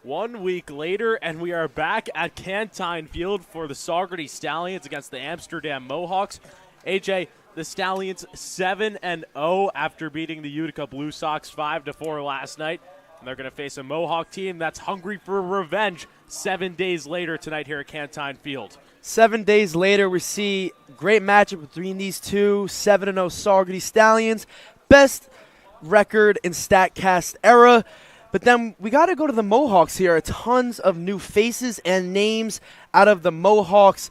1 week later, and we are back at Cantine Field for the Saugerties Stallions against the Amsterdam Mohawks. AJ, the Stallions 7-0 after beating the Utica Blue Sox 5-4 last night. And they're going to face a Mohawk team that's hungry for revenge 7 days later tonight here at Cantine Field. 7 days later, we see great matchup between these two 7-0 Saugerties Stallions. Best record in StatCast era. But then we got to go to the Mohawks here. Tons of new faces and names out of the Mohawks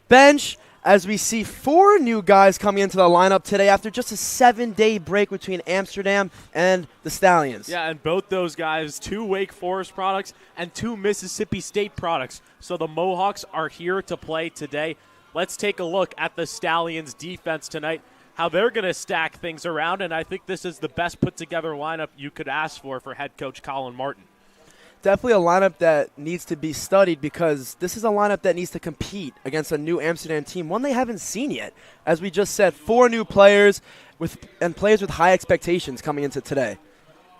bench as we see 4 new guys coming into the lineup today after just a 7-day break between Amsterdam and the Stallions. Yeah, and both those guys, 2 Wake Forest products and 2 Mississippi State products. So the Mohawks are here to play today. Let's take a look at the Stallions defense tonight, how they're going to stack things around, and I think this is the best put-together lineup you could ask for head coach Colin Martin. Definitely a lineup that needs to be studied because this is a lineup that needs to compete against a new Amsterdam team, one they haven't seen yet. As we just said, 4 new players and players with high expectations coming into today.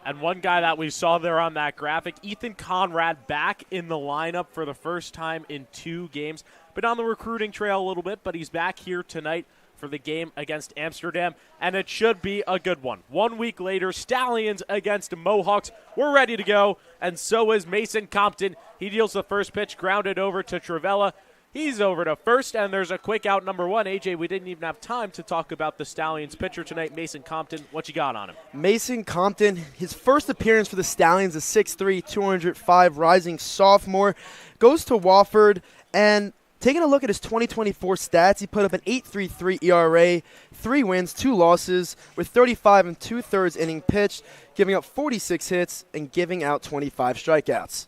And one guy that we saw there on that graphic, Ethan Conrad, back in the lineup for the first time in 2 games. Been on the recruiting trail a little bit, but he's back here tonight for the game against Amsterdam, and it should be a good one. 1 week later, Stallions against Mohawks. We're ready to go, and so is Mason Compton. He deals the first pitch, grounded over to Travella. He's over to first, and there's a quick out number 1. AJ, we didn't even have time to talk about the Stallions pitcher tonight, Mason Compton. What you got on him? Mason Compton, his first appearance for the Stallions, a 6'3", 205 rising sophomore, goes to Wofford, and taking a look at his 2024 stats, he put up an 8.33 ERA, 3 wins, 2 losses, with 35 and 2/3 inning pitched, giving up 46 hits and giving out 25 strikeouts.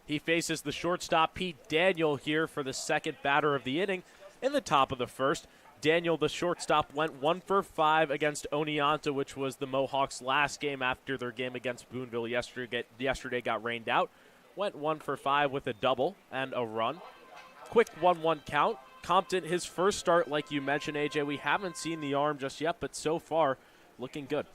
He faces the shortstop Pete Daniel here for the second batter of the inning in the top of the first. Daniel, the shortstop, went 1 for 5 against Oneonta, which was the Mohawks' last game after their game against Boonville yesterday got rained out. Went 1 for 5 with a double and a run. Quick 1-1 count. Compton, his first start, like you mentioned, AJ. We haven't seen the arm just yet, but so far, looking good.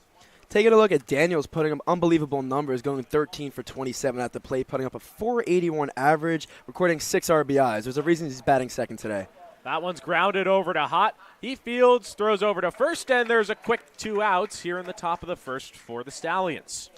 Taking a look at Daniels, putting up unbelievable numbers, going 13 for 27 at the plate, putting up a 481 average, recording 6 RBIs. There's a reason he's batting second today. That one's grounded over to Hott. He fields, throws over to first, and there's a quick 2 outs here in the top of the first for the Stallions.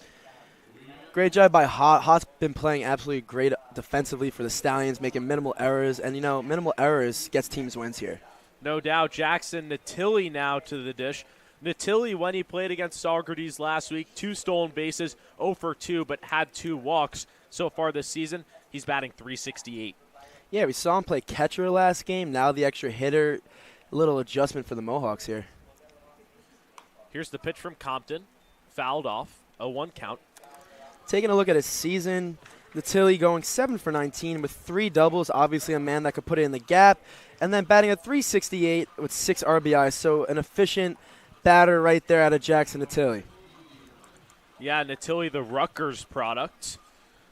Great job by Hott. Hott's been playing absolutely great defensively for the Stallions, making minimal errors. And, minimal errors gets teams wins here. No doubt. Jackson Natilli now to the dish. Natilli, when he played against Saugerties last week, 2 stolen bases, 0 for 2, but had 2 walks so far this season. He's batting .368. Yeah, we saw him play catcher last game. Now the extra hitter. A little adjustment for the Mohawks here. Here's the pitch from Compton. Fouled off. 0-1 count. Taking a look at his season, Natilli going 7 for 19 with 3 doubles, obviously a man that could put it in the gap, and then batting at .368 with 6 RBIs, so an efficient batter right there out of Jackson Natilli. Yeah, Natilli, the Rutgers product.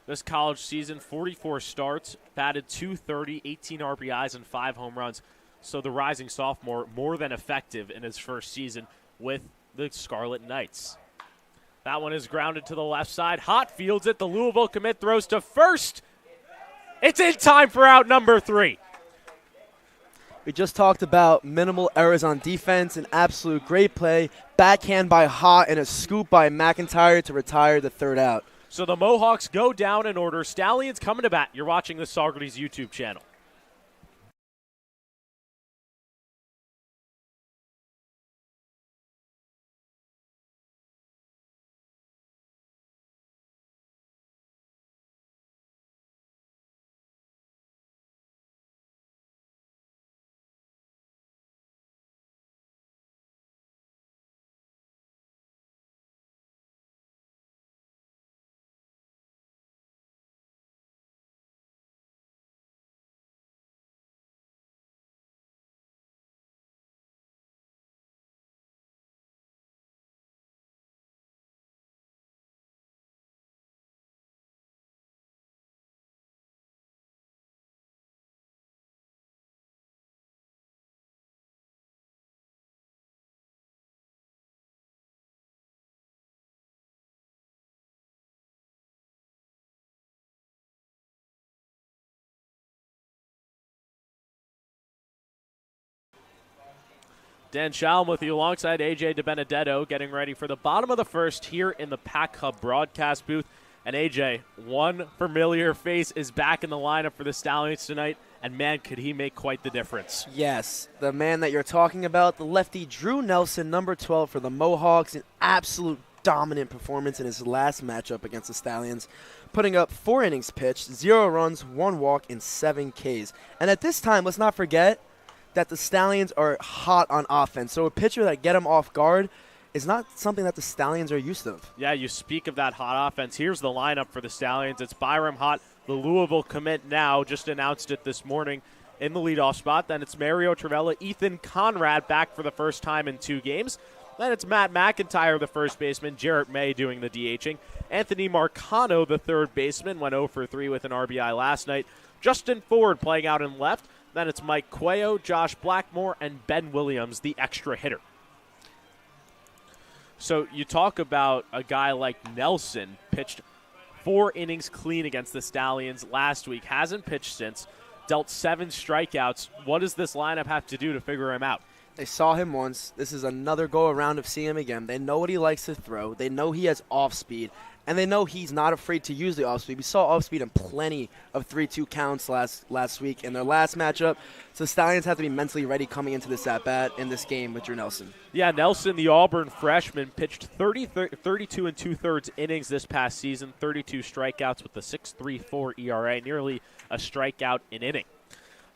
This college season, 44 starts, batted .230, 18 RBIs, and 5 home runs. So the rising sophomore, more than effective in his first season with the Scarlet Knights. That one is grounded to the left side. Hott fields it. The Louisville commit throws to first. It's in time for out number 3. We just talked about minimal errors on defense, an absolute great play. Backhand by Hott and a scoop by McIntyre to retire the 3rd out. So the Mohawks go down in order. Stallions coming to bat. You're watching the Saugerties YouTube channel. Dan Shalom with you alongside AJ DiBenedetto, getting ready for the bottom of the first here in the Pack Hub broadcast booth. And AJ, one familiar face is back in the lineup for the Stallions tonight, and man, could he make quite the difference. Yes, the man that you're talking about, the lefty Drew Nelson, number 12 for the Mohawks, an absolute dominant performance in his last matchup against the Stallions, putting up 4 innings pitched, 0 runs, 1 walk, and 7 Ks. And at this time, let's not forget that the Stallions are hot on offense. So a pitcher that get them off guard is not something that the Stallions are used to. Yeah, you speak of that hot offense. Here's the lineup for the Stallions. It's Byram Hott, the Louisville commit now, just announced it this morning in the leadoff spot. Then it's Mario Travella, Ethan Conrad back for the first time in 2 games. Then it's Matt McIntyre, the first baseman, Jarrett May doing the DHing. Anthony Marcano, the third baseman, went 0 for 3 with an RBI last night. Justin Ford playing out in left. Then it's Mike Cuello, Josh Blackmore, and Ben Williams, the extra hitter. So you talk about a guy like Nelson, pitched 4 innings clean against the Stallions last week, hasn't pitched since, dealt 7 strikeouts. What does this lineup have to do to figure him out? They saw him once. This is another go-around of seeing him again. They know what he likes to throw. They know he has off-speed, and they know he's not afraid to use the off-speed. We saw off-speed in plenty of 3-2 counts last week in their last matchup. So the Stallions have to be mentally ready coming into this at-bat in this game with Drew Nelson. Yeah, Nelson, the Auburn freshman, pitched 32 and 2/3 innings this past season, 32 strikeouts with a 6.34 ERA, nearly a strikeout an inning.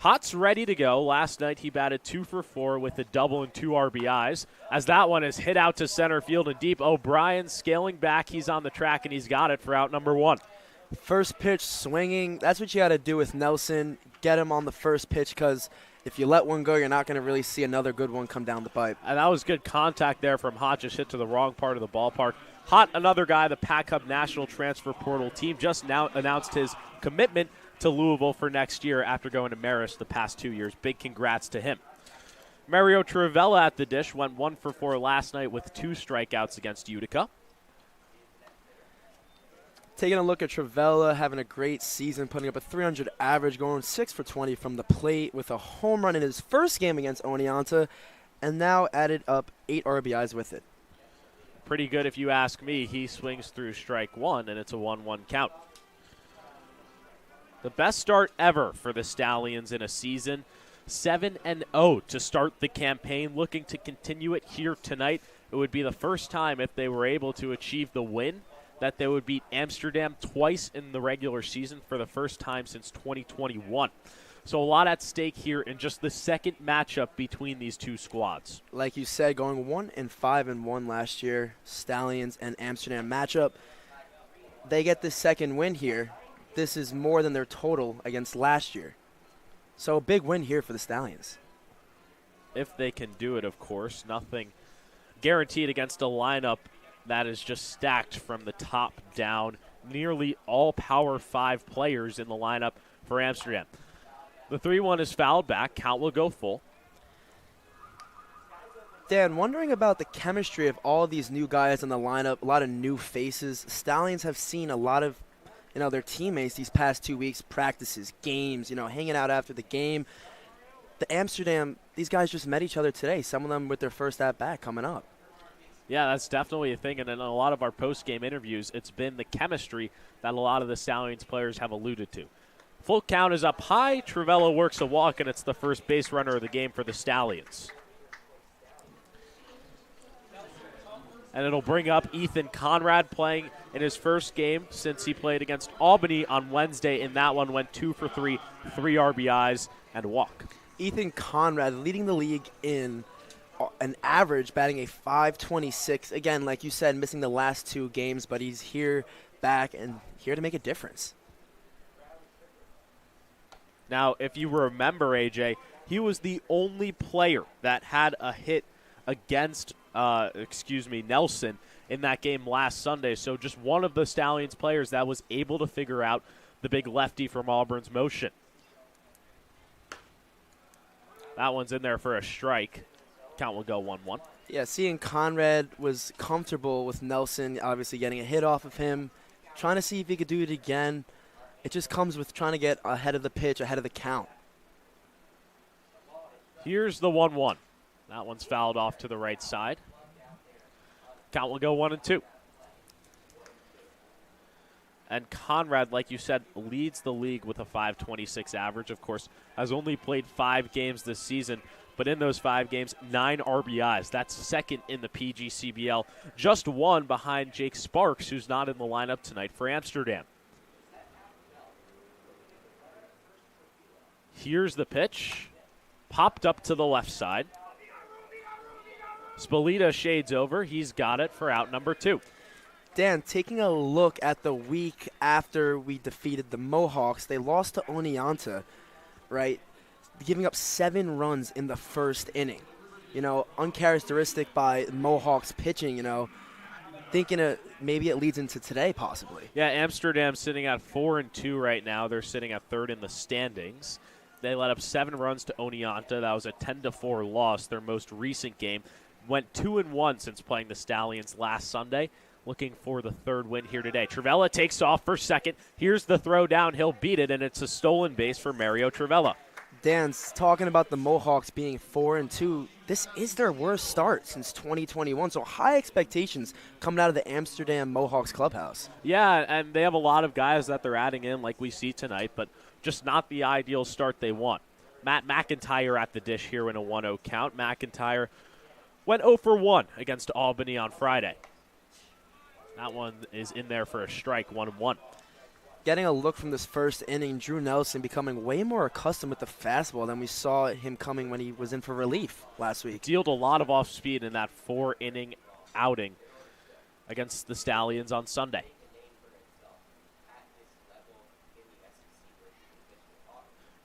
Hott's ready to go. Last night he batted 2 for 4 with a double and 2 RBIs. As that one is hit out to center field and deep, O'Brien scaling back. He's on the track, and he's got it for out number 1. First pitch swinging, that's what you got to do with Nelson. Get him on the first pitch, because if you let one go, you're not going to really see another good one come down the pipe. And that was good contact there from Hott, just hit to the wrong part of the ballpark. Hott, another guy, the Pack Hub National Transfer Portal team, just now announced his commitment to Louisville for next year after going to Marist the past 2 years. Big congrats to him. Mario Travella at the dish, went 1 for 4 last night with 2 strikeouts against Utica. Taking a look at Travella, having a great season, putting up a 300 average, going 6 for 20 from the plate with a home run in his first game against Oneonta, and now added up 8 RBIs with it. Pretty good if you ask me. He swings through strike 1, and it's a 1-1 count. The best start ever for the Stallions in a season, 7-0 to start the campaign, looking to continue it here tonight. It would be the first time, if they were able to achieve the win, that they would beat Amsterdam twice in the regular season for the first time since 2021. So a lot at stake here in just the second matchup between these two squads. Like you said, going 1-5-1 last year, Stallions and Amsterdam matchup. They get the second win here. This is more than their total against last year. So a big win here for the Stallions. If they can do it, of course. Nothing guaranteed against a lineup that is just stacked from the top down. Nearly all Power 5 players in the lineup for Amsterdam. The 3-1 is fouled back. Count will go full. Dan, wondering about the chemistry of all of these new guys in the lineup, a lot of new faces. Stallions have seen a lot of their teammates these past 2 weeks, practices, games, hanging out after the game. The Amsterdam, these guys just met each other today, some of them with their first at-bat coming up. Yeah, that's definitely a thing, and in a lot of our post-game interviews, it's been the chemistry that a lot of the Stallions players have alluded to. Full count is up high. Travella works a walk, and it's the first base runner of the game for the Stallions. And it'll bring up Ethan Conrad playing in his first game since he played against Albany on Wednesday. In that one, went 2 for 3, 3 RBIs, and a walk. Ethan Conrad leading the league in an average, batting a .526. Again, like you said, missing the last 2 games, but he's here, back, and here to make a difference. Now, if you remember, AJ, he was the only player that had a hit against Nelson in that game last Sunday. So just one of the Stallions players that was able to figure out the big lefty from Auburn's motion. That one's in there for a strike. Count will go 1-1. Yeah, seeing Conrad was comfortable with Nelson, obviously getting a hit off of him, trying to see if he could do it again. It just comes with trying to get ahead of the pitch, ahead of the count. Here's the 1-1. That one's fouled off to the right side. Count will go 1-2. And Conrad, like you said, leads the league with a .526 average. Of course, has only played 5 games this season, but in those 5 games, 9 RBIs. That's second in the PGCBL. Just one behind Jake Sparks, who's not in the lineup tonight for Amsterdam. Here's the pitch. Popped up to the left side. Spolita shades over. He's got it for out number 2. Dan, taking a look at the week after we defeated the Mohawks, they lost to Oneonta, right? Giving up 7 runs in the first inning. You know, uncharacteristic by Mohawks pitching, you know. Thinking maybe it leads into today, possibly. Yeah, Amsterdam's sitting at 4-2 right now. They're sitting at 3rd in the standings. They let up 7 runs to Oneonta. That was a 10-4 loss, their most recent game. Went 2-1 since playing the Stallions last Sunday. Looking for the 3rd win here today. Trivella takes off for second. Here's the throw down. He'll beat it, and it's a stolen base for Mario Trivella. Dan's talking about the Mohawks being 4-2. This is their worst start since 2021, so high expectations coming out of the Amsterdam Mohawks clubhouse. Yeah, and they have a lot of guys that they're adding in like we see tonight, but just not the ideal start they want. Matt McIntyre at the dish here in a 1-0 count. McIntyre went 0 for 1 against Albany on Friday. That one is in there for a strike, 1-1. Getting a look from this first inning, Drew Nelson becoming way more accustomed with the fastball than we saw him coming when he was in for relief last week. Dealt a lot of off speed in that 4-inning outing against the Stallions on Sunday.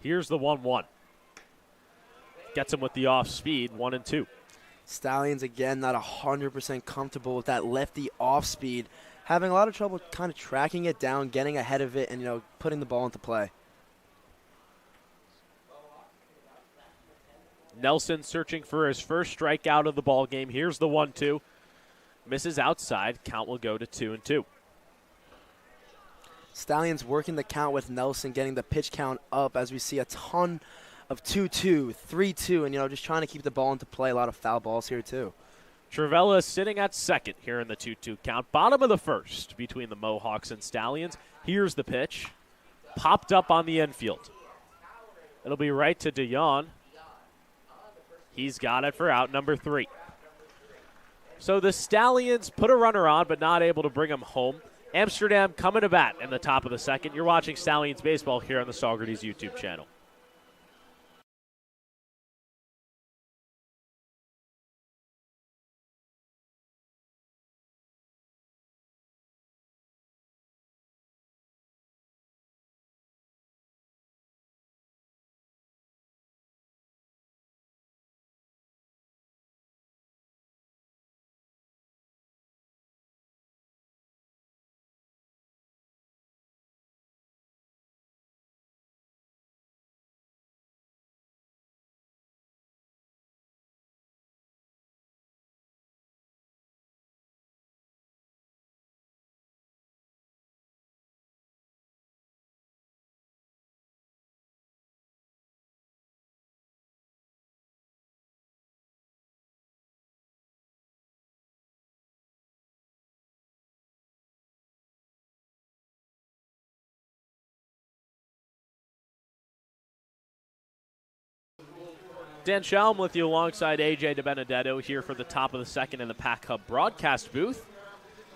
Here's the 1-1. Gets him with the off speed, 1-2. Stallions, again, not 100% comfortable with that lefty off speed. Having a lot of trouble kind of tracking it down, getting ahead of it, and, you know, putting the ball into play. Nelson searching for his first strikeout of the ball game. Here's the 1-2. Misses outside. Count will go to 2-2. Stallions working the count with Nelson, getting the pitch count up as we see a ton of 2-2, 3-2, and, you know, just trying to keep the ball into play. A lot of foul balls here, too. Trivella sitting at second here in the 2-2 count. Bottom of the first between the Mohawks and Stallions. Here's the pitch. Popped up on the infield. It'll be right to DeYon. He's got it for out number 3. So the Stallions put a runner on, but not able to bring him home. Amsterdam coming to bat in the top of the second. You're watching Stallions baseball here on the Saugerties YouTube channel. Dan Shalom with you alongside AJ DeBenedetto here for the top of the second in the Pack Hub broadcast booth.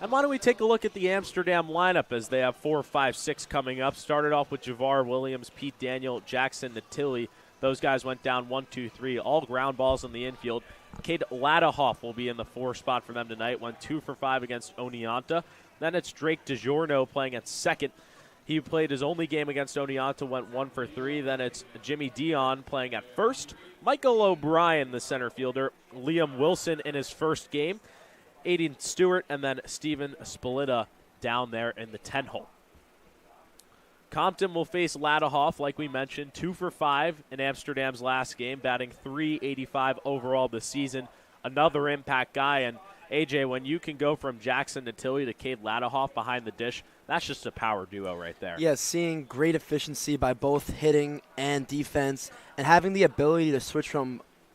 And why don't we take a look at the Amsterdam lineup as they have 4, 5, 6 coming up. Started off with Javar Williams, Pete Daniel, Jackson Natili. Those guys went down 1, 2, 3, all ground balls in the infield. Cade Ladahoff will be in the 4 spot for them tonight. Went 2 for 5 against Oneonta. Then it's Drake DiGiorno playing at second. He played his only game against Oneonta, went 1 for 3. Then it's Jimmy Dion playing at first. Michael O'Brien, the center fielder. Liam Wilson in his first game. Aiden Stewart, and then Steven Spolita down there in the 10-hole. Compton will face Ladahoff, like we mentioned, 2 for 5 in Amsterdam's last game, batting .385 overall this season. Another impact guy, and AJ, when you can go from Jackson Natili to Cade Ladahoff behind the dish, that's just a power duo right there. Yeah, seeing great efficiency by both hitting and defense, and having the ability to switch from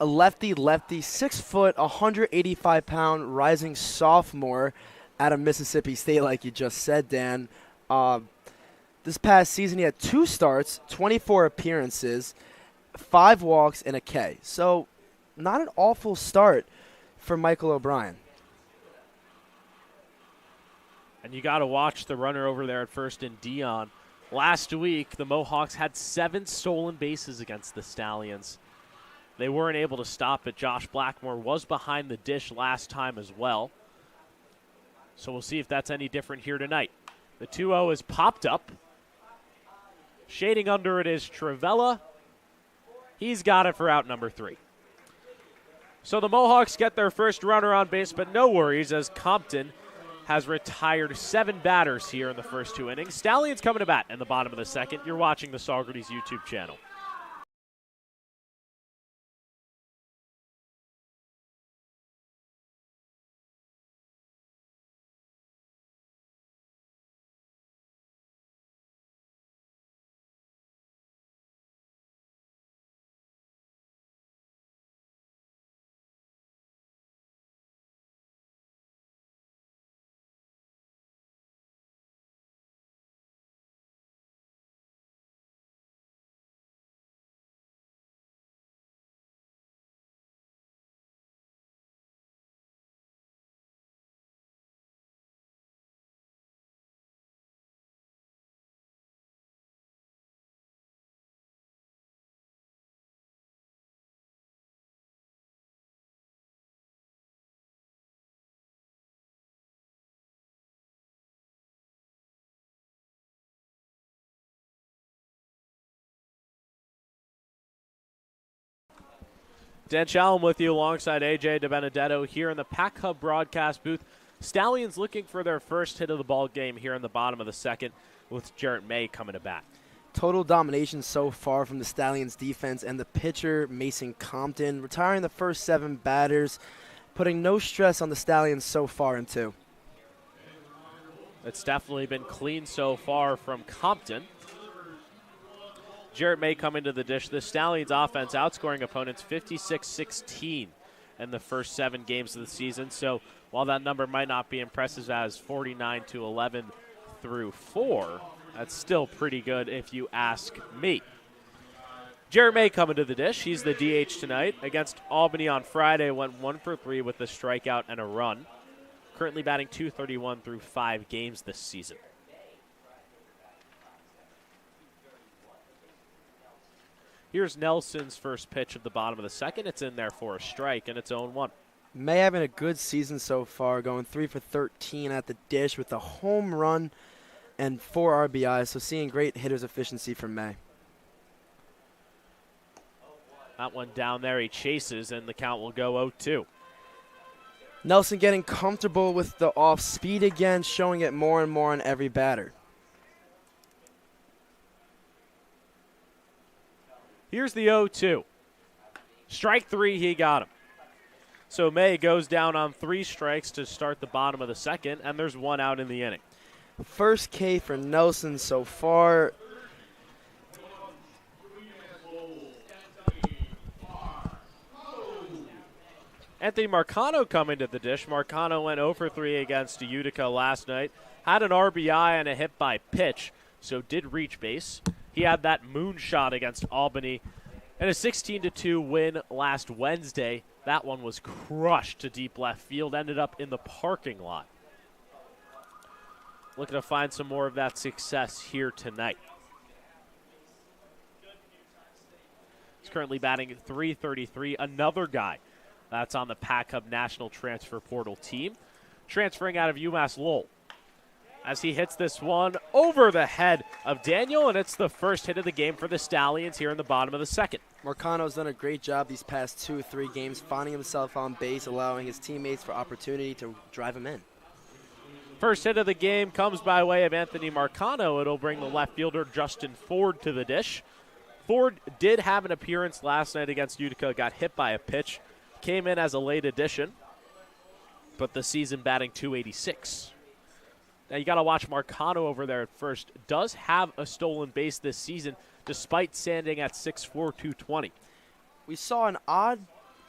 a lefty, 6 foot, 185-pound rising sophomore out of Mississippi State, like you just said, Dan. This past season, he had 2 starts, 24 appearances, 5 walks, and a K. So not an awful start for Michael O'Brien. And you got to watch the runner over there at first in Dion. Last week, the Mohawks had 7 stolen bases against the Stallions. They weren't able to stop it. Josh Blackmore was behind the dish last time as well. So we'll see if that's any different here tonight. The 2-0 is popped up. Shading under it is Trivella. He's got it for out number 3. So the Mohawks get their first runner on base, but no worries as Compton has retired 7 batters here in the first 2 innings. Stallions coming to bat in the bottom of the second. You're watching the Saugerties YouTube channel. Dan Chalem with you alongside AJ DiBenedetto here in the Pack Hub broadcast booth. Stallions looking for their first hit of the ball game here in the bottom of the second with Jarrett May coming to bat. Total domination so far from the Stallions defense and the pitcher, Mason Compton, retiring the first 7 batters, putting no stress on the Stallions so far in 2. It's definitely been clean so far from Compton. Jarrett May coming to the dish. The Stallions offense outscoring opponents 56-16 in the first 7 games of the season. So while that number might not be impressive as 49-11 through 4, that's still pretty good if you ask me. Jarrett May coming to the dish. He's the DH tonight. Against Albany on Friday, went 1 for 3 with a strikeout and a run. Currently batting .231 through 5 games this season. Here's Nelson's first pitch at the bottom of the second. It's in there for a strike, and it's 0-1. May having a good season so far, going 3 for 13 at the dish with a home run and 4 RBIs, so seeing great hitter's efficiency from May. That one down there, he chases, and the count will go 0-2. Nelson getting comfortable with the off speed again, showing it more and more on every batter. Here's the 0-2. Strike 3, he got him. So May goes down on 3 strikes to start the bottom of the second, and there's 1 out in the inning. First K for Nelson so far. Anthony Marcano coming to the dish. Marcano went 0 for 3 against Utica last night. Had an RBI and a hit by pitch, so did reach base. He had that moonshot against Albany and a 16-2 win last Wednesday. That one was crushed to deep left field, ended up in the parking lot. Looking to find some more of that success here tonight. He's currently batting at .333. Another guy that's on the Pack Hub National Transfer Portal team, transferring out of UMass Lowell. As he hits this one over the head of Daniel, and it's the first hit of the game for the Stallions here in the bottom of the second. Marcano's done a great job these past 2 or 3 games, finding himself on base, allowing his teammates for opportunity to drive him in. First hit of the game comes by way of Anthony Marcano. It'll bring the left fielder Justin Ford to the dish. Ford did have an appearance last night against Utica, got hit by a pitch, came in as a late addition, but the season batting .286. Now you got to watch Marcano over there at first. Does have a stolen base this season, despite standing at 6'4", 220. We saw an odd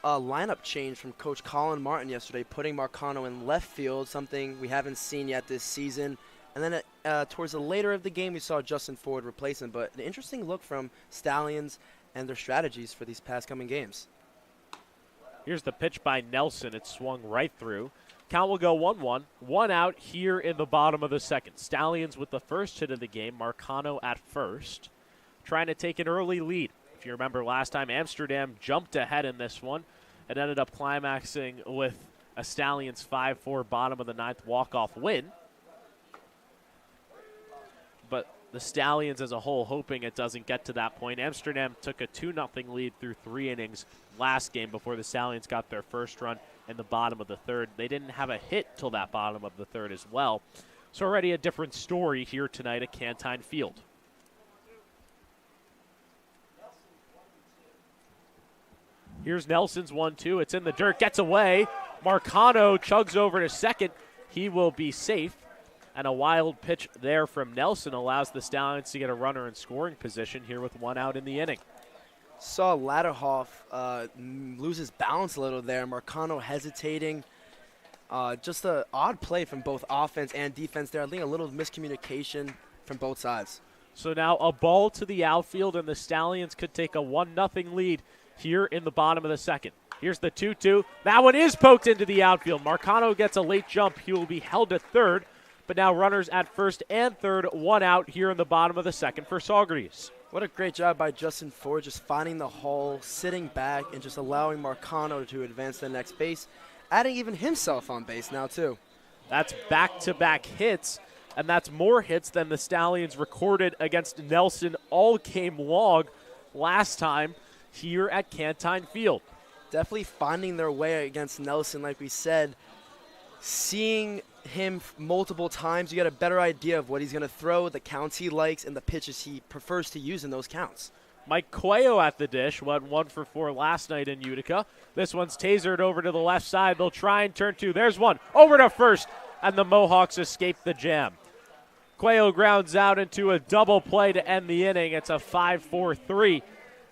lineup change from Coach Colin Martin yesterday, putting Marcano in left field, something we haven't seen yet this season. And then towards the later of the game, we saw Justin Ford replace him. But an interesting look from Stallions and their strategies for these past coming games. Here's the pitch by Nelson. It swung right through. Count will go 1-1. 1 out here in the bottom of the second. Stallions with the first hit of the game. Marcano at first, trying to take an early lead. If you remember last time, Amsterdam jumped ahead in this one. It ended up climaxing with a Stallions 5-4 bottom of the ninth walk-off win. But the Stallions as a whole hoping it doesn't get to that point. Amsterdam took a 2-0 lead through 3 innings last game before the Stallions got their first run in the bottom of the third. They didn't have a hit till that bottom of the third as well. So already a different story here tonight at Cantine Field. Here's Nelson's 1-2. It's in the dirt, gets away. Marcano chugs over to second. He will be safe. And a wild pitch there from Nelson allows the Stallions to get a runner in scoring position here with 1 out in the inning. Saw Latterhoff lose his balance a little there. Marcano hesitating. Just an odd play from both offense and defense there. I think a little miscommunication from both sides. So now a ball to the outfield, and the Stallions could take a 1-0 lead here in the bottom of the second. Here's the 2-2. That one is poked into the outfield. Marcano gets a late jump. He will be held at third. But now runners at first and third, 1 out here in the bottom of the second for Saugerties. What a great job by Justin Ford, just finding the hole, sitting back, and just allowing Marcano to advance to the next base, adding even himself on base now too. That's back-to-back hits, and that's more hits than the Stallions recorded against Nelson all game long last time here at Cantine Field. Definitely finding their way against Nelson, like we said. Seeing him multiple times, you get a better idea of what he's going to throw, the counts he likes, and the pitches he prefers to use in those counts. Mike Cuello at the dish, went 1 for 4 last night in Utica. This one's tasered over to the left side. They'll try and turn 2. There's one over to first, and the Mohawks escape the jam. Cuello grounds out into a double play to end the inning. It's a 5-4-3,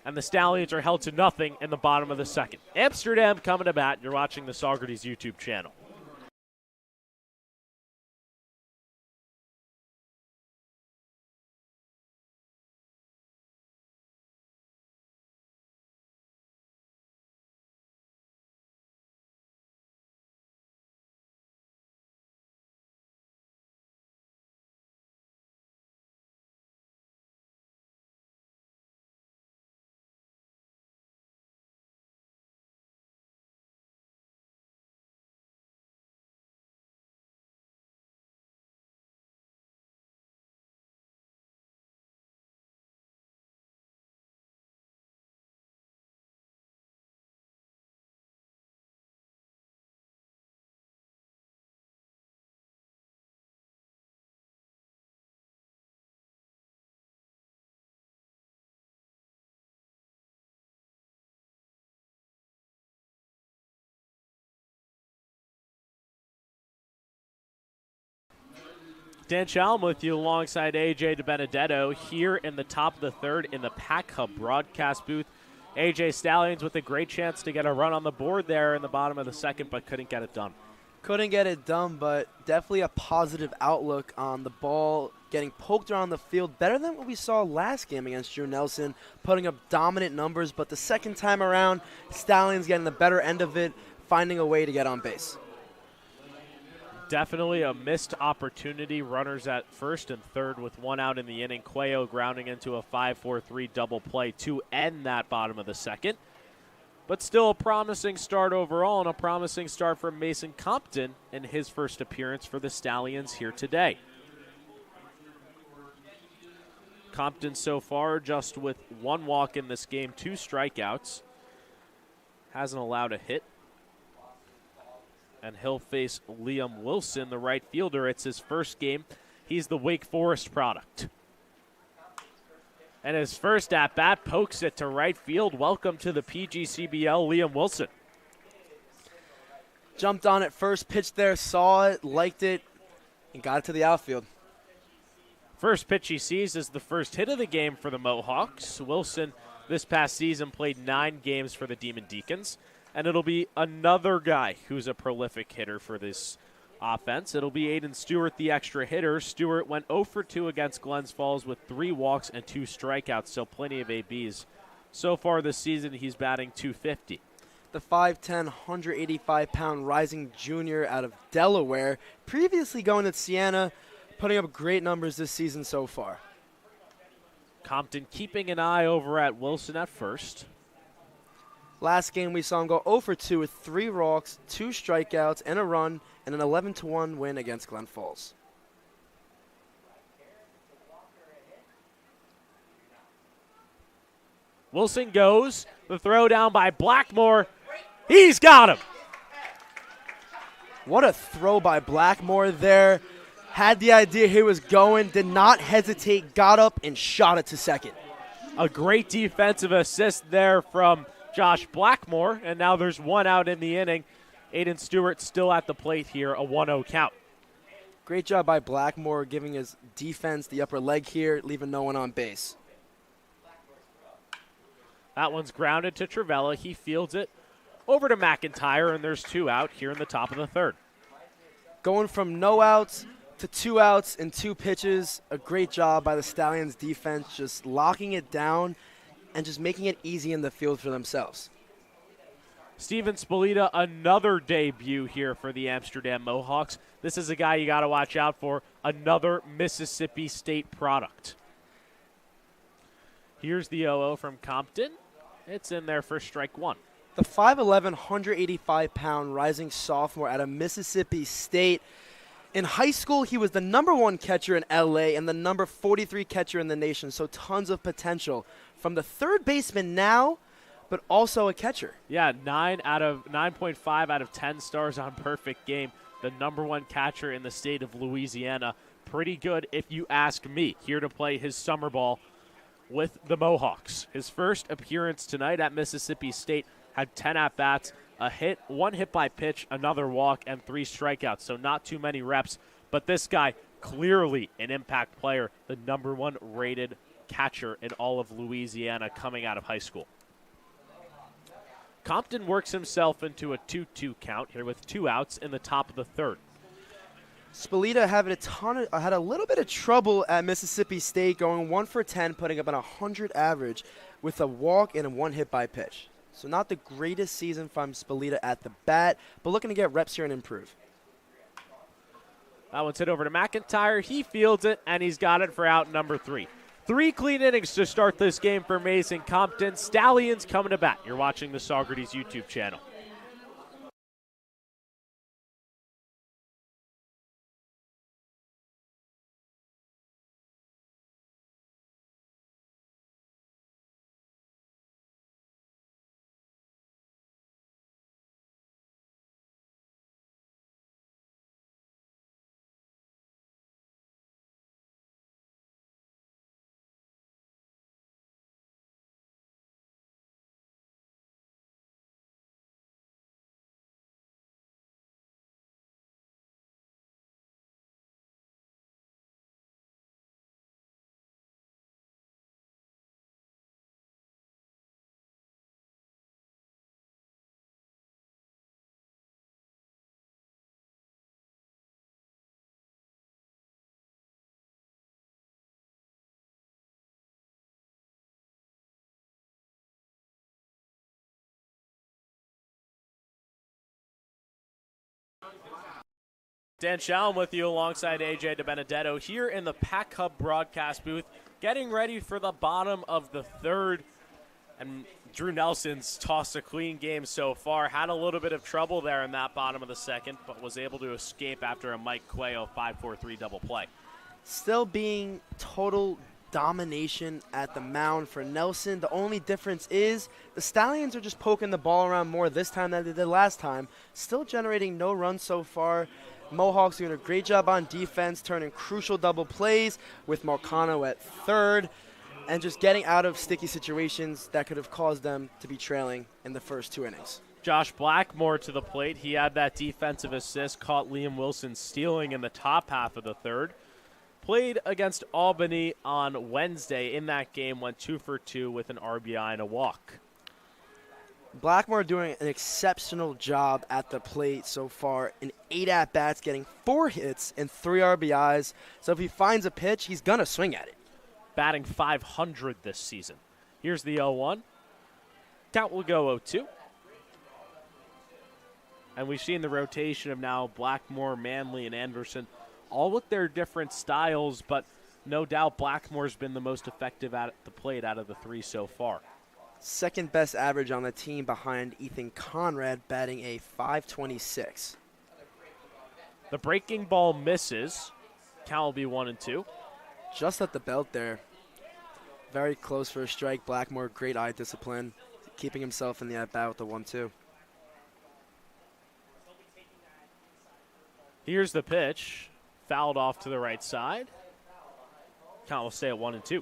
and the Stallions are held to nothing in the bottom of the second. Amsterdam coming to bat. You're watching the Saugerties YouTube channel. Dan Chalm with you alongside AJ DiBenedetto here in the top of the third in the Pack Hub broadcast booth. AJ, Stallions with a great chance to get a run on the board there in the bottom of the second, but couldn't get it done. Couldn't get it done, but definitely a positive outlook on the ball getting poked around the field. Better than what we saw last game against Drew Nelson, putting up dominant numbers. But the second time around, Stallions getting the better end of it, finding a way to get on base. Definitely a missed opportunity. Runners at first and third with 1 out in the inning. Cuello grounding into a 5-4-3 double play to end that bottom of the second. But still a promising start overall, and a promising start from Mason Compton in his first appearance for the Stallions here today. Compton so far just with 1 walk in this game, 2 strikeouts. Hasn't allowed a hit. And he'll face Liam Wilson, the right fielder. It's his first game. He's the Wake Forest product. And his first at-bat pokes it to right field. Welcome to the PGCBL, Liam Wilson. Jumped on it first, pitched there, saw it, liked it, and got it to the outfield. First pitch he sees is the first hit of the game for the Mohawks. Wilson this past season played 9 games for the Demon Deacons. and it'll be another guy who's a prolific hitter for this offense. It'll be Aiden Stewart, the extra hitter. Stewart went 0 for 2 against Glens Falls with 3 walks and 2 strikeouts, so plenty of ABs. So far this season, he's batting .250. The 5'10", 185-pound rising junior out of Delaware, previously going to Siena, putting up great numbers this season so far. Compton keeping an eye over at Wilson at first. Last game we saw him go 0 for 2 with 3 walks, 2 strikeouts, and a run, and an 11-1 win against Glen Falls. Wilson goes. The throw down by Blackmore. He's got him. What a throw by Blackmore there. Had the idea he was going, did not hesitate, got up, and shot it to second. A great defensive assist there from Josh Blackmore, and now there's 1 out in the inning. Aiden Stewart still at the plate here, a 1-0 count. Great job by Blackmore giving his defense the upper leg here, leaving no one on base. That one's grounded to Travella. He fields it over to McIntyre, and there's 2 out here in the top of the 3rd. Going from no outs to 2 outs in 2 pitches, a great job by the Stallions defense, just locking it down and just making it easy in the field for themselves. Steven Spolita, another debut here for the Amsterdam Mohawks. This is a guy you got to watch out for, another Mississippi State product. Here's the 0-0 from Compton. It's in there for strike 1. The 5'11", 185-pound rising sophomore out of Mississippi State. In high school, he was the #1 catcher in LA and the number 43 catcher in the nation, so tons of potential. From the third baseman now, but also a catcher. Yeah, 9.5 out of 10 stars on perfect game. The #1 catcher in the state of Louisiana. Pretty good if you ask me. Here to play his summer ball with the Mohawks. His first appearance tonight at Mississippi State had 10 at-bats, a hit, 1 hit by pitch, another walk, and 3 strikeouts. So not too many reps, but this guy clearly an impact player, the #1 rated catcher in all of Louisiana coming out of high school. Compton works himself into a 2-2 count here with 2 outs in the top of the 3rd. Spolita had a little bit of trouble at Mississippi State, going 1 for 10, putting up an 100 average with a walk and a 1 hit by pitch. So not the greatest season from Spolita at the bat, but looking to get reps here and improve. That one's hit over to McIntyre. He fields it, and he's got it for out number 3. 3 clean innings to start this game for Mason Compton. Stallions coming to bat. You're watching the Saugerties YouTube channel. Dan Shallum with you alongside AJ DiBenedetto here in the Pack Hub broadcast booth, getting ready for the bottom of the 3rd. And Drew Nelson's tossed a clean game so far. Had a little bit of trouble there in that bottom of the 2nd, but was able to escape after a Mike Cuello 5-4-3 double play. Still being total domination at the mound for Nelson. The only difference is the Stallions are just poking the ball around more this time than they did last time. Still generating no runs so far. Mohawks doing a great job on defense, turning crucial double plays with Marcano at 3rd, and just getting out of sticky situations that could have caused them to be trailing in the first 2 innings. Josh Blackmore to the plate. He had that defensive assist, caught Liam Wilson stealing in the top half of the 3rd. Played against Albany on Wednesday. In that game, went 2 for 2 with an RBI and a walk. Blackmore doing an exceptional job at the plate so far in 8 at-bats, getting 4 hits and 3 RBIs. So if he finds a pitch, he's going to swing at it. Batting .500 this season. Here's the 0-1. Count will go 0-2. And we've seen the rotation of now Blackmore, Manley, and Anderson, all with their different styles, but no doubt Blackmore's been the most effective at the plate out of the 3 so far. Second best average on the team behind Ethan Conrad, batting a .526. The breaking ball misses. Count will be 1-2. Just at the belt there. Very close for a strike. Blackmore, great eye discipline, keeping himself in the at-bat with the 1-2. Here's the pitch. Fouled off to the right side. Count will stay at 1-2.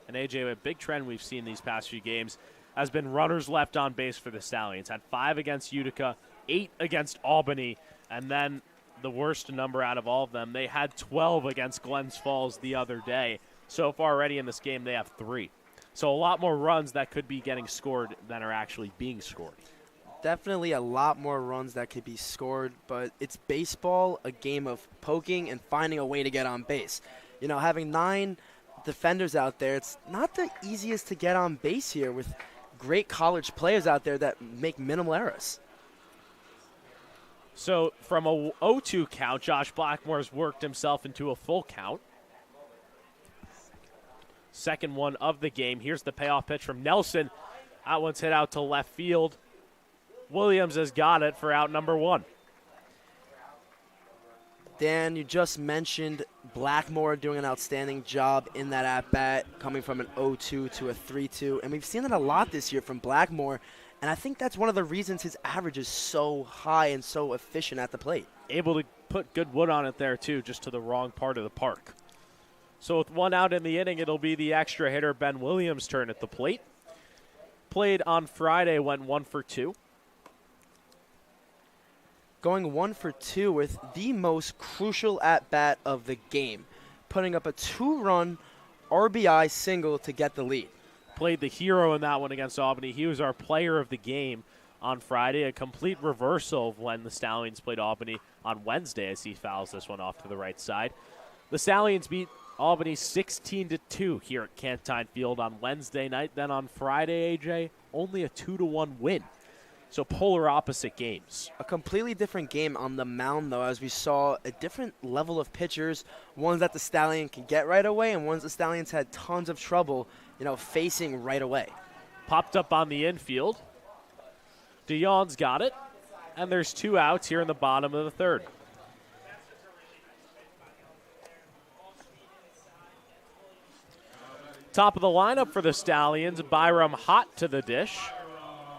And AJ, a big trend we've seen these past few games has been runners left on base for the Stallions. Had 5 against Utica, 8 against Albany, and then the worst number out of all of them, they had 12 against Glens Falls the other day. So far already in this game, they have 3. So a lot more runs that could be getting scored than are actually being scored. Definitely a lot more runs that could be scored, but it's baseball, a game of poking and finding a way to get on base. You know, having 9 defenders out there, it's not the easiest to get on base here with great college players out there that make minimal errors. So from a 0-2 count, Josh Blackmore's worked himself into a full count. Second one of the game. Here's the payoff pitch from Nelson. That one's hit out to left field. Williams has got it for out number 1. Dan, you just mentioned Blackmore doing an outstanding job in that at-bat, coming from an 0-2 to a 3-2. And we've seen that a lot this year from Blackmore, and I think that's one of the reasons his average is so high and so efficient at the plate. Able to put good wood on it there, too, just to the wrong part of the park. So with 1 out in the inning, it'll be the extra hitter, Ben Williams' turn at the plate. Played on Friday, went 1 for 2. Going 1 for 2 with the most crucial at-bat of the game, putting up a 2-run RBI single to get the lead. Played the hero in that one against Albany. He was our player of the game on Friday, a complete reversal of when the Stallions played Albany on Wednesday as he fouls this one off to the right side. The Stallions beat Albany 16-2 here at Cantine Field on Wednesday night. Then on Friday, AJ, only a 2-1 win. So polar opposite games. A completely different game on the mound, though, as we saw a different level of pitchers, ones that the Stallion can get right away and ones the Stallions had tons of trouble, facing right away. Popped up on the infield. DeYoun's got it, and there's 2 outs here in the bottom of the 3rd. Top of the lineup for the Stallions, Byram Hott to the dish.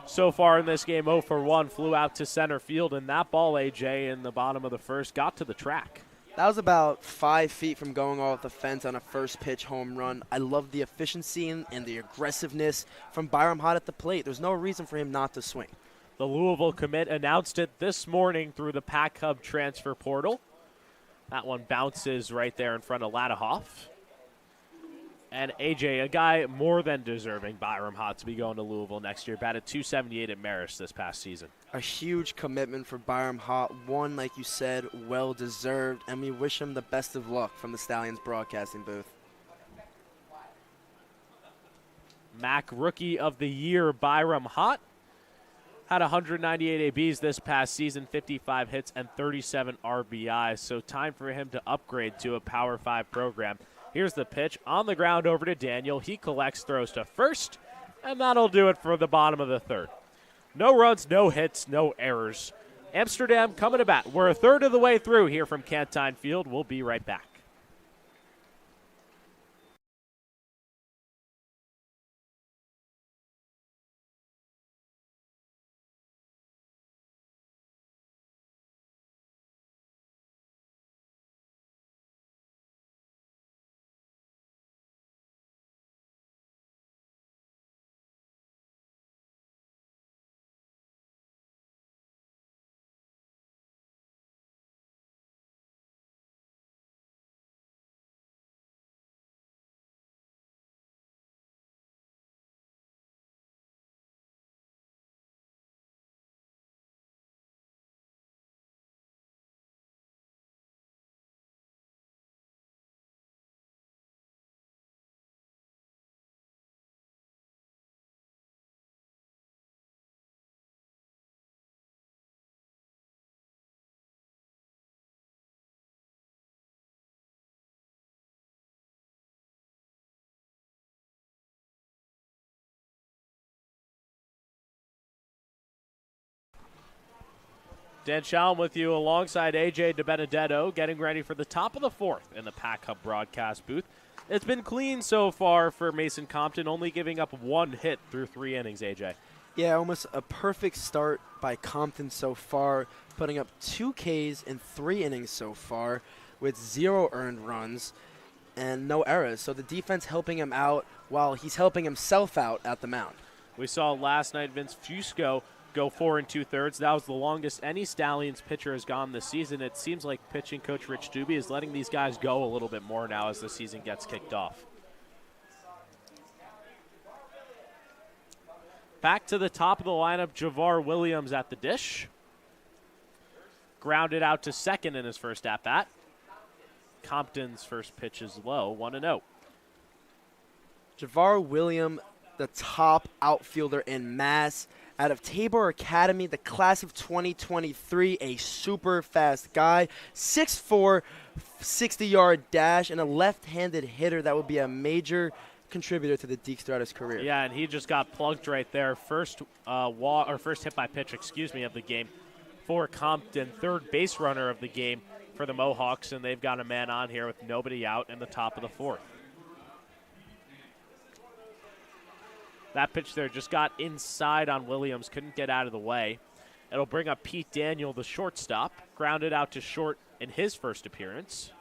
So far in this game, 0 for 1, flew out to center field, and that ball, AJ, in the bottom of the 1st, got to the track. That was about 5 feet from going off the fence on a first pitch home run. I love the efficiency and the aggressiveness from Byram Hott at the plate. There's no reason for him not to swing. The Louisville commit announced it this morning through the Pack Hub transfer portal. That one bounces right there in front of Ladahoff. And AJ, a guy more than deserving, Byram Hott, to be going to Louisville next year. Batted .278 at Marist this past season. A huge commitment for Byram Hott. One, like you said, well-deserved. And we wish him the best of luck from the Stallions broadcasting booth. MAC Rookie of the Year, Byram Hott. Had 198 ABs this past season, 55 hits, and 37 RBIs. So time for him to upgrade to a Power 5 program. Here's the pitch on the ground over to Daniel. He collects, throws to first, and that'll do it for the bottom of the 3rd. No runs, no hits, no errors. Amsterdam coming to bat. We're a 1/3 of the way through here from Cantine Field. We'll be right back. Dan Shalom with you alongside AJ DiBenedetto, getting ready for the top of the fourth in the Pack Hub broadcast booth. It's been clean so far for Mason Compton, only giving up one hit through 3 innings, AJ. Yeah, almost a perfect start by Compton so far, putting up 2 Ks in 3 innings so far with 0 earned runs and no errors. So the defense helping him out while he's helping himself out at the mound. We saw last night Vince Fusco go 4 2/3. That was the longest any Stallions pitcher has gone this season. It seems like pitching coach Rich Doobie is letting these guys go a little bit more now as the season gets kicked off. Back to the top of the lineup, Javar Williams at the dish. Grounded out to second in his first at-bat. Compton's first pitch is low, 1-0. Javar Williams, the top outfielder in Mass. Out of Tabor Academy, the class of 2023, a super fast guy. 6'4", 60-yard dash, and a left-handed hitter that would be a major contributor to the Deeks throughout his career. Yeah, and he just got plugged right there. First hit by pitch, of the game for Compton. Third base runner of the game for the Mohawks, and they've got a man on here with nobody out in the top of the fourth. That pitch there just got inside on Williams, couldn't get out of the way. It'll bring up Pete Daniel, the shortstop, grounded out to short in his first appearance.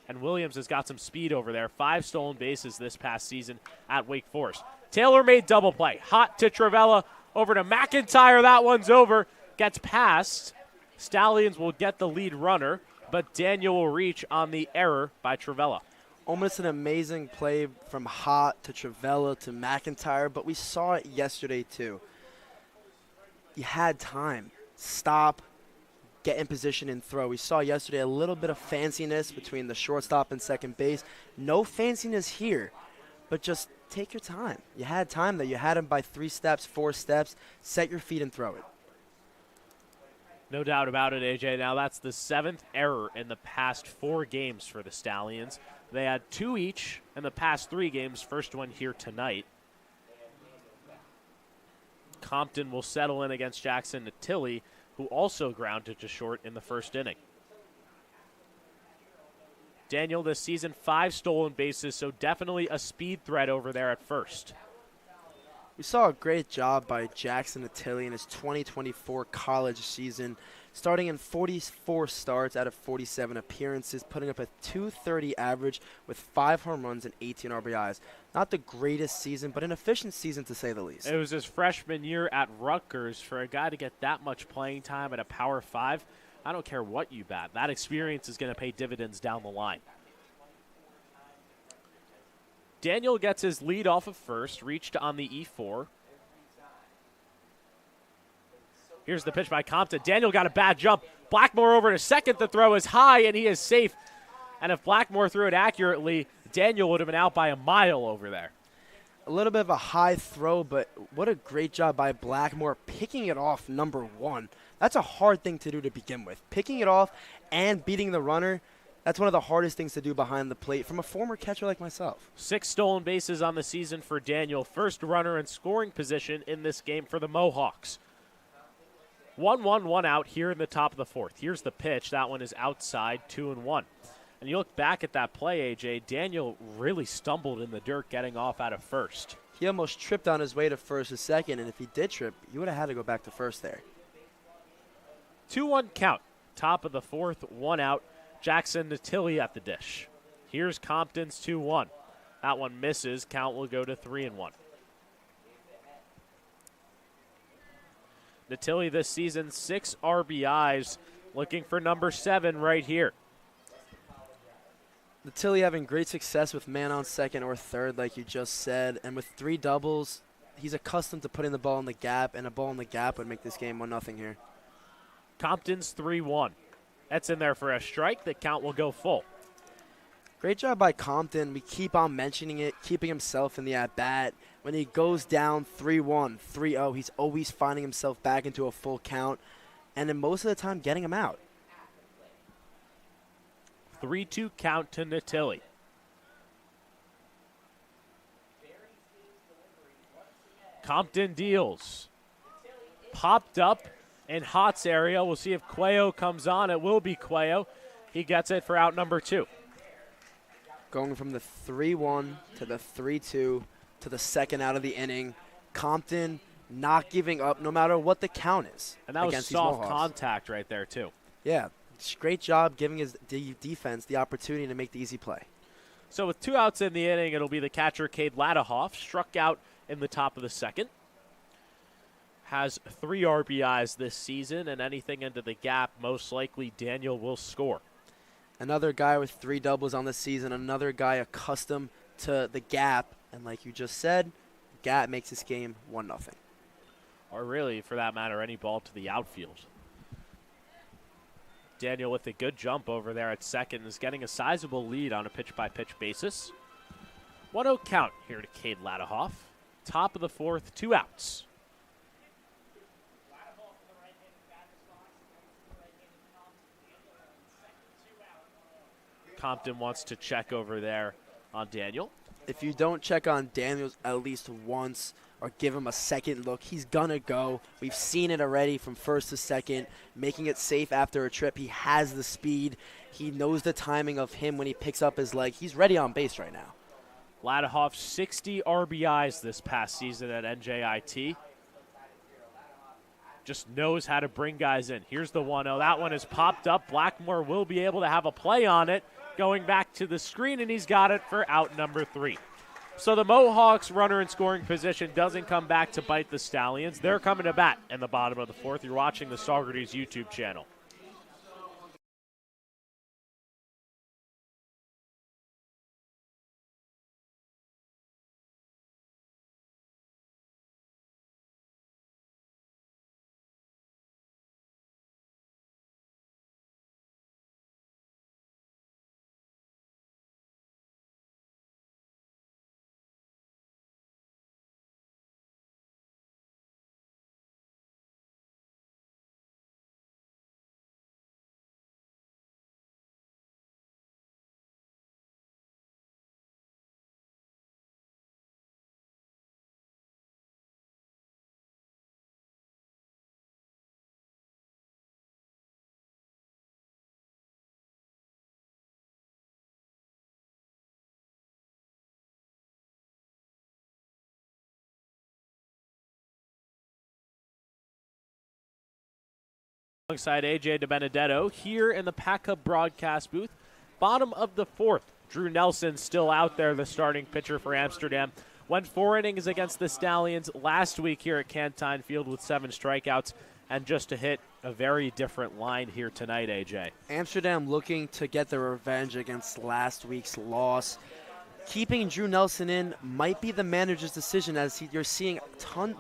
And Williams has got some speed over there. 5 stolen bases this past season at Wake Forest. Taylor made double play. Hot to Travella, over to McIntyre. That one's over. Gets past. Stallions will get the lead runner, but Daniel will reach on the error by Travella. Almost an amazing play from Hot to Travella to McIntyre, but we saw it yesterday too. You had time. Stop, get in position and throw. We saw yesterday a little bit of fanciness between the shortstop and second base. No fanciness here, but just take your time. You had time there. You had him by 3 steps, 4 steps. Set your feet and throw it. No doubt about it, AJ. Now that's the 7th error in the past 4 games for the Stallions. They had 2 each in the past 3 games, first one here tonight. Compton will settle in against Jackson Natilli, who also grounded to short in the first inning. Daniel this season, 5 stolen bases, so definitely a speed threat over there at first. We saw a great job by Jackson Natilli in his 2024 college season, starting in 44 starts out of 47 appearances, putting up a .230 average with 5 home runs and 18 RBIs. Not the greatest season, but an efficient season to say the least. It was his freshman year at Rutgers. For a guy to get that much playing time at a Power 5, I don't care what you bat. That experience is going to pay dividends down the line. Daniel gets his lead off of first, reached on the E4. Here's the pitch by Compton. Daniel got a bad jump. Blackmore over to second. The throw is high, and he is safe. And if Blackmore threw it accurately, Daniel would have been out by a mile over there. A little bit of a high throw, but what a great job by Blackmore picking it off number 1. That's a hard thing to do to begin with. Picking it off and beating the runner, that's one of the hardest things to do behind the plate from a former catcher like myself. 6 stolen bases on the season for Daniel. First runner in scoring position in this game for the Mohawks. 1-1, 1 out here in the top of the fourth. Here's the pitch. That one is outside, 2-1. And you look back at that play, AJ, Daniel really stumbled in the dirt getting off out of first. He almost tripped on his way to first or second, and if he did trip, you would have had to go back to first there. 2-1 count. Top of the fourth, 1 out. Jackson Natilli at the dish. Here's Compton's 2-1. That one misses. Count will go to 3-1. Natilli this season, 6 RBIs. Looking for number 7 right here. Natilli having great success with man on second or third, like you just said. And with 3 doubles, he's accustomed to putting the ball in the gap, and a ball in the gap would make this game 1-0 here. Compton's 3-1. That's in there for a strike. The count will go full. Great job by Compton. We keep on mentioning it, keeping himself in the at-bat. When he goes down 3-1, 3-0, he's always finding himself back into a full count, and then most of the time getting him out. 3-2 count to Natilli. Compton deals. Popped up in Hot's area. We'll see if Cuello comes on. It will be Cuello. He gets it for out number 2. Going from the 3-1 to the 3-2 to the second out of the inning. Compton not giving up no matter what the count is. And that was against soft these Mohawks. contact right there, too. Yeah, great job giving his defense the opportunity to make the easy play. So with 2 outs in the inning, it'll be the catcher, Cade Ladahoff, struck out in the top of the second. Has 3 RBIs this season, and anything into the gap, most likely Daniel will score. Another guy with 3 doubles on the season, another guy accustomed to the gap, and like you just said, the gap makes this game 1-0. Or really, for that matter, any ball to the outfield. Daniel with a good jump over there at second is getting a sizable lead on a pitch-by-pitch basis. 1-0 count here to Cade Ladahoff. Top of the 4th, 2 outs. Compton wants to check over there on Daniel. If you don't check on Daniels at least once or give him a second look, he's going to go. We've seen it already from first to second, making it safe after a trip. He has the speed. He knows the timing of him when he picks up his leg. He's ready on base right now. Ladahoff, 60 RBIs this past season at NJIT. Just knows how to bring guys in. Here's the 1-0. That one is popped up. Blackmore will be able to have a play on it. Going back to the screen, and he's got it for out number 3. So the Mohawks runner in scoring position doesn't come back to bite the Stallions. They're coming to bat in the bottom of the 4th. You're watching the Saugerties YouTube channel. Alongside AJ DiBenedetto here in the Pack Hub broadcast booth. Bottom of the 4th. Drew Nelson still out there, the starting pitcher for Amsterdam. Went 4 innings against the Stallions last week here at Cantine Field with 7 strikeouts and just to hit a very different line here tonight, AJ. Amsterdam looking to get their revenge against last week's loss. Keeping Drew Nelson in might be the manager's decision as you're seeing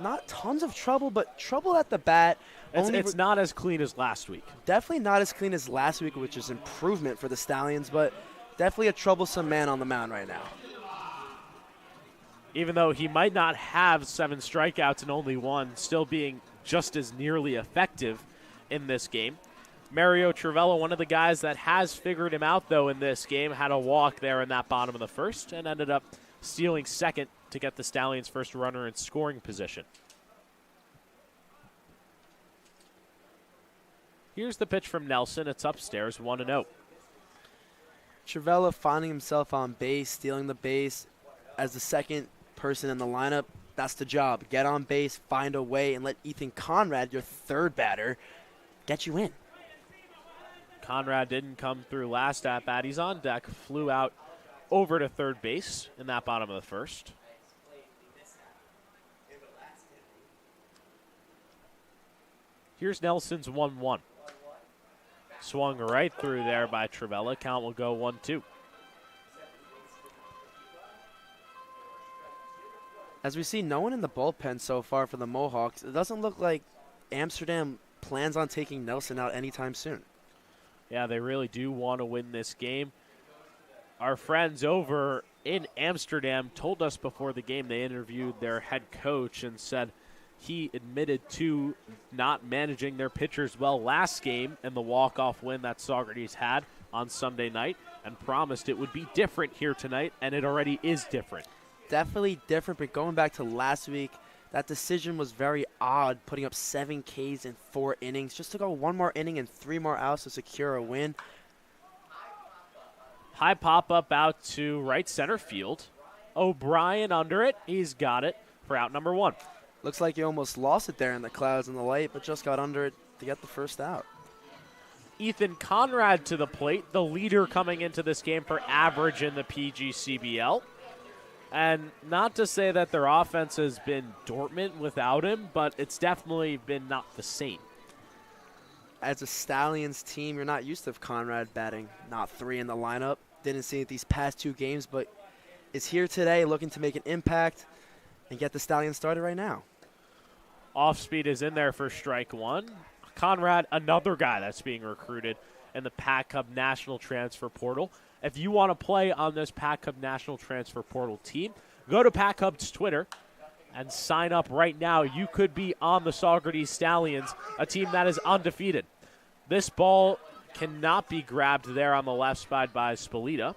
not tons of trouble, but trouble at the bat. It's not as clean as last week. Definitely not as clean as last week, which is improvement for the Stallions, but definitely a troublesome man on the mound right now. Even though he might not have 7 strikeouts and only 1, still being just as nearly effective in this game. Mario Trivella, one of the guys that has figured him out, though, in this game, had a walk there in that bottom of the 1st and ended up stealing second to get the Stallions' first runner in scoring position. Here's the pitch from Nelson. It's upstairs, 1-0. Trivella finding himself on base, stealing the base as the second person in the lineup. That's the job. Get on base, find a way, and let Ethan Conrad, your 3rd batter, get you in. Conrad didn't come through last at-bat. He's on deck, flew out over to 3rd base in that bottom of the 1st. Here's Nelson's 1-1. Swung right through there by Trivella. Count will go 1-2. As we see, no one in the bullpen so far for the Mohawks. It doesn't look like Amsterdam plans on taking Nelson out anytime soon. Yeah, they really do want to win this game. Our friends over in Amsterdam told us before the game they interviewed their head coach and said he admitted to not managing their pitchers well last game in the walk-off win that Saugerties had on Sunday night and promised it would be different here tonight, and it already is different. Definitely different, but going back to last week, That decision was very odd, putting up 7 Ks in 4 innings, just to go 1 more inning and 3 more outs to secure a win. High pop-up out to right center field. O'Brien under it. He's got it for out number 1. Looks like he almost lost it there in the clouds and the light, but just got under it to get the first out. Ethan Conrad to the plate, the leader coming into this game for average in the PGCBL. And not to say that their offense has been dormant without him, but it's definitely been not the same. As a Stallions team, you're not used to Conrad batting not 3 in the lineup. Didn't see it these past 2 games, but is here today looking to make an impact and get the Stallions started right now. Off speed is in there for strike 1. Conrad, another guy that's being recruited in the Pac Hub National Transfer Portal. If you want to play on this Pac Hub National Transfer Portal team, go to Pac Hub's Twitter and sign up right now. You could be on the Saugerties Stallions, a team that is undefeated. This ball cannot be grabbed there on the left side by Spalita,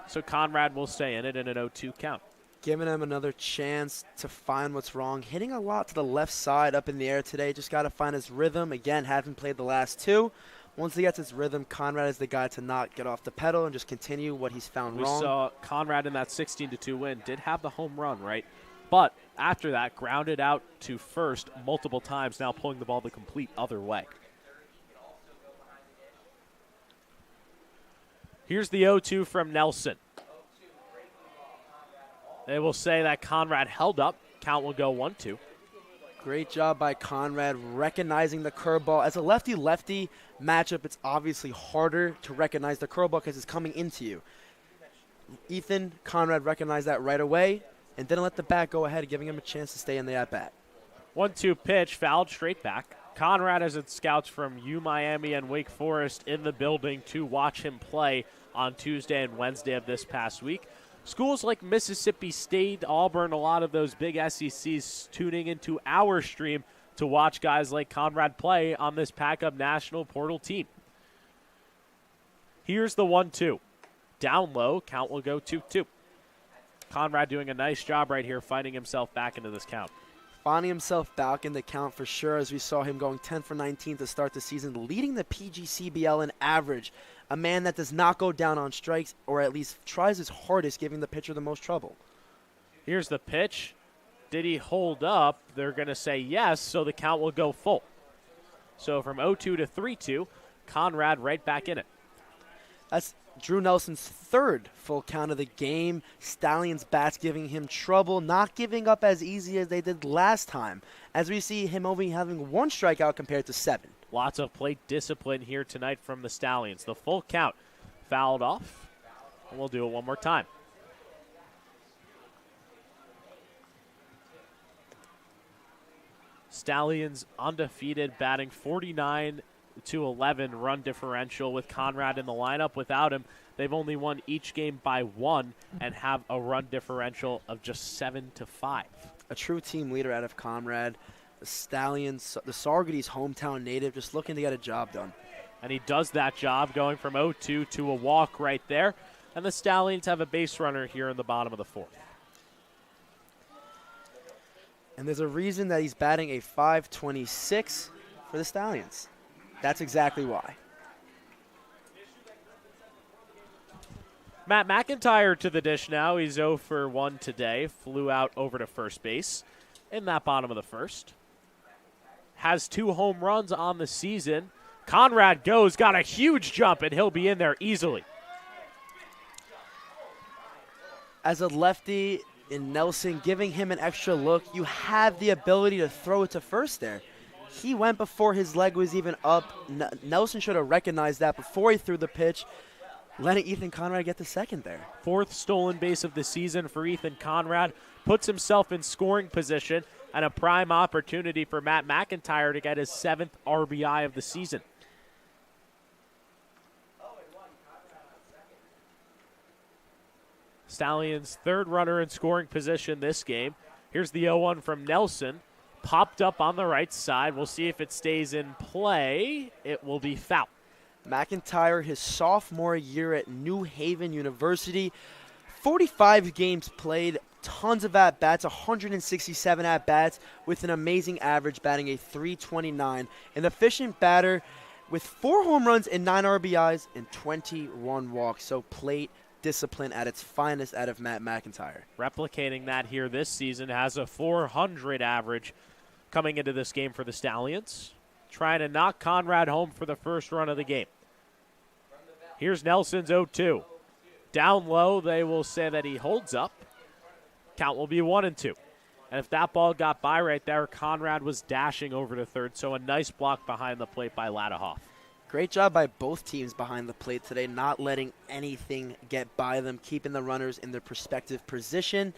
so Conrad will stay in it in an 0-2 count. Giving him another chance to find what's wrong. Hitting a lot to the left side up in the air today. Just got to find his rhythm. Again, haven't played the last 2. Once he gets his rhythm, Conrad is the guy to not get off the pedal and just continue what he's found wrong. We saw Conrad in that 16-2 win. Did have the home run, right? But after that, grounded out to first multiple times, now pulling the ball the complete other way. Here's the 0-2 from Nelson. They will say that Conrad held up. Count will go 1-2. Great job by Conrad recognizing the curveball. As a lefty-lefty matchup, it's obviously harder to recognize the curveball because it's coming into you. Ethan Conrad recognized that right away and didn't let the bat go ahead, giving him a chance to stay in the at-bat. 1-2 pitch, fouled straight back. Conrad has its scouts from UMiami and Wake Forest in the building to watch him play on Tuesday and Wednesday of this past week. Schools like Mississippi State, Auburn, a lot of those big SECs tuning into our stream to watch guys like Conrad play on this Pac-Up National Portal team. Here's the 1-2. Down low, count will go 2-2. Conrad doing a nice job right here, finding himself back into this count. Finding himself back in the count for sure, as we saw him going 10 for 19 to start the season, leading the PGCBL in average. A man that does not go down on strikes, or at least tries his hardest, giving the pitcher the most trouble. Here's the pitch. Did he hold up? They're going to say yes, so the count will go full. So from 0-2 to 3-2, Conrad right back in it. That's Drew Nelson's 3rd full count of the game. Stallions bats giving him trouble, not giving up as easy as they did last time, as we see him only having 1 strikeout compared to 7. Lots of plate discipline here tonight from the Stallions. The full count fouled off, and we'll do it one more time. Stallions undefeated, batting 49-11 run differential with Conrad in the lineup. Without him, they've only won each game by 1 and have a run differential of just 7-5. A true team leader out of Conrad. The Stallions, the Saugerties hometown native, just looking to get a job done. And he does that job, going from 0-2 to a walk right there. And the Stallions have a base runner here in the bottom of the 4th. And there's a reason that he's batting a .526 for the Stallions. That's exactly why. Matt McIntyre to the dish now. He's 0 for 1 today. Flew out over to first base in that bottom of the 1st. Has 2 home runs on the season. Conrad goes, got a huge jump, and he'll be in there easily. As a lefty in Nelson, giving him an extra look, you have the ability to throw it to first there. He went before his leg was even up. Nelson should have recognized that before he threw the pitch, letting Ethan Conrad get the second there. 4th stolen base of the season for Ethan Conrad. Puts himself in scoring position and a prime opportunity for Matt McIntyre to get his 7th RBI of the season. Stallions' 3rd runner in scoring position this game. Here's the 0-1 from Nelson. Popped up on the right side. We'll see if it stays in play. It will be foul. McIntyre, his sophomore year at New Haven University. 45 games played, tons of at-bats, 167 at-bats with an amazing average, batting a .329. An efficient batter with 4 home runs and 9 RBIs and 21 walks. So plate discipline at its finest out of Matt McIntyre. Replicating that here this season, has a .400 average coming into this game for the Stallions. Trying to knock Conrad home for the first run of the game. Here's Nelson's 0-2. Down low, they will say that he holds up. Count will be 1-2. And if that ball got by right there, Conrad was dashing over to third, so a nice block behind the plate by Ladahoff. Great job by both teams behind the plate today, not letting anything get by them, keeping the runners in their respective position,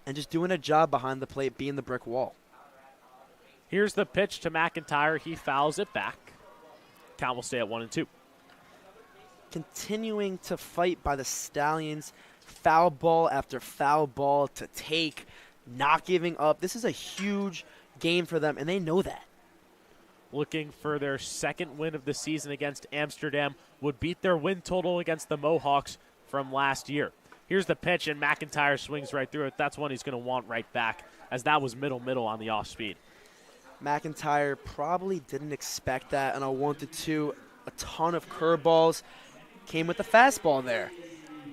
and just doing a job behind the plate, being the brick wall. Here's the pitch to McIntyre. He fouls it back. Count will stay at 1-2. Continuing to fight by the Stallions, foul ball after foul ball to take, not giving up. This is a huge game for them, and they know that. Looking for their second win of the season against Amsterdam, would beat their win total against the Mohawks from last year. Here's the pitch, and McIntyre swings right through it. That's one he's going to want right back, as that was middle on the off speed. McIntyre probably didn't expect that on a 1-2. A ton of curveballs. Came with the fastball there.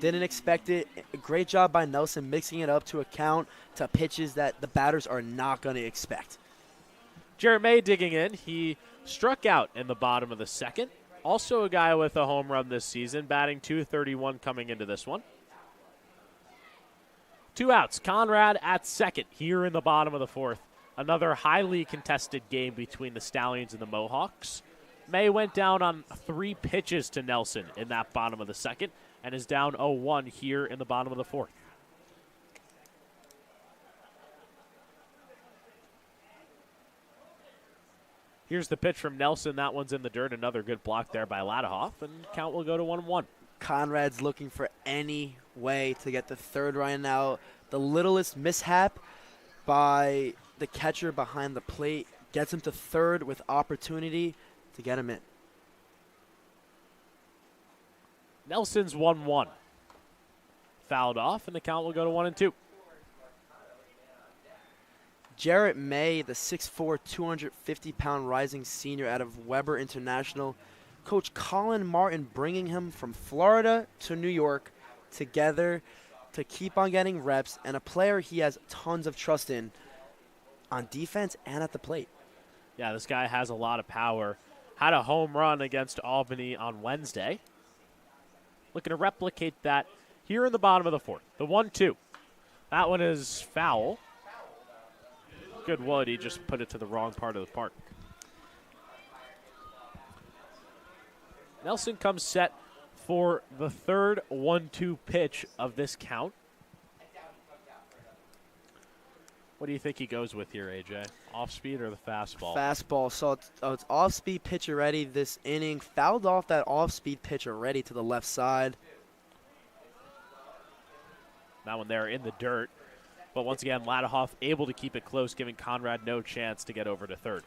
Didn't expect it. A great job by Nelson mixing it up to account to pitches that the batters are not going to expect. Jarrett May digging in. He struck out in the bottom of the second. Also a guy with a home run this season, batting .231 coming into this one. 2 outs. Conrad at second here in the bottom of the fourth. Another highly contested game between the Stallions and the Mohawks. May went down on 3 pitches to Nelson in that bottom of the second and is down 0-1 here in the bottom of the fourth. Here's the pitch from Nelson. That one's in the dirt. Another good block there by Ladahoff, and count will go to 1-1. Conrad's looking for any way to get the third right now. The littlest mishap by the catcher behind the plate gets him to third with opportunity to get him in. Nelson's 1-1. Fouled off, and the count will go to 1-2. Jarrett May, the 6'4", 250-pound rising senior out of Weber International. Coach Colin Martin bringing him from Florida to New York together to keep on getting reps, and a player he has tons of trust in on defense and at the plate. Yeah, this guy has a lot of power. Had a home run against Albany on Wednesday. Looking to replicate that here in the bottom of the fourth. The 1-2. That one is foul. Good wood. He just put it to the wrong part of the park. Nelson comes set for the third 1-2 pitch of this count. What do you think he goes with here, AJ? Off speed or the fastball? Fastball. So it's off speed pitch already this inning. Fouled off that off speed pitch already to the left side. That one there in the dirt. But once again, Ladahoff able to keep it close, giving Conrad no chance to get over to third.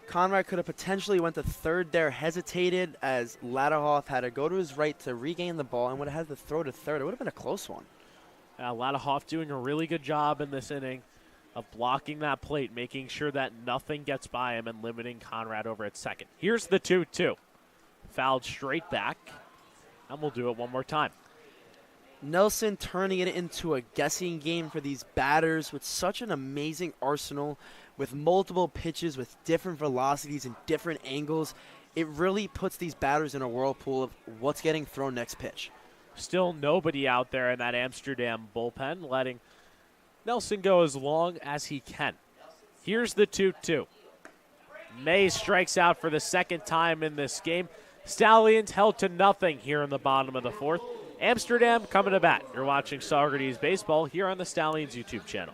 Conrad could have potentially went to third there, hesitated as Ladahoff had to go to his right to regain the ball and would have had to throw to third. It would have been a close one. Ladahoff doing a really good job in this inning of blocking that plate, making sure that nothing gets by him and limiting Conrad over at second. Here's the 2-2. Fouled straight back, and we'll do it one more time. Nelson turning it into a guessing game for these batters with such an amazing arsenal, with multiple pitches, with different velocities and different angles. It really puts these batters in a whirlpool of what's getting thrown next pitch. Still nobody out there in that Amsterdam bullpen, letting Nelson go as long as he can. Here's the 2-2. May strikes out for the second time in this game. Stallions held to nothing here in the bottom of the fourth. Amsterdam coming to bat. You're watching Saugerties Baseball here on the Stallions YouTube channel.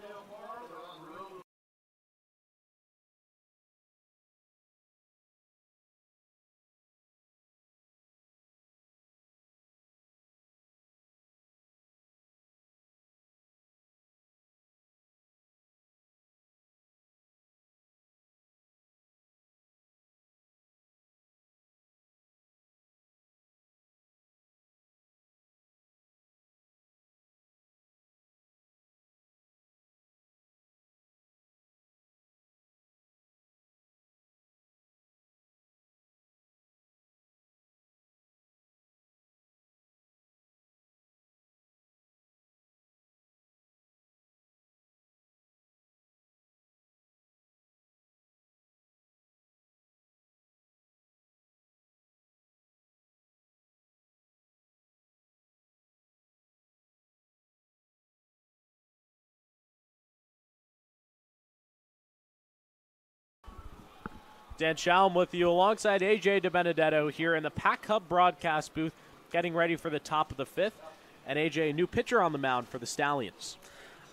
Dan Shalom with you alongside AJ DiBenedetto here in the Pack Hub broadcast booth, getting ready for the top of the fifth. And AJ, a new pitcher on the mound for the Stallions.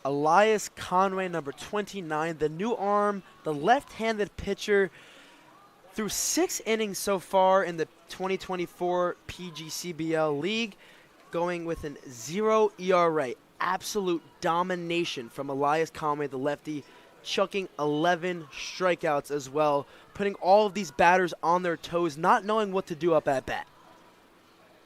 Elias Conway, number 29, the new arm, the left-handed pitcher. Through 6 innings so far in the 2024 PGCBL League, going with an 0 ERA. Absolute domination from Elias Conway, the lefty, chucking 11 strikeouts as well, putting all of these batters on their toes, not knowing what to do up at bat.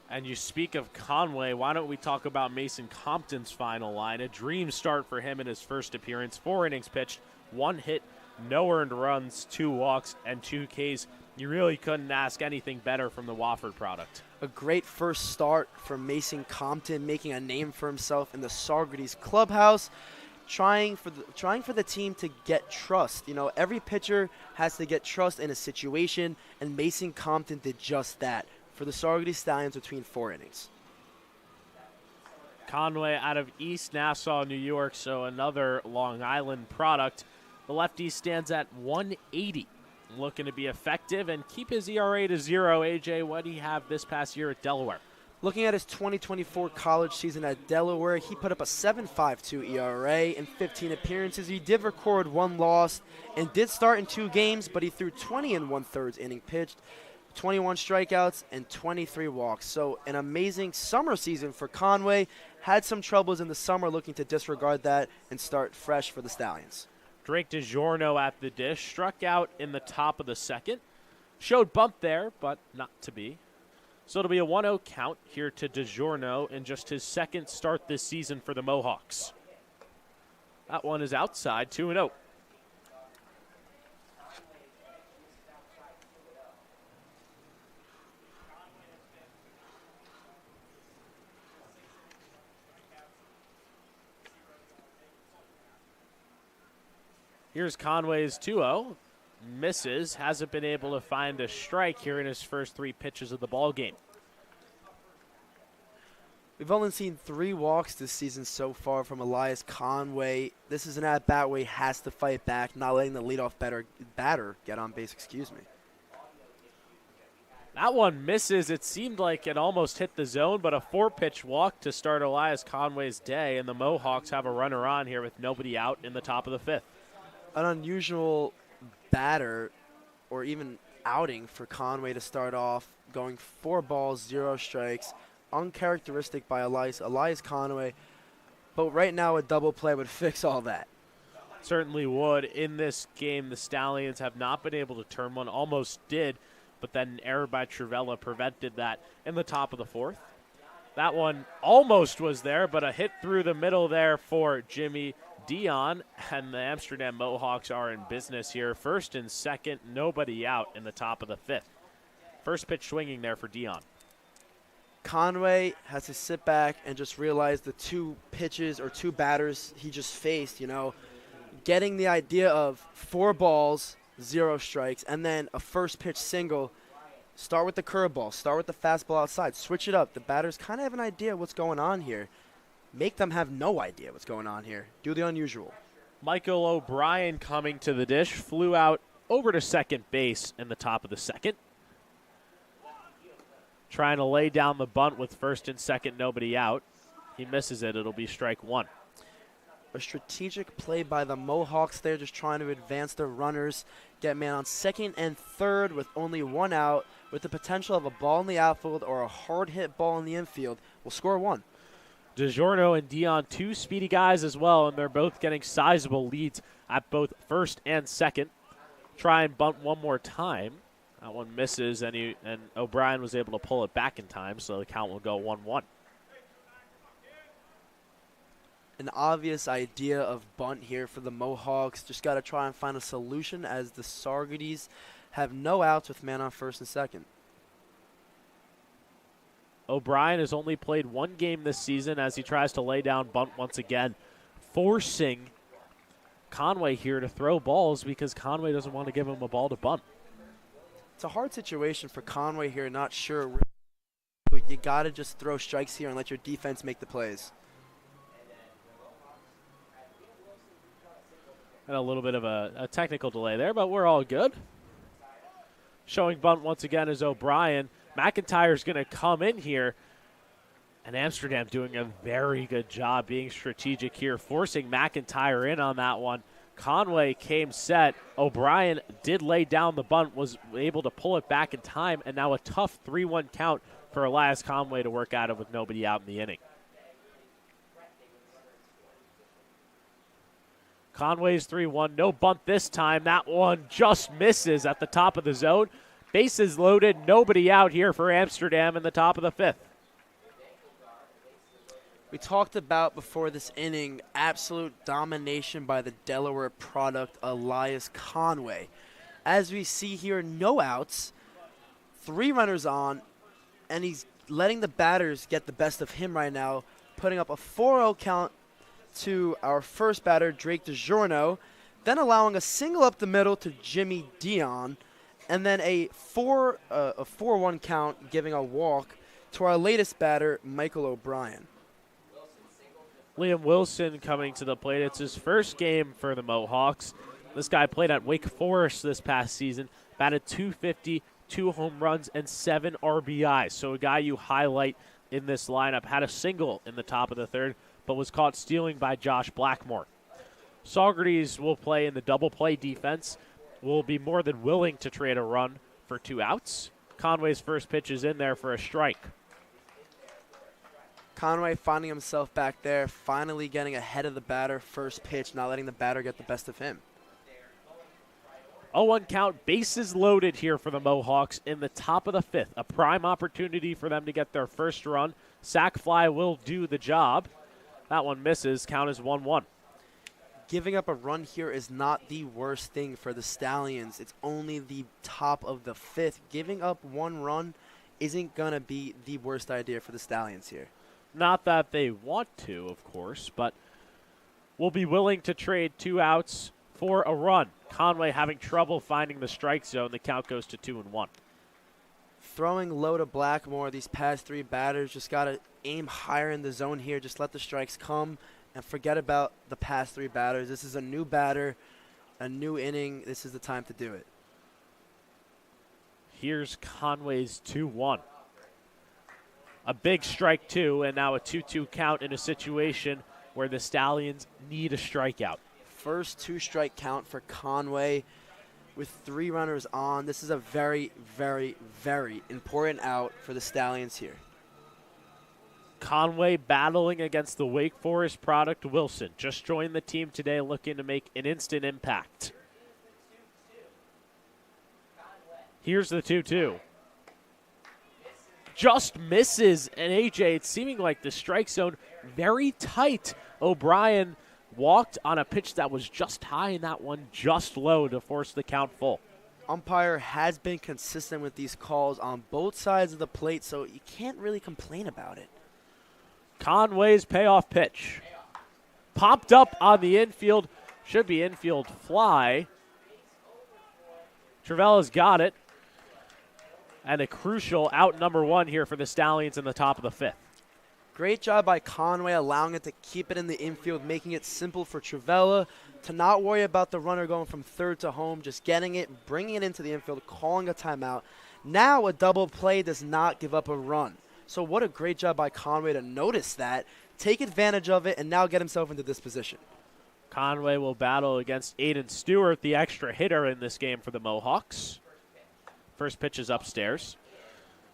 And you speak of Conway, why don't we talk about Mason Compton's final line? A dream start for him in his first appearance. 4 innings pitched, 1 hit, no earned runs, 2 walks, and 2 Ks. You really couldn't ask anything better from the Wofford product. A great first start from Mason Compton, making a name for himself in the Saugerties clubhouse, trying for the team to get trust. You know, every pitcher has to get trust in a situation, and Mason Compton did just that for the Saugerties Stallions between 4 innings. Conway out of East Nassau, New York, so another Long Island product. The lefty stands at 180, looking to be effective and keep his ERA to 0. AJ, what did he have this past year at Delaware? Looking at his 2024 college season at Delaware, he put up a 7.52 ERA in 15 appearances. He did record 1 loss and did start in 2 games, but he threw 20 1/3 inning pitched, 21 strikeouts, and 23 walks. So an amazing summer season for Conway. Had some troubles in the summer, looking to disregard that and start fresh for the Stallions. Drake DiGiorno at the dish, struck out in the top of the second. Showed bunt there, but not to be. So it'll be a 1-0 count here to DiGiorno in just his second start this season for the Mohawks. That one is outside, 2-0. Here's Conway's 2-0. Misses. Hasn't been able to find a strike here in his first 3 pitches of the ball game. We've only seen 3 walks this season so far from Elias Conway. This is an at-bat where he has to fight back, not letting the leadoff batter get on base, That one misses. It seemed like it almost hit the zone, but a 4-pitch walk to start Elias Conway's day, and the Mohawks have a runner on here with nobody out in the top of the 5th. An unusual batter or even outing for Conway to start off, going 4 balls, 0 strikes, uncharacteristic by Elias Conway. But right now a double play would fix all that. Certainly would. In this game, the Stallions have not been able to turn one. Almost did, but then an error by Trivella prevented that in the top of the 4th. That one almost was there, but a hit through the middle there for Jimmy Dion, and the Amsterdam Mohawks are in business here. First and second, nobody out in the top of the 5th. First pitch swinging there for Dion. Conway has to sit back and just realize the 2 pitches or 2 batters he just faced, you know, getting the idea of 4 balls, 0 strikes, and then a first pitch single. Start with the curveball, start with the fastball outside, switch it up. The batters kind of have an idea what's going on here. Make them have no idea what's going on here. Do the unusual. Michael O'Brien coming to the dish, flew out over to second base in the top of the 2nd. Trying to lay down the bunt with first and second, nobody out. He misses it. It'll be strike 1. A strategic play by the Mohawks there, just trying to advance their runners, get man on second and third with only 1 out, with the potential of a ball in the outfield or a hard hit ball in the infield. Will score 1. DiGiorno and Dion, 2 speedy guys as well, and they're both getting sizable leads at both first and second. Try and bunt one more time. That one misses, and O'Brien was able to pull it back in time, so the count will go 1-1. An obvious idea of bunt here for the Mohawks. Just got to try and find a solution as the Saugerties have no outs with man on first and second. O'Brien has only played 1 game this season as he tries to lay down bunt once again, forcing Conway here to throw balls because Conway doesn't want to give him a ball to bunt. It's a hard situation for Conway here, not sure. You got to just throw strikes here and let your defense make the plays. And a little bit of a technical delay there, but we're all good. Showing bunt once again is O'Brien. McIntyre's going to come in here. And Amsterdam doing a very good job being strategic here, forcing McIntyre in on that one. Conway came set. O'Brien did lay down the bunt, was able to pull it back in time, and now a tough 3-1 count for Elias Conway to work out of with nobody out in the inning. Conway's 3-1, no bunt this time. That one just misses at the top of the zone. Bases loaded, nobody out here for Amsterdam in the top of the fifth. We talked about before this inning, absolute domination by the Delaware product, Elias Conway. As we see here, no outs, 3 runners on, and he's letting the batters get the best of him right now, putting up a 4-0 count to our first batter, Drake DiGiorno, then allowing a single up the middle to Jimmy Dion, and then a 4-1 count, giving a walk to our latest batter, Michael O'Brien. Liam Wilson coming to the plate. It's his first game for the Mohawks. This guy played at Wake Forest this past season, batted .250, 2 home runs, and 7 RBIs. So a guy you highlight in this lineup. Had a single in the top of the third, but was caught stealing by Josh Blackmore. Saugerties will play in the double play defense. Will be more than willing to trade a run for 2 outs. Conway's first pitch is in there for a strike. Conway finding himself back there, finally getting ahead of the batter, first pitch, not letting the batter get the best of him. 0-1 count, bases loaded here for the Mohawks in the top of the fifth. A prime opportunity for them to get their first run. Sac fly will do the job. That one misses, count is 1-1. Giving up a run here is not the worst thing for the Stallions. It's only the top of the fifth. Giving up 1 run isn't going to be the worst idea for the Stallions here. Not that they want to, of course, but will be willing to trade 2 outs for a run. Conway having trouble finding the strike zone. The count goes to 2-1. Throwing low to Blackmore, these past 3 batters just got to aim higher in the zone here. Just let the strikes come and forget about the past 3 batters. This is a new batter, a new inning. This is the time to do it. Here's Conway's 2-1. A big strike 2, and now a 2-2 count in a situation where the Stallions need a strikeout. First 2-strike count for Conway with 3 runners on. This is a very, very, very important out for the Stallions here. Conway battling against the Wake Forest product, Wilson. Just joined the team today looking to make an instant impact. Here's the 2-2. Just misses, and AJ, it's seeming like the strike zone very tight. O'Brien walked on a pitch that was just high, and that one just low to force the count full. Umpire has been consistent with these calls on both sides of the plate, so you can't really complain about it. Conway's payoff pitch. Popped up on the infield. Should be infield fly. Travella's got it. And a crucial out number 1 here for the Stallions in the top of the fifth. Great job by Conway allowing it to keep it in the infield, making it simple for Travella to not worry about the runner going from third to home, just getting it, bringing it into the infield, calling a timeout. Now a double play does not give up a run. So what a great job by Conway to notice that, take advantage of it, and now get himself into this position. Conway will battle against Aiden Stewart, the extra hitter in this game for the Mohawks. First pitch is upstairs.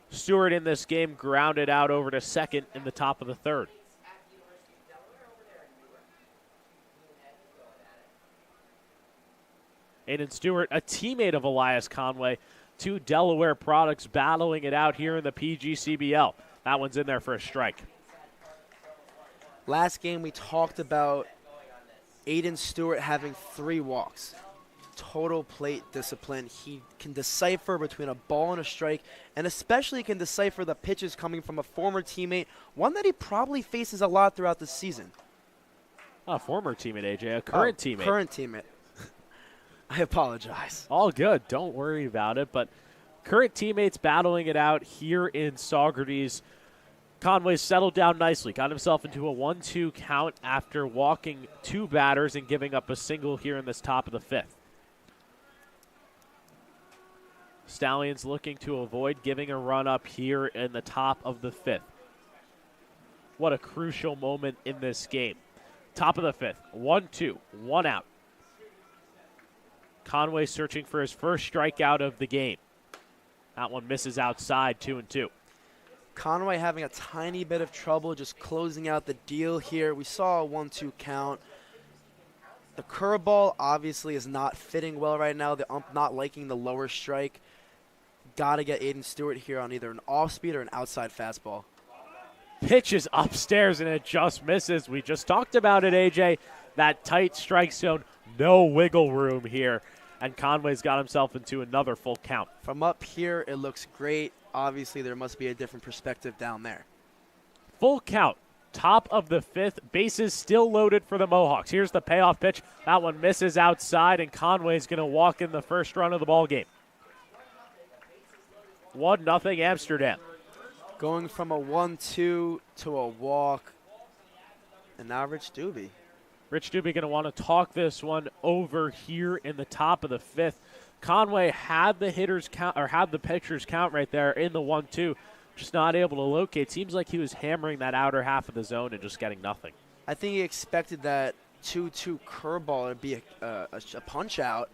Stewart in this game grounded out over to second in the top of the third. Aiden Stewart, a teammate of Elias Conway. 2 Delaware products battling it out here in the PGCBL. That one's in there for a strike. Last game we talked about Aiden Stewart having 3 walks. Total plate discipline. He can decipher between a ball and a strike, and especially can decipher the pitches coming from a former teammate, one that he probably faces a lot throughout the season. A former teammate, AJ, a current teammate. Current teammate. I apologize. All good. Don't worry about it. But current teammates battling it out here in Saugerties. Conway settled down nicely, got himself into a 1-2 count after walking 2 batters and giving up a single here in this top of the fifth. Stallions looking to avoid giving a run up here in the top of the 5th. What a crucial moment in this game. Top of the 5th, 1-2, 1 out. Conway searching for his first strikeout of the game. That one misses outside, 2-2. Conway having a tiny bit of trouble just closing out the deal here. We saw a 1-2 count. The curveball obviously is not fitting well right now. The ump not liking the lower strike. Got to get Aiden Stewart here on either an off-speed or an outside fastball. Pitch is upstairs, and it just misses. We just talked about it, AJ. That tight strike zone, no wiggle room here. And Conway's got himself into another full count. From up here, it looks great. Obviously, there must be a different perspective down there. Full count. Top of the 5th. Bases still loaded for the Mohawks. Here's the payoff pitch. That one misses outside, and Conway's going to walk in the first run of the ball game. 1-0 Amsterdam. Going from a 1-2 to a walk. And now Rich Doobie. Rich Doobie going to want to talk this one over here in the top of the 5th. Conway had the hitters count, or had the pitchers count right there in the 1-2, just not able to locate. Seems like he was hammering that outer half of the zone and just getting nothing. I think he expected that 2-2 curveball to be a punch out.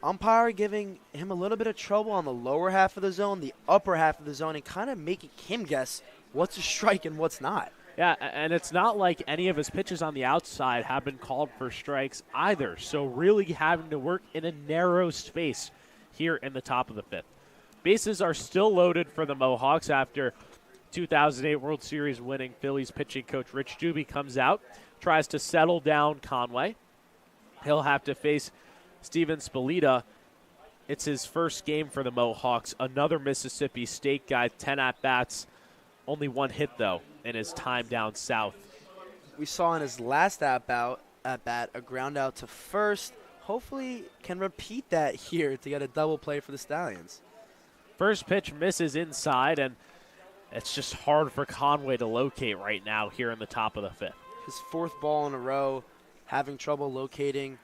Umpire giving him a little bit of trouble on the lower half of the zone, the upper half of the zone, and kind of making him guess what's a strike and what's not. Yeah, and it's not like any of his pitches on the outside have been called for strikes either. So really having to work in a narrow space here in the top of the 5th. Bases are still loaded for the Mohawks after 2008 World Series winning Phillies pitching coach Rich Doobie comes out, tries to settle down Conway. He'll have to face Steven Spalita. It's his first game for the Mohawks. Another Mississippi State guy, 10 at-bats. Only 1 hit, though, in his time down south. We saw in his last at-bat a ground out to first. Hopefully can repeat that here to get a double play for the Stallions. First pitch misses inside, and it's just hard for Conway to locate right now here in the top of the 5th. His 4th ball in a row, having trouble locating.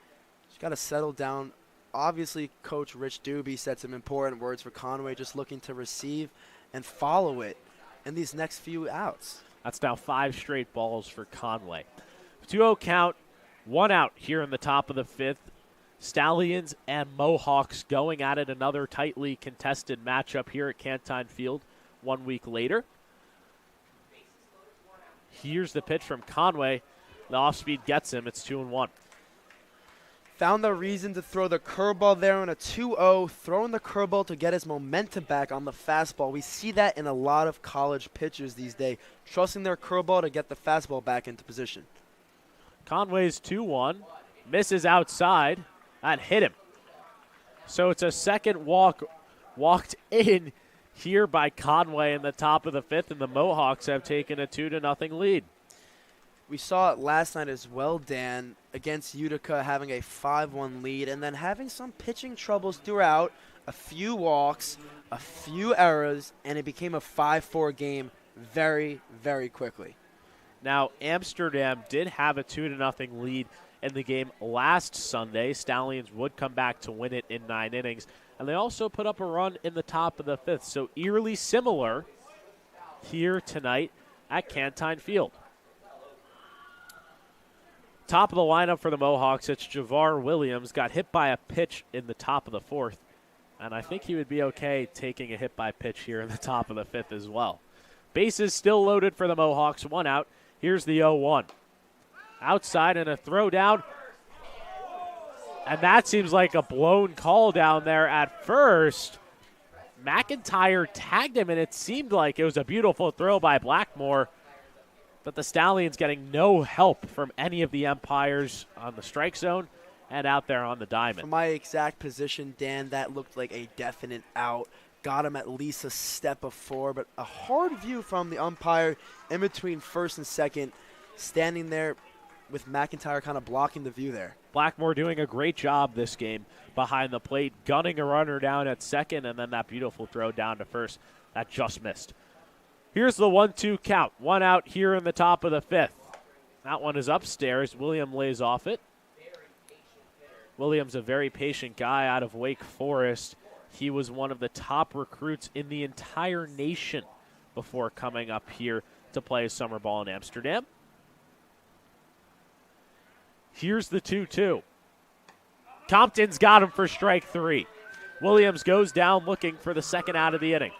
He's got to settle down. Obviously, Coach Rich Doobie said some important words for Conway, just looking to receive and follow it in these next few outs. That's now 5 straight balls for Conway. 2-0 count, 1 out here in the top of the 5th. Stallions and Mohawks going at it, another tightly contested matchup here at Cantine Field 1 week later. Here's the pitch from Conway. The off-speed gets him. It's 2-1. Found the reason to throw the curveball there on a 2-0, throwing the curveball to get his momentum back on the fastball. We see that in a lot of college pitchers these days, trusting their curveball to get the fastball back into position. Conway's 2-1, misses outside. That hit him. So it's a second walked in here by Conway in the top of the 5th, and the Mohawks have taken a 2-0 lead. We saw it last night as well, Dan, against Utica having a 5-1 lead and then having some pitching troubles throughout, a few walks, a few errors, and it became a 5-4 game very, very quickly. Now, Amsterdam did have a 2-0 lead in the game last Sunday. Stallions would come back to win it in 9 innings, and they also put up a run in the top of the 5th. So eerily similar here tonight at Cantine Field. Top of the lineup for the Mohawks, it's Javar Williams. Got hit by a pitch in the top of the 4th, and I think he would be okay taking a hit by pitch here in the top of the 5th as well. Bases still loaded for the Mohawks, 1 out. Here's the 0-1. Outside and a throw down, and that seems like a blown call down there at first. McIntyre tagged him, and it seemed like it was a beautiful throw by Blackmore. But the Stallions getting no help from any of the umpires on the strike zone and out there on the diamond. From my exact position, Dan, that looked like a definite out. Got him at least a step before, but a hard view from the umpire in between first and second, standing there with McIntyre kind of blocking the view there. Blackmore doing a great job this game behind the plate, gunning a runner down at second, and then that beautiful throw down to first that just missed. Here's the 1-2 count. 1 out here in the top of the 5th. That one is upstairs. William lays off it. Williams, a very patient guy out of Wake Forest. He was one of the top recruits in the entire nation before coming up here to play summer ball in Amsterdam. Here's the 2-2. Compton's got him for strike 3. Williams goes down looking for the second out of the inning.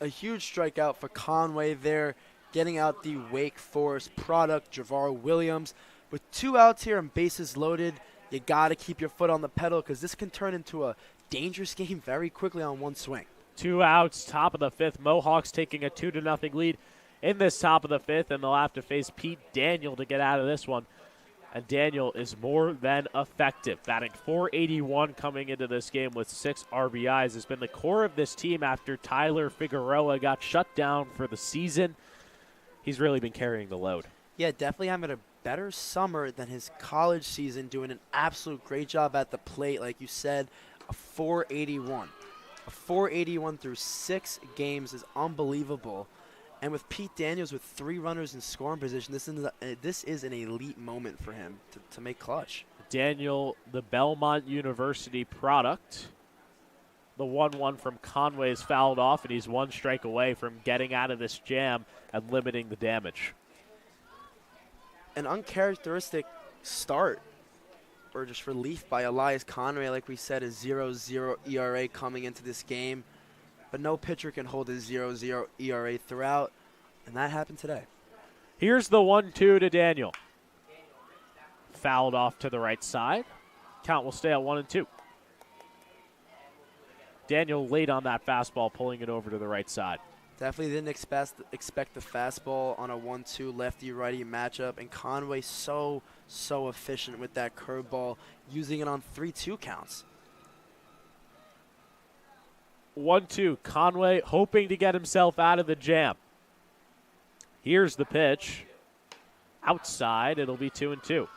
A huge strikeout for Conway there, getting out the Wake Forest product, Javar Williams. With 2 outs here and bases loaded, you got to keep your foot on the pedal because this can turn into a dangerous game very quickly on one swing. 2 outs, top of the 5th. Mohawks taking a 2-0 lead in this top of the 5th, and they'll have to face Pete Daniel to get out of this one. And Daniel is more than effective, batting .481 coming into this game with 6 RBIs. Has been the core of this team after Tyler Figueroa got shut down for the season. He's really been carrying the load. Yeah, definitely having a better summer than his college season, doing an absolute great job at the plate. Like you said, a .481. A .481 through 6 games is unbelievable. And with Pete Daniels with 3 runners in scoring position, this is an elite moment for him to make clutch. Daniel, the Belmont University product. The 1-1 from Conway is fouled off, and he's 1 strike away from getting out of this jam and limiting the damage. An uncharacteristic start or just relief by Elias Conway. Like we said, a 0-0 ERA coming into this game. But no pitcher can hold a 0-0 ERA throughout, and that happened today. Here's the 1-2 to Daniel. Fouled off to the right side. Count will stay at 1-2. Daniel late on that fastball, pulling it over to the right side. Definitely didn't expect the fastball on a 1-2 lefty-righty matchup, and Conway so efficient with that curveball, using it on 3-2 counts. 1-2, Conway hoping to get himself out of the jam. Here's the pitch. Outside, it'll be 2-2.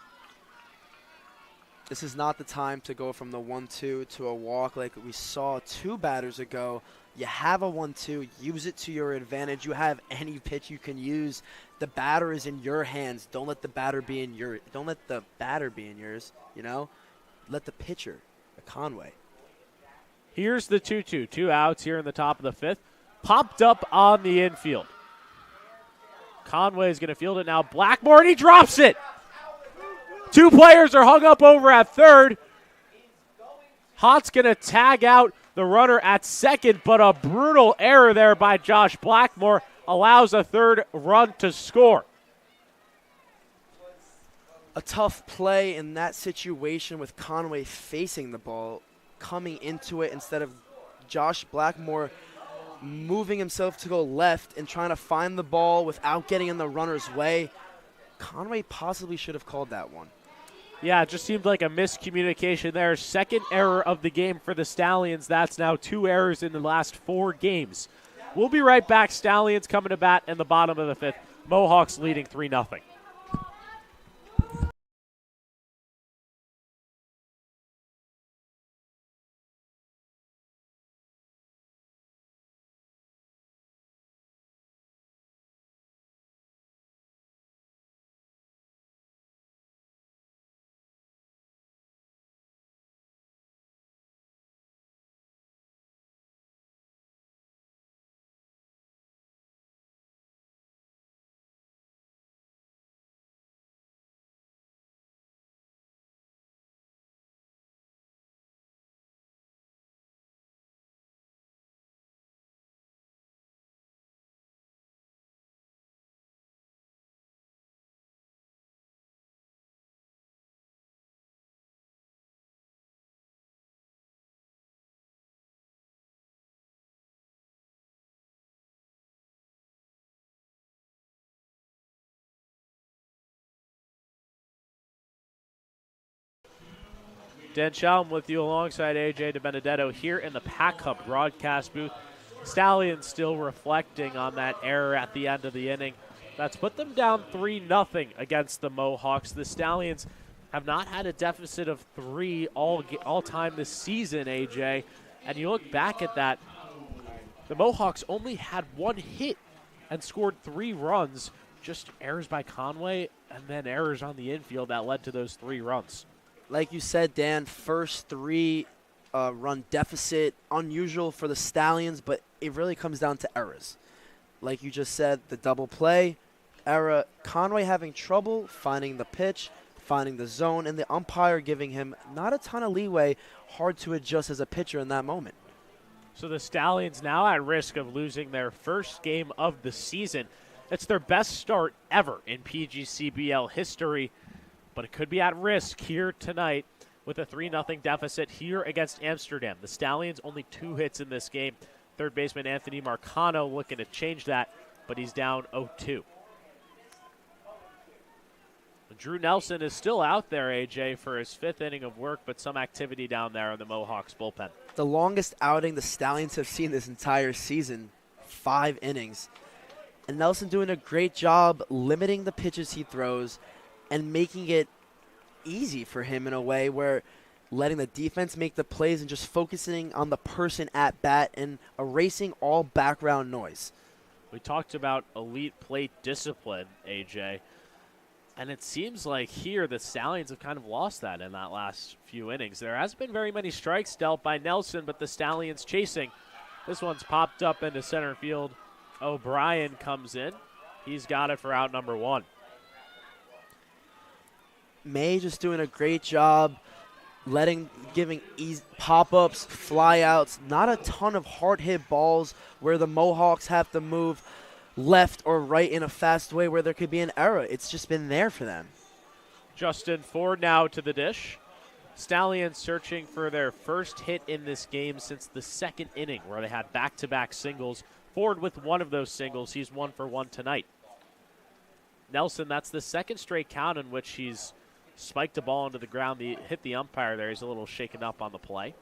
This is not the time to go from the 1-2 to a walk like we saw 2 batters ago. You have a 1-2, use it to your advantage. You have any pitch you can use. The batter is in your hands. Don't let the batter be in yours. You know? Let the pitcher, Conway. Here's the 2-2. 2 outs here in the top of the 5th. Popped up on the infield. Conway's going to field it now. Blackmore, and he drops it. 2 players are hung up over at third. Hott's going to tag out the runner at second, but a brutal error there by Josh Blackmore allows a 3rd run to score. A tough play in that situation with Conway facing the ball, coming into it instead of Josh Blackmore moving himself to go left and trying to find the ball without getting in the runner's way. Conway possibly should have called that one. Yeah, it just seemed like a miscommunication there. 2nd error of the game for the Stallions. That's now 2 errors in the last 4 games. We'll be right back. Stallions coming to bat in the bottom of the 5th. Mohawks leading 3-0. Dan Shalom with you alongside AJ DiBenedetto here in the Pack Hub broadcast booth. Stallions still reflecting on that error at the end of the inning. That's put them down 3-0 against the Mohawks. The Stallions have not had a deficit of 3 all time this season, AJ. And you look back at that, the Mohawks only had 1 hit and scored 3 runs. Just errors by Conway and then errors on the infield that led to those 3 runs. Like you said, Dan, first three run deficit, unusual for the Stallions, but it really comes down to errors. Like you just said, the double play, error, Conway having trouble finding the pitch, finding the zone, and the umpire giving him not a ton of leeway, hard to adjust as a pitcher in that moment. So the Stallions now at risk of losing their first game of the season. It's their best start ever in PGCBL history, but it could be at risk here tonight with a 3-0 deficit here against Amsterdam. The Stallions only 2 hits in this game. Third baseman Anthony Marcano looking to change that, but he's down 0-2. Drew Nelson is still out there, AJ, for his 5th inning of work, but some activity down there in the Mohawks bullpen. The longest outing the Stallions have seen this entire season, 5 innings. And Nelson doing a great job limiting the pitches he throws and making it easy for him in a way where letting the defense make the plays and just focusing on the person at bat and erasing all background noise. We talked about elite plate discipline, AJ. And it seems like here the Stallions have kind of lost that in that last few innings. There hasn't been very many strikes dealt by Nelson, but the Stallions chasing. This one's popped up into center field. O'Brien comes in. He's got it for out number 1. May just doing a great job giving pop-ups, fly-outs, not a ton of hard-hit balls where the Mohawks have to move left or right in a fast way where there could be an error. It's just been there for them. Justin Ford now to the dish. Stallions searching for their first hit in this game since the 2nd inning where they had back-to-back singles. Ford with one of those singles. He's 1 for 1 tonight. Nelson, that's the 2nd straight count in which he's spiked a ball into the ground. He hit the umpire there. He's a little shaken up on the play.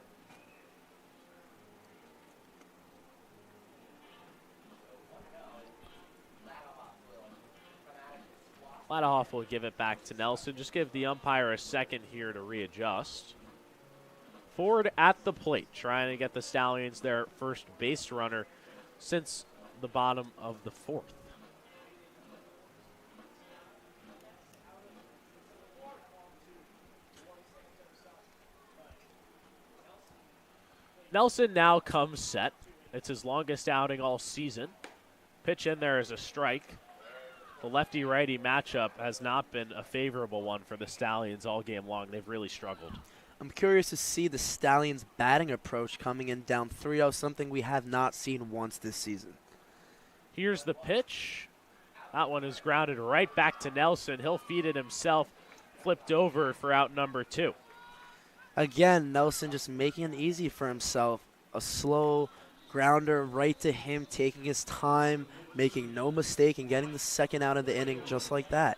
Ladhoff will give it back to Nelson. Just give the umpire a second here to readjust. Ford at the plate, trying to get the Stallions their first base runner since the bottom of the 4th. Nelson now comes set. It's his longest outing all season. Pitch in there is a strike. The lefty-righty matchup has not been a favorable one for the Stallions all game long. They've really struggled. I'm curious to see the Stallions' batting approach coming in down 3-0, something we have not seen once this season. Here's the pitch. That one is grounded right back to Nelson. He'll feed it himself. Flipped over for out number 2. Again, Nelson just making it easy for himself. A slow grounder right to him, taking his time, making no mistake, and getting the 2nd out of the inning just like that.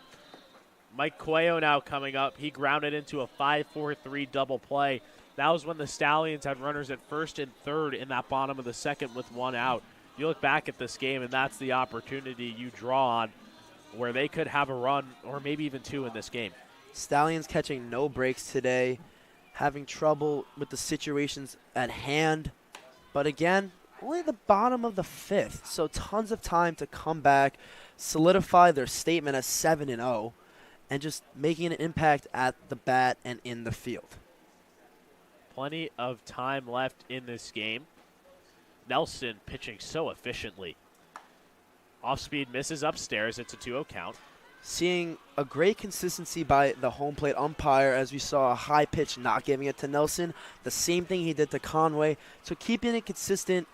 Mike Cuello now coming up. He grounded into a 5-4-3 double play. That was when the Stallions had runners at 1st and 3rd in that bottom of the 2nd with 1 out. You look back at this game, and that's the opportunity you draw on where they could have a run or maybe even 2 in this game. Stallions catching no breaks today, having trouble with the situations at hand. But again, only the bottom of the 5th, so tons of time to come back, solidify their statement as 7-0, and just making an impact at the bat and in the field. Plenty of time left in this game. Nelson pitching so efficiently. Off-speed misses upstairs. It's a 2-0 count. Seeing a great consistency by the home plate umpire as we saw a high pitch not giving it to Nelson. The same thing he did to Conway. So keeping it consistent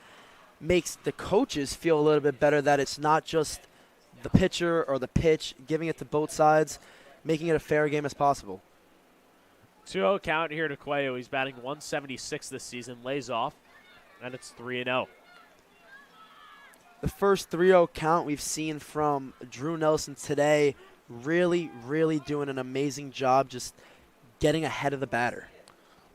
makes the coaches feel a little bit better that it's not just the pitcher or the pitch, giving it to both sides, making it a fair game as possible. 2-0 count here to Cuello. He's batting 176 this season, lays off, and it's 3-0. The first 3-0 count we've seen from Drew Nelson today, really, really doing an amazing job just getting ahead of the batter.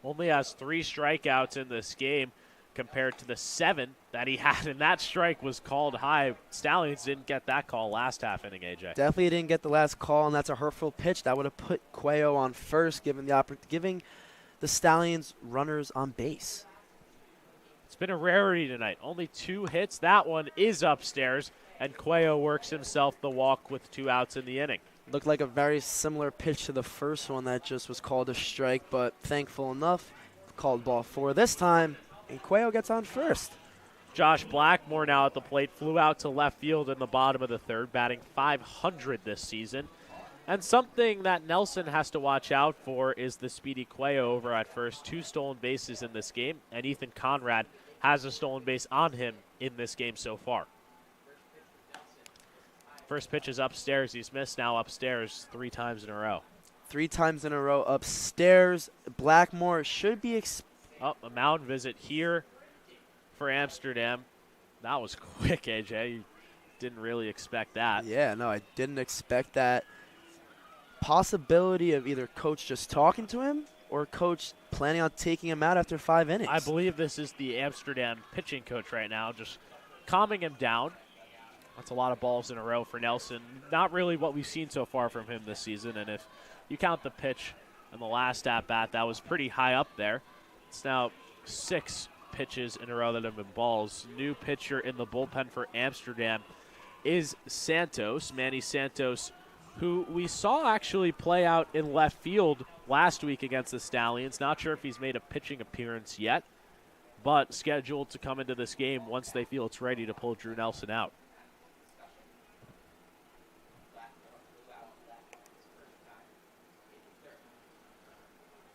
Only has 3 strikeouts in this game compared to the 7 that he had, and that strike was called high. Stallions didn't get that call last half inning, AJ. Definitely didn't get the last call, and that's a hurtful pitch. That would have put Cuello on first, giving the Stallions runners on base. It's been a rarity tonight. Only 2 hits. That one is upstairs, and Cuello works himself the walk with 2 outs in the inning. Looked like a very similar pitch to the first one that just was called a strike, but thankful enough, called ball 4 this time, and Cuello gets on first. Josh Blackmore now at the plate, flew out to left field in the bottom of the third, batting .500 this season. And something that Nelson has to watch out for is the speedy Cuello over at first. 2 stolen bases in this game, and Ethan Conrad has a stolen base on him in this game so far. First pitch is upstairs. He's missed now upstairs 3 times in a row. 3 times in a row upstairs. Blackmore should be a mound visit here for Amsterdam. That was quick, AJ. You didn't really expect that. Yeah, no, I didn't expect that. Possibility of either coach just talking to him or coach planning on taking him out after 5 innings. I believe this is the Amsterdam pitching coach right now, just calming him down. That's a lot of balls in a row for Nelson. Not really what we've seen so far from him this season, and if you count the pitch in the last at-bat, that was pretty high up there. It's now 6 pitches in a row that have been balls. New pitcher in the bullpen for Amsterdam is Santos, Manny Santos, who we saw actually play out in left field last week against the Stallions. Not sure if he's made a pitching appearance yet, but scheduled to come into this game once they feel it's ready to pull Drew Nelson out.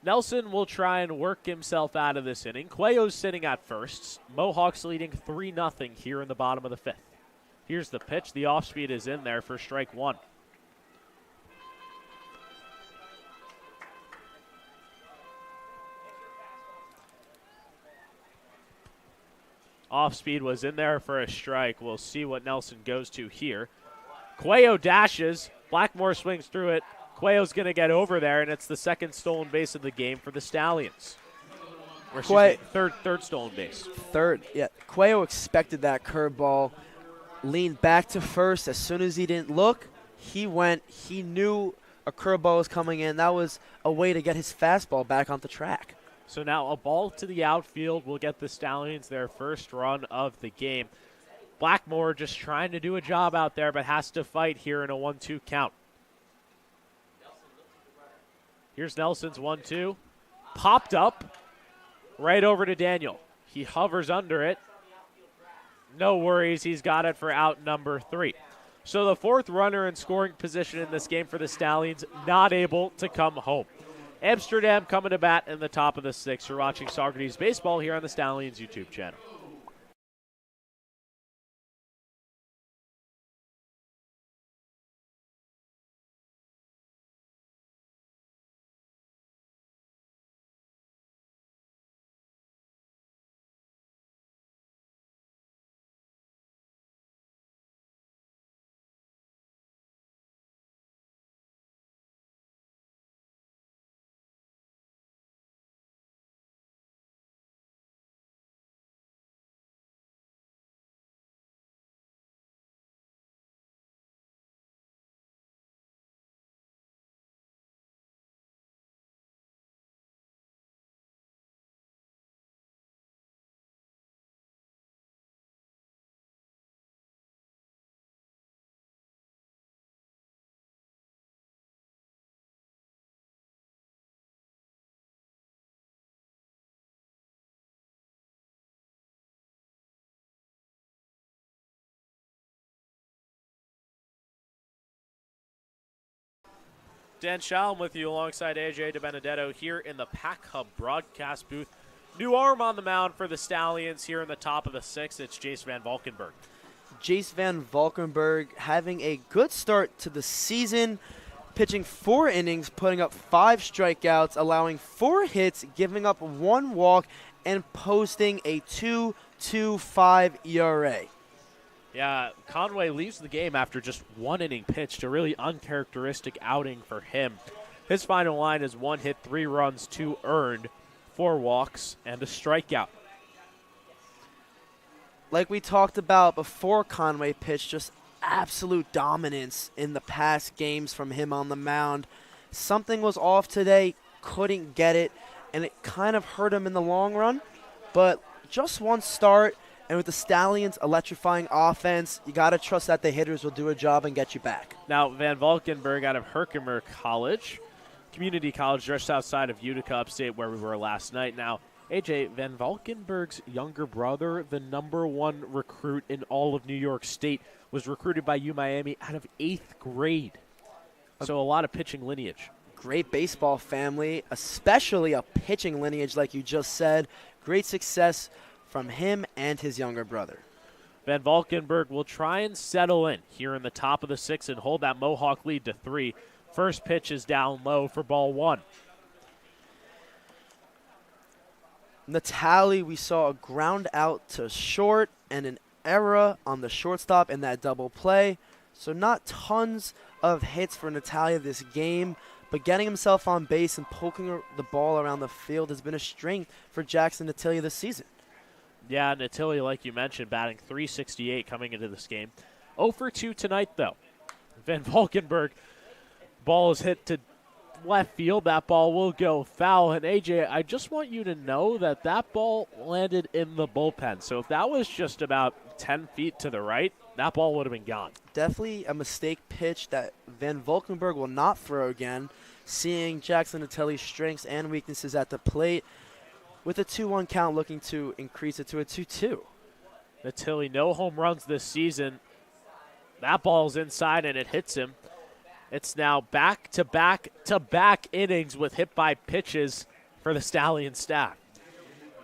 Nelson will try and work himself out of this inning. Cuello's sitting at first. Mohawks leading 3-0 here in the bottom of the 5th. Here's the pitch. The off-speed is in there for strike 1. Off-speed was in there for a strike. We'll see what Nelson goes to here. Cuello dashes. Blackmore swings through it. Cuello's going to get over there, and it's the second stolen base of the game for the Stallions. Or third stolen base. Third, yeah. Cuello expected that curveball, leaned back to first. As soon as he didn't look, he went. He knew a curveball was coming in. That was a way to get his fastball back on the track. So now a ball to the outfield will get the Stallions their first run of the game. Blackmore just trying to do a job out there, but has to fight here in a 1-2 count. Here's Nelson's 1-2. Popped up right over to Daniel. He hovers under it. No worries. He's got it for out number 3. So the 4th runner in scoring position in this game for the Stallions, not able to come home. Amsterdam coming to bat in the top of the 6th. You're watching Saugerties Baseball here on the Stallions YouTube channel. Dan Shalom with you alongside AJ DiBenedetto here in the Pack Hub broadcast booth. New arm on the mound for the Stallions here in the top of the 6th. It's Jace Van Valkenburg. Jace Van Valkenburg having a good start to the season, pitching 4 innings, putting up 5 strikeouts, allowing 4 hits, giving up 1 walk, and posting a 2.25 ERA. Yeah, Conway leaves the game after just 1 inning pitched, a really uncharacteristic outing for him. His final line is 1 hit, 3 runs, 2 earned, 4 walks, and a strikeout. Like we talked about before Conway pitched, just absolute dominance in the past games from him on the mound. Something was off today, couldn't get it, and it kind of hurt him in the long run. But just 1 start, And with the Stallions' electrifying offense, you got to trust that the hitters will do a job and get you back. Now, Van Valkenburg out of Herkimer College, community college just outside of Utica, upstate, where we were last night. Now, AJ, Van Valkenburg's younger brother, the #1 recruit in all of New York State, was recruited by UMiami out of 8th grade. So a lot of pitching lineage. Great baseball family, especially a pitching lineage like you just said. Great success from him and his younger brother. Van Valkenburg will try and settle in here in the top of the 6th and hold that Mohawk lead to 3. First pitch is down low for ball 1. Natali, we saw a ground out to short and an error on the shortstop in that double play. So not tons of hits for Natalia this game, but getting himself on base and poking the ball around the field has been a strength for Jackson Natalia this season. Yeah, Natalia, like you mentioned, batting .368 coming into this game. 0 for 2 tonight, though. Van Valkenburg, ball is hit to left field. That ball will go foul. And, AJ, I just want you to know that that ball landed in the bullpen. So if that was just about 10 feet to the right, that ball would have been gone. Definitely a mistake pitch that Van Valkenburg will not throw again, seeing Jackson Natalia's strengths and weaknesses at the plate. With a 2-1 count, looking to increase it to a 2-2. Natalia, no home runs this season. That ball's inside and it hits him. It's now back-to-back-to-back innings with hit-by pitches for the Stallion staff.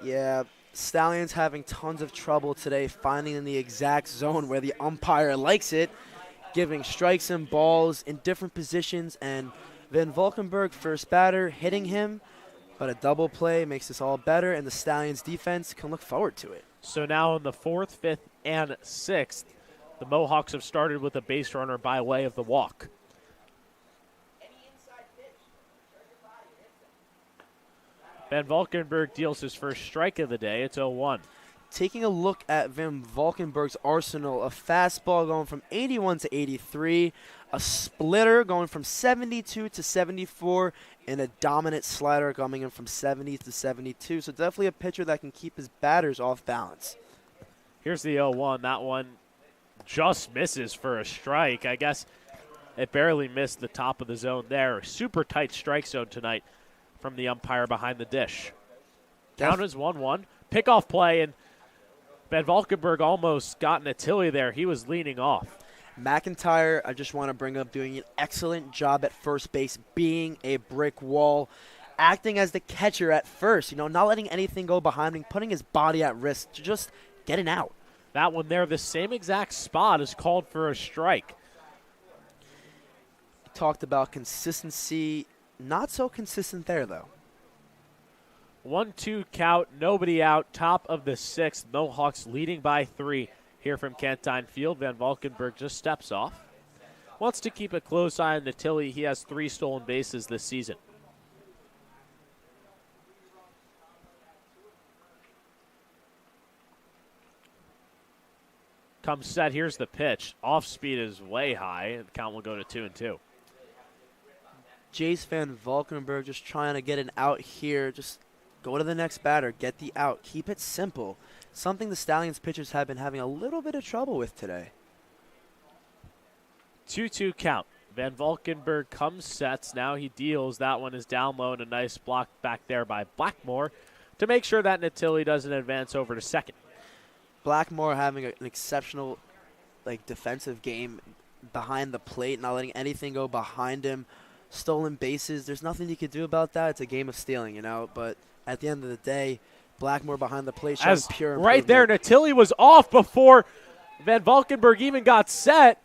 Yeah, Stallions having tons of trouble today finding in the exact zone where the umpire likes it, giving strikes and balls in different positions, and Van Valkenburg, first batter, hitting him. But a double play makes this all better, and the Stallions' defense can look forward to it. So now in the 4th, 5th, and 6th, the Mohawks have started with a base runner by way of the walk. Van Valkenburg deals his first strike of the day. It's 0-1. Taking a look at Van Valkenburg's arsenal, a fastball going from 81 to 83, a splitter going from 72 to 74, and a dominant slider coming in from 70 to 72. So definitely a pitcher that can keep his batters off balance. Here's the 0-1. That one just misses for a strike. I guess it barely missed the top of the zone there. Super tight strike zone tonight from the umpire behind the dish. Count is 1-1. Pickoff play, and Van Valkenburg almost got Natalia there. He was leaning off. McIntyre, I just want to bring up, doing an excellent job at first base, being a brick wall, acting as the catcher at first, not letting anything go behind him, putting his body at risk to just getting out. That one there, the same exact spot is called for a strike. Talked about consistency, not so consistent there, though. 1-2 count, nobody out, top of the 6th. Mohawks leading by 3 here from Cantine Field. Van Valkenburg just steps off. Wants to keep a close eye on Natalia. He has 3 stolen bases this season. Comes set, here's the pitch. Off speed is way high. The count will go to 2-2. Jace Van Valkenburg just trying to get an out here. Just go to the next batter, get the out, keep it simple. Something the Stallions pitchers have been having a little bit of trouble with today. 2-2 count. Van Valkenburg comes, sets. Now he deals. That one is down low, and a nice block back there by Blackmore to make sure that Natalia doesn't advance over to second. Blackmore having an exceptional defensive game behind the plate, not letting anything go behind him. Stolen bases, there's nothing you could do about that. It's a game of stealing, but at the end of the day, Blackmore behind the plate showing pure improvement. Right there, Natalia was off before Van Valkenburg even got set.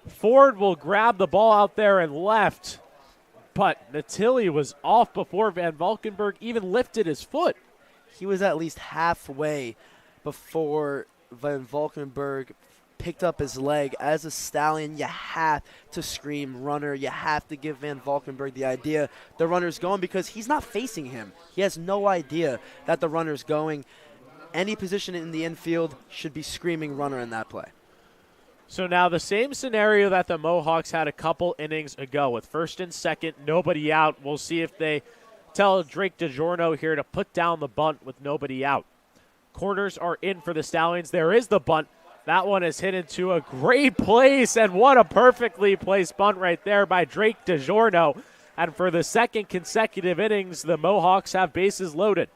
Ford will grab the ball out there and left, but Natalia was off before Van Valkenburg even lifted his foot. He was at least halfway before Van Valkenburg picked up his leg. As a Stallion, you have to scream runner. You have to give Van Valkenburg the idea the runner's going, because he's not facing him. He has no idea that the runner's going. Any position in the infield should be screaming runner in that play. So now the same scenario that the Mohawks had a couple innings ago with first and second, nobody out. We'll see if they tell Drake DiGiorno here to put down the bunt with nobody out. Corners are in for the Stallions. There is the bunt. That one is hit into a great place, and what a perfectly placed bunt right there by Drake DiGiorno. And for the second consecutive innings, the Mohawks have bases loaded.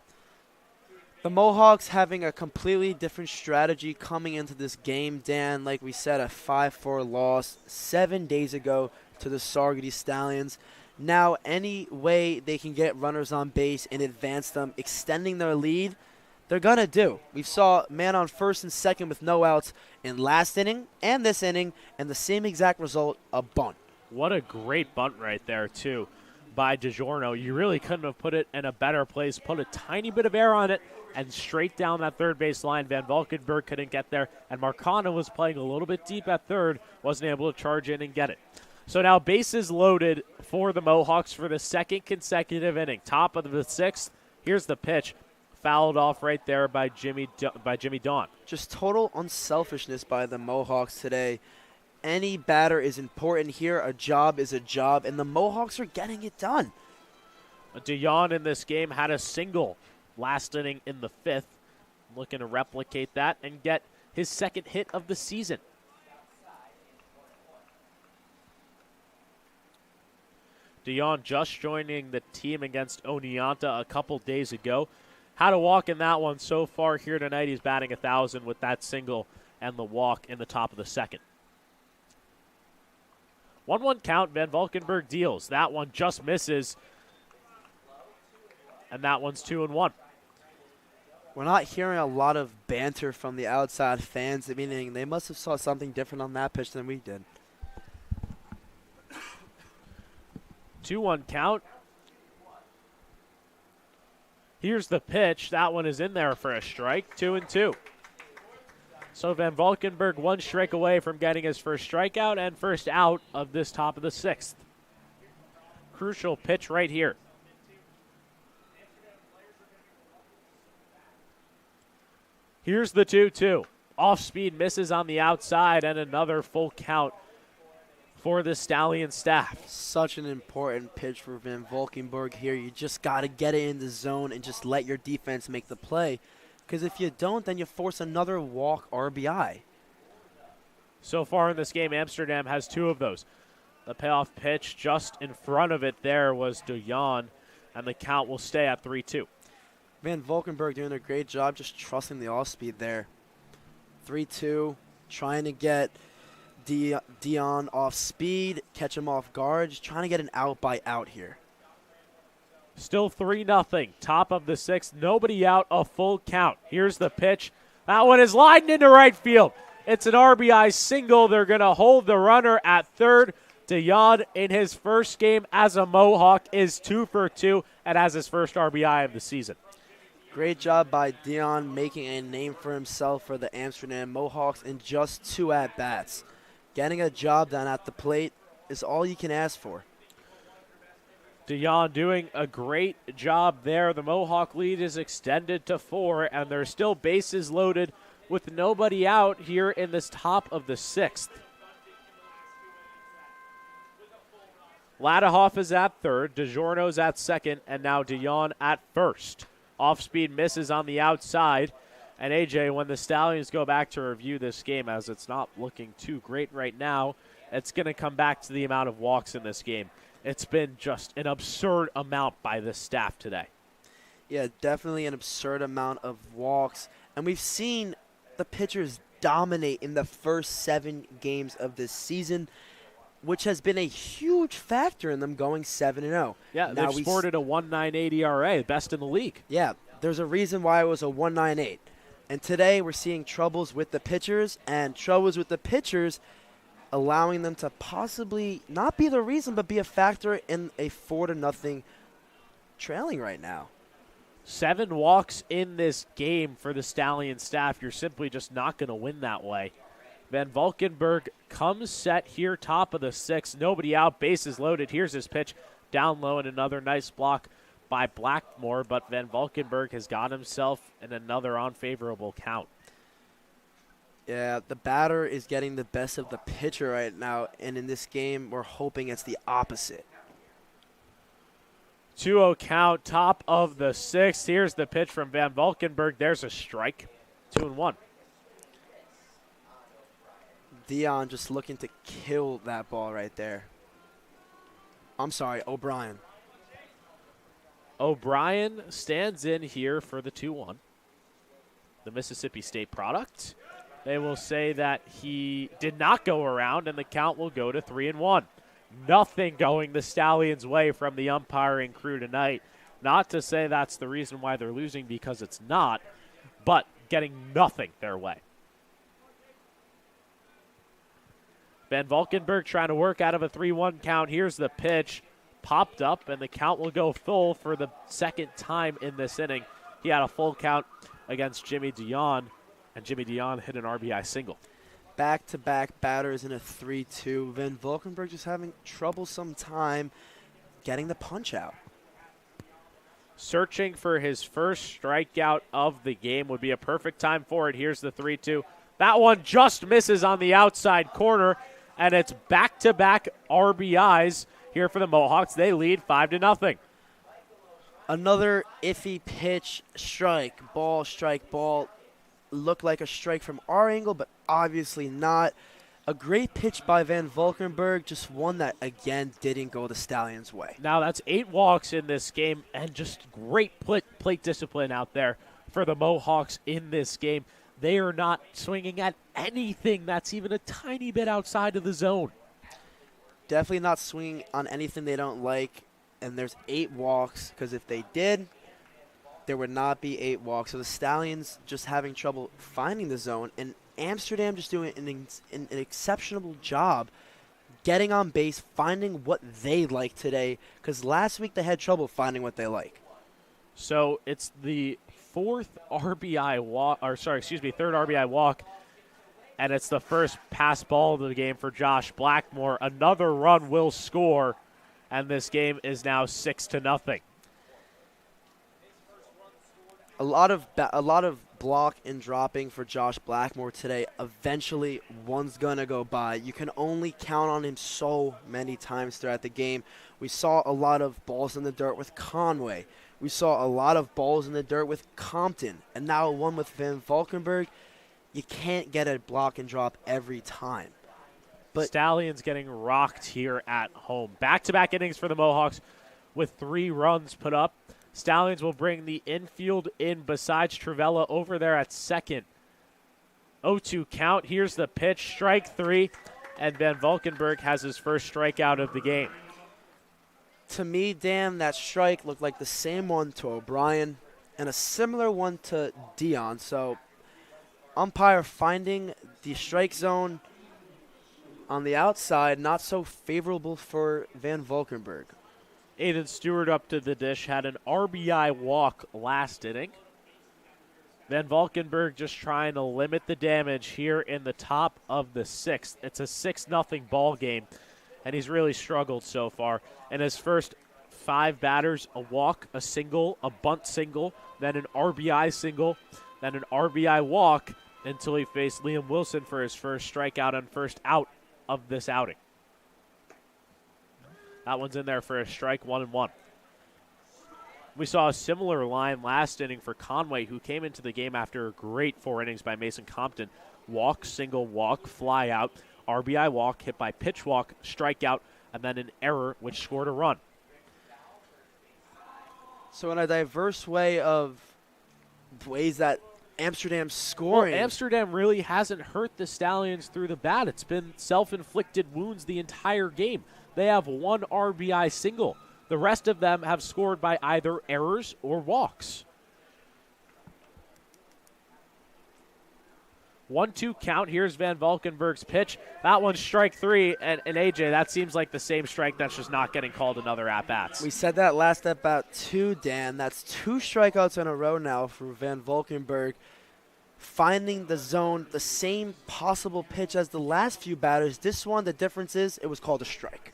The Mohawks having a completely different strategy coming into this game, Dan. Like we said, a 5-4 loss 7 days ago to the Saugerties Stallions. Now, any way they can get runners on base and advance them, extending their lead, they're going to do. We saw man on first and second with no outs in last inning and this inning, and the same exact result, a bunt. What a great bunt right there, too, by DiGiorno. You really couldn't have put it in a better place. Put a tiny bit of air on it and straight down that third base line. Van Valkenburg couldn't get there, and Marcano was playing a little bit deep at third, wasn't able to charge in and get it. So now bases loaded for the Mohawks for the second consecutive inning. Top of the sixth. Here's the pitch. Fouled off right there by Jimmy Dawn. Just total unselfishness by the Mohawks today. Any batter is important here. A job is a job, and the Mohawks are getting it done. DeYon in this game had a single last inning in the fifth. Looking to replicate that and get his second hit of the season. DeYon just joining the team against Oneonta a couple days ago. Had a walk in that one so far here tonight. He's batting 1,000 with that single and the walk in the top of the second. 1-1 count. Van Valkenburg deals. That one just misses. And that one's 2-1. We're not hearing a lot of banter from the outside fans, meaning they must have saw something different on that pitch than we did. 2-1 count. Here's the pitch. That one is in there for a strike. 2-2. So Van Valkenburg 1 strike away from getting his first strikeout and first out of this top of the sixth. Crucial pitch right here. Here's the 2-2. Off speed misses on the outside and another full count for the Stallion staff. Such an important pitch for Van Valkenburg here. You just got to get it in the zone and just let your defense make the play. Because if you don't, then you force another walk RBI. So far in this game, Amsterdam has 2 of those. The payoff pitch just in front of it there was DeYon, and the count will stay at 3-2. Van Valkenburg doing a great job just trusting the off-speed there. 3-2, trying to get Dion off speed, catch him off guard, just trying to get an out by out here. Still 3-0. Top of the sixth. Nobody out. A full count. Here's the pitch. That one is lined into right field. It's an RBI single. They're going to hold the runner at third. DeYon in his first game as a Mohawk is 2 for 2 and has his first RBI of the season. Great job by Dion making a name for himself for the Amsterdam Mohawks in just 2 at-bats. Getting a job done at the plate is all you can ask for. DeYon doing a great job there. The Mohawk lead is extended to 4, and there's still bases loaded with nobody out here in this top of the sixth. Ladahoff is at third, DiGiorno's at second, and now DeYon at first. Off-speed misses on the outside. And AJ, when the Stallions go back to review this game, as it's not looking too great right now, it's going to come back to the amount of walks in this game. It's been just an absurd amount by this staff today. Yeah, definitely an absurd amount of walks. And we've seen the pitchers dominate in the first 7 games of this season, which has been a huge factor in them going 7-0. Yeah, now they've sported a 1.98 ERA, best in the league. Yeah, there's a reason why it was a 1.98. And today we're seeing troubles with the pitchers, and troubles with the pitchers allowing them to possibly not be the reason, but be a factor in a 4-0 trailing right now. 7 walks in this game for the Stallion staff. You're simply just not going to win that way. Van Valkenburg comes set here, top of the sixth. Nobody out, bases loaded. Here's his pitch down low, and another nice block by Blackmore, but Van Valkenburg has got himself in another unfavorable count. Yeah, the batter is getting the best of the pitcher right now, and in this game, we're hoping it's the opposite. 2-0 count, top of the sixth. Here's the pitch from Van Valkenburg. There's a strike. 2-1. Dion just looking to kill that ball right there. I'm sorry, O'Brien. O'Brien stands in here for the 2-1. The Mississippi State product. They will say that he did not go around, and the count will go to 3-1. Nothing going the Stallions' way from the umpiring crew tonight. Not to say that's the reason why they're losing, because it's not, but getting nothing their way. Van Valkenburg trying to work out of a 3-1 count. Here's the pitch. Popped up, and the count will go full for the second time in this inning. He had a full count against Jimmy Dion, and Jimmy Dion hit an RBI single. Back-to-back batters in a 3-2. Van Valkenburg just having troublesome time getting the punch out. Searching for his first strikeout of the game would be a perfect time for it. Here's the 3-2. That one just misses on the outside corner, and it's back-to-back RBIs here for the Mohawks. They lead 5-0. Another iffy pitch, strike, ball. Looked like a strike from our angle, but obviously not. A great pitch by Van Valkenburg, just one that, again, didn't go the Stallions' way. Now that's 8 walks in this game, and just great plate discipline out there for the Mohawks in this game. They are not swinging at anything that's even a tiny bit outside of the zone. Definitely not swinging on anything they don't like, and there's 8 walks, because if they did, there would not be 8 walks. So the Stallions just having trouble finding the zone, and Amsterdam just doing an exceptional job getting on base, finding what they like today, because last week they had trouble finding what they like. So it's the third RBI walk, and it's the first pass ball of the game for Josh Blackmore. Another run will score, and this game is now 6-0. A lot of block and dropping for Josh Blackmore today. Eventually, one's going to go by. You can only count on him so many times throughout the game. We saw a lot of balls in the dirt with Conway. We saw a lot of balls in the dirt with Compton. And now one with Van Valkenburg. You can't get a block and drop every time. But Stallions getting rocked here at home. Back-to-back innings for the Mohawks with 3 runs put up. Stallions will bring the infield in besides Travella over there at second. 0-2 count. Here's the pitch. Strike 3. And Van Valkenburg has his first strikeout of the game. To me, Dan, that strike looked like the same one to O'Brien and a similar one to Dion. So umpire finding the strike zone on the outside not so favorable for Van Valkenburg. Aiden Stewart up to the dish, had an RBI walk last inning. Van Valkenburg just trying to limit the damage here in the top of the 6th. It's a 6-0 ball game, and he's really struggled so far. In his first 5 batters, a walk, a single, a bunt single, then an RBI single, then an RBI walk, until he faced Liam Wilson for his first strikeout and first out of this outing. That one's in there for a strike, 1-1. We saw a similar line last inning for Conway, who came into the game after a great 4 innings by Mason Compton. Walk, single, walk, fly out, RBI walk, hit by pitch walk, strikeout, and then an error, which scored a run. So in a diverse way of ways that Amsterdam's scoring. Well, Amsterdam really hasn't hurt the Stallions through the bat. It's been self-inflicted wounds the entire game. They have 1 RBI single. The rest of them have scored by either errors or walks. 1-2 count. Here's Van Valkenburg's pitch. That one's strike 3. And AJ, that seems like the same strike that's just not getting called another at-bats. We said that last at-bat too, Dan. That's 2 strikeouts in a row now for Van Valkenburg. Finding the zone, the same possible pitch as the last few batters. This one, the difference is it was called a strike.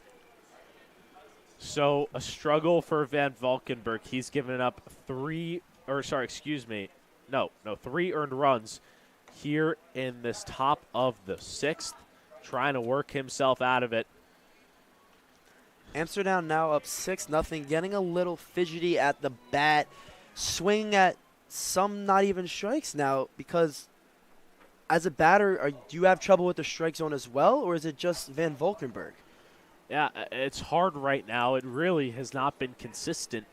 So a struggle for Van Valkenburg. He's given up 3 earned runs here in this top of the 6th, trying to work himself out of it. Amsterdam now up 6-0, getting a little fidgety at the bat, swinging at some not even strikes now because as a batter, do you have trouble with the strike zone as well, or is it just Van Valkenburg? Yeah, it's hard right now. It really has not been consistent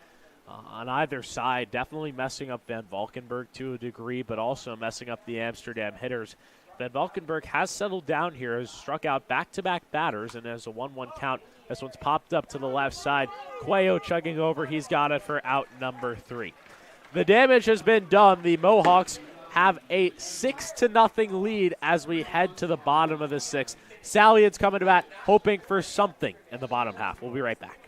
on either side. Definitely messing up Van Valkenburg to a degree, but also messing up the Amsterdam hitters. Van Valkenburg has settled down here, has struck out back-to-back batters, and has a 1-1 count. This one's popped up to the left side. Cuello chugging over. He's got it for out number 3. The damage has been done. The Mohawks have a 6-0 lead as we head to the bottom of the 6th. Stallions coming to bat, hoping for something in the bottom half. We'll be right back.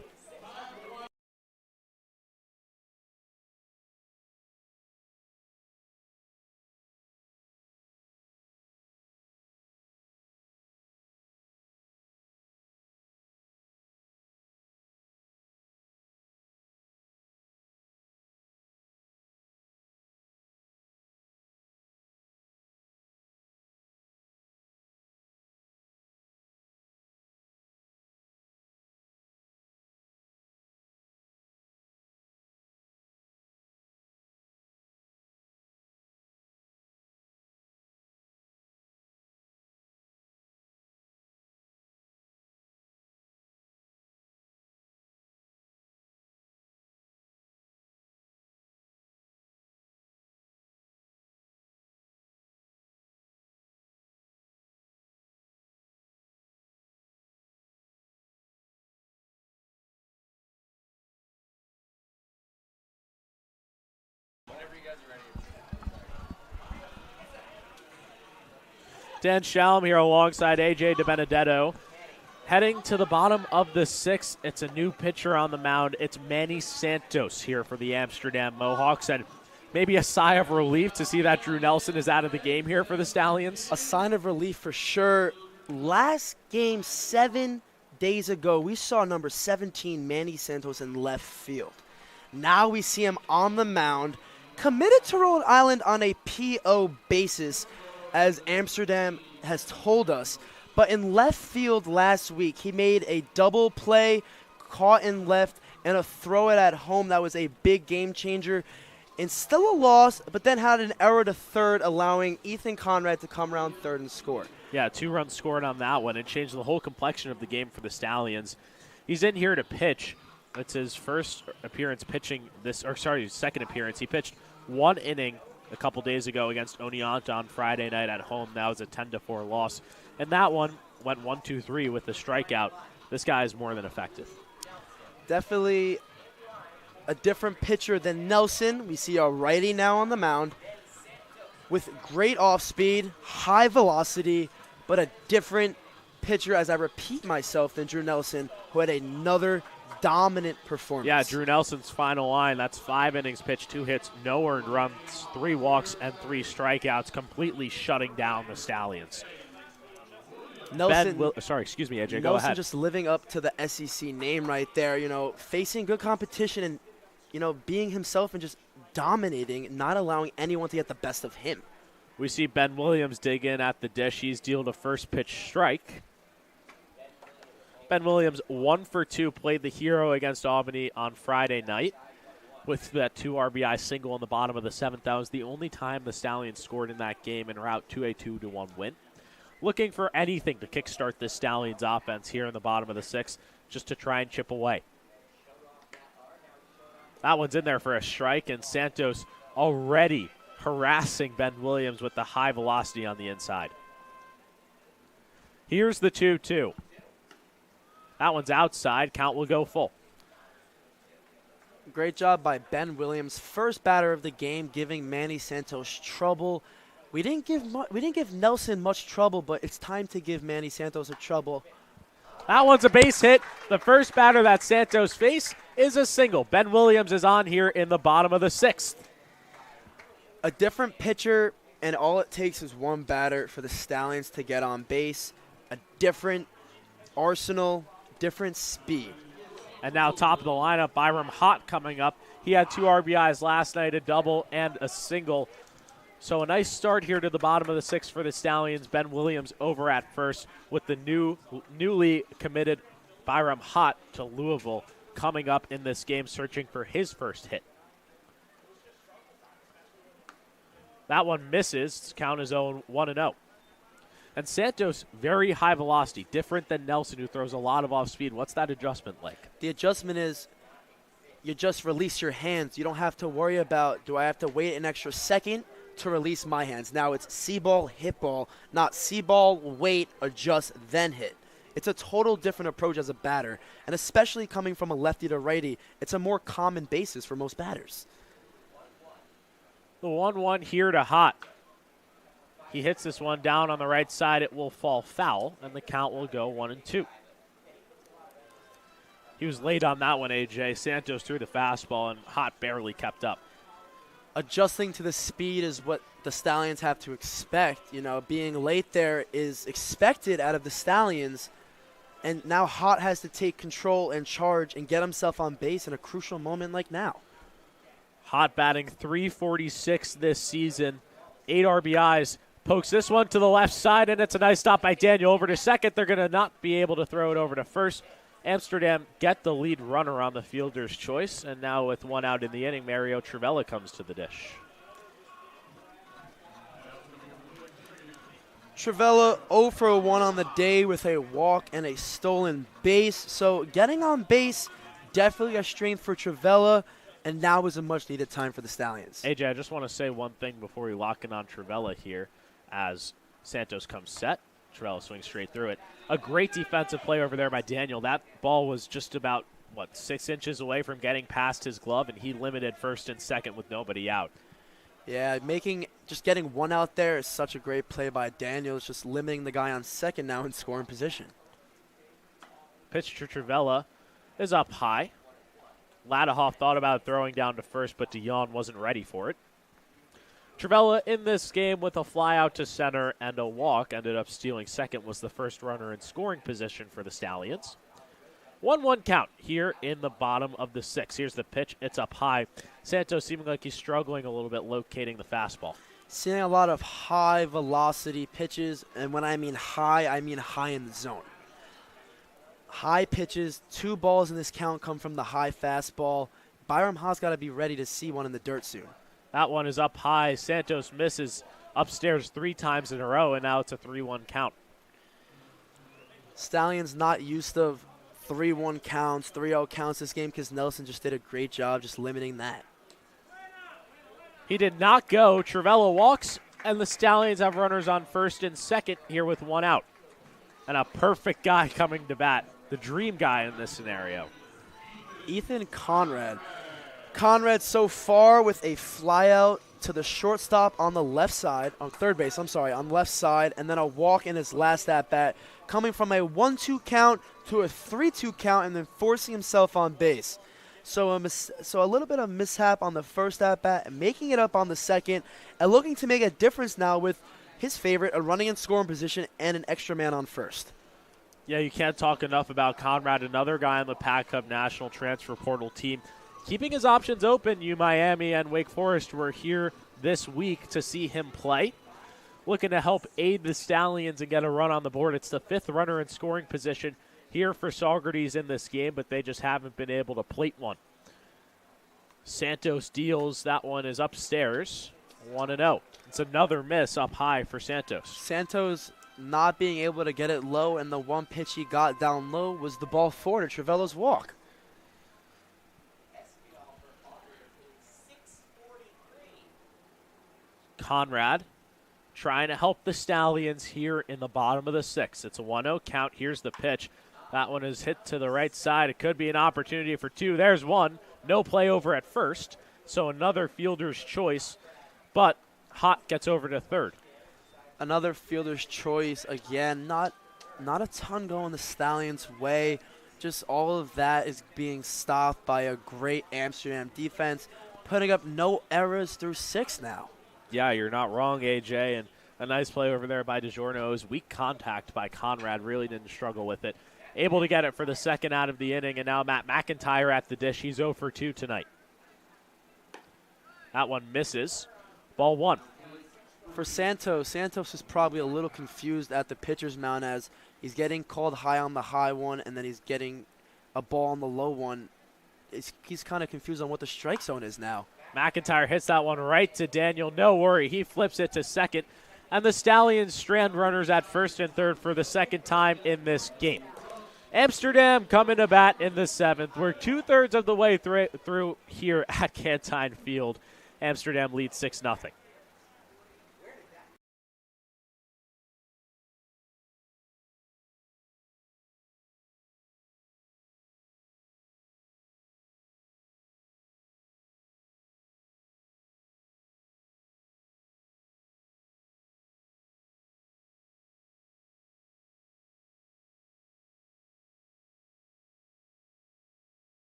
Dan Shalom here alongside AJ DiBenedetto. Heading to the bottom of the 6th, it's a new pitcher on the mound. It's Manny Santos here for the Amsterdam Mohawks. And maybe a sigh of relief to see that Drew Nelson is out of the game here for the Stallions. A sign of relief for sure. Last game 7 days ago, we saw number 17, Manny Santos, in left field. Now we see him on the mound, committed to Rhode Island on a PO basis, as Amsterdam has told us. But in left field last week, he made a double play, caught in left, and a throw it at home. That was a big game changer. And still a loss, but then had an error to third, allowing Ethan Conrad to come around third and score. Yeah, 2 runs scored on that one. It changed the whole complexion of the game for the Stallions. He's in here to pitch. It's his first appearance pitching his second appearance. He pitched 1 inning a couple days ago against Oneonta on Friday night at home. That was a 10-4 loss. And that one went 1-2-3 with the strikeout. This guy is more than effective. Definitely a different pitcher than Nelson. We see a righty now on the mound with great off speed, high velocity, but a different pitcher, as I repeat myself, than Drew Nelson, who had another dominant performance. Yeah, Drew Nelson's final line, that's 5 innings pitched, 2 hits, no earned runs, 3 walks, and 3 strikeouts, completely shutting down the Stallions. Nelson, excuse me, AJ, Nelson go ahead. Just living up to the SEC name right there, facing good competition and, being himself and just dominating, not allowing anyone to get the best of him. We see Ben Williams dig in at the dish. He's dealt a first pitch strike. Ben Williams, 1 for 2, played the hero against Albany on Friday night with that 2 RBI single in the bottom of the 7th. That was the only time the Stallions scored in that game en route to a 2-1 win. Looking for anything to kickstart this Stallions offense here in the bottom of the 6th, just to try and chip away. That one's in there for a strike, and Santos already harassing Ben Williams with the high velocity on the inside. Here's the 2-2. That one's outside. Count will go full. Great job by Ben Williams, first batter of the game, giving Manny Santos trouble. We didn't give Nelson much trouble, but it's time to give Manny Santos a trouble. That one's a base hit. The first batter that Santos faced is a single. Ben Williams is on here in the bottom of the 6th. A different pitcher, and all it takes is one batter for the Stallions to get on base. A different arsenal, different speed. And now top of the lineup, Byram Hott coming up. He had 2 RBIs last night, a double and a single. So a nice start here to the bottom of the 6th for the Stallions. Ben Williams over at first with the newly committed Byram Hott to Louisville coming up in this game, searching for his first hit. That one misses. Count his own 1-0. And Santos, very high velocity, different than Nelson, who throws a lot of off speed. What's that adjustment like? The adjustment is you just release your hands. You don't have to worry about, do I have to wait an extra second to release my hands? Now it's see ball, hit ball, not see ball, wait, adjust, then hit. It's a total different approach as a batter, and especially coming from a lefty to righty, it's a more common basis for most batters. The 1-1 here to Hott. He hits this one down on the right side. It will fall foul, and the count will go 1-2. He was late on that one, AJ. Santos threw the fastball, and Hott barely kept up. Adjusting to the speed is what the Stallions have to expect. You know, being late there is expected out of the Stallions, and now Hott has to take control and charge and get himself on base in a crucial moment like now. Hott batting .346 this season, 8 RBIs. Pokes this one to the left side, and it's a nice stop by Daniel. Over to second. They're going to not be able to throw it over to first. Amsterdam get the lead runner on the fielder's choice, and now with one out in the inning, Mario Trivella comes to the dish. Trivella 0 for 1 on the day with a walk and a stolen base. So getting on base, definitely a strength for Trivella, and now is a much-needed time for the Stallions. AJ, I just want to say one thing before we lock in on Trivella here as Santos comes set. Trivella swings straight through it. A great defensive play over there by Daniel. That ball was just about, 6 inches away from getting past his glove, and he limited first and second with nobody out. Yeah, just getting one out there is such a great play by Daniel. It's just limiting the guy on second now in scoring position. Pitch to Trivella is up high. Ladahoff thought about throwing down to first, but DeYoung wasn't ready for it. Trivella in this game with a fly out to center and a walk, ended up stealing second, was the first runner in scoring position for the Stallions. 1-1 count here in the bottom of the 6th. Here's the pitch. It's up high. Santos seeming like he's struggling a little bit locating the fastball. Seeing a lot of high velocity pitches, and when I mean high in the zone. High pitches, 2 balls in this count come from the high fastball. Byram Haas got to be ready to see one in the dirt soon. That one is up high. Santos misses upstairs 3 times in a row, and now it's a 3-1 count. Stallions not used to 3-1 counts, 3-0 counts this game because Nelson just did a great job just limiting that. He did not go. Trivella walks, and the Stallions have runners on first and second here with 1 out. And a perfect guy coming to bat. The dream guy in this scenario. Ethan Conrad. Conrad so far with a fly out to the shortstop on the left side, on third base, on the left side, and then a walk in his last at-bat, coming from a 1-2 count to a 3-2 count and then forcing himself on base. So a little bit of mishap on the first at-bat and making it up on the second and looking to make a difference now with his favorite, a running and scoring position and an extra man on first. Yeah, you can't talk enough about Conrad, another guy on the Pac Hub National Transfer Portal team. Keeping his options open, Miami and Wake Forest were here this week to see him play. Looking to help aid the Stallions and get a run on the board. It's the 5th runner in scoring position here for Saugerties in this game, but they just haven't been able to plate one. Santos deals. That one is upstairs. 1-0. It's another miss up high for Santos. Santos not being able to get it low, and the one pitch he got down low was the ball 4 to Trivella's walk. Conrad trying to help the Stallions here in the bottom of the 6th. It's a 1-0 count. Here's the pitch. That one is hit to the right side. It could be an opportunity for 2. There's 1. No play over at first. So another fielder's choice, but Hott gets over to third. Another fielder's choice again. Not a ton going the Stallions' way. Just all of that is being stopped by a great Amsterdam defense, putting up no errors through 6 now. Yeah, you're not wrong, AJ, and a nice play over there by DiGiorno. It was weak contact by Conrad, really didn't struggle with it. Able to get it for the second out of the inning, and now Matt McIntyre at the dish. He's 0 for 2 tonight. That one misses. Ball 1. For Santos is probably a little confused at the pitcher's mound as he's getting called high on the high one and then he's getting a ball on the low one. He's kind of confused on what the strike zone is now. McIntyre hits that one right to Daniel. No worry, he flips it to second. And the Stallions strand runners at first and third for the second time in this game. Amsterdam coming to bat in the seventh. We're 2/3 of the way through here at Cantine Field. Amsterdam leads 6-0.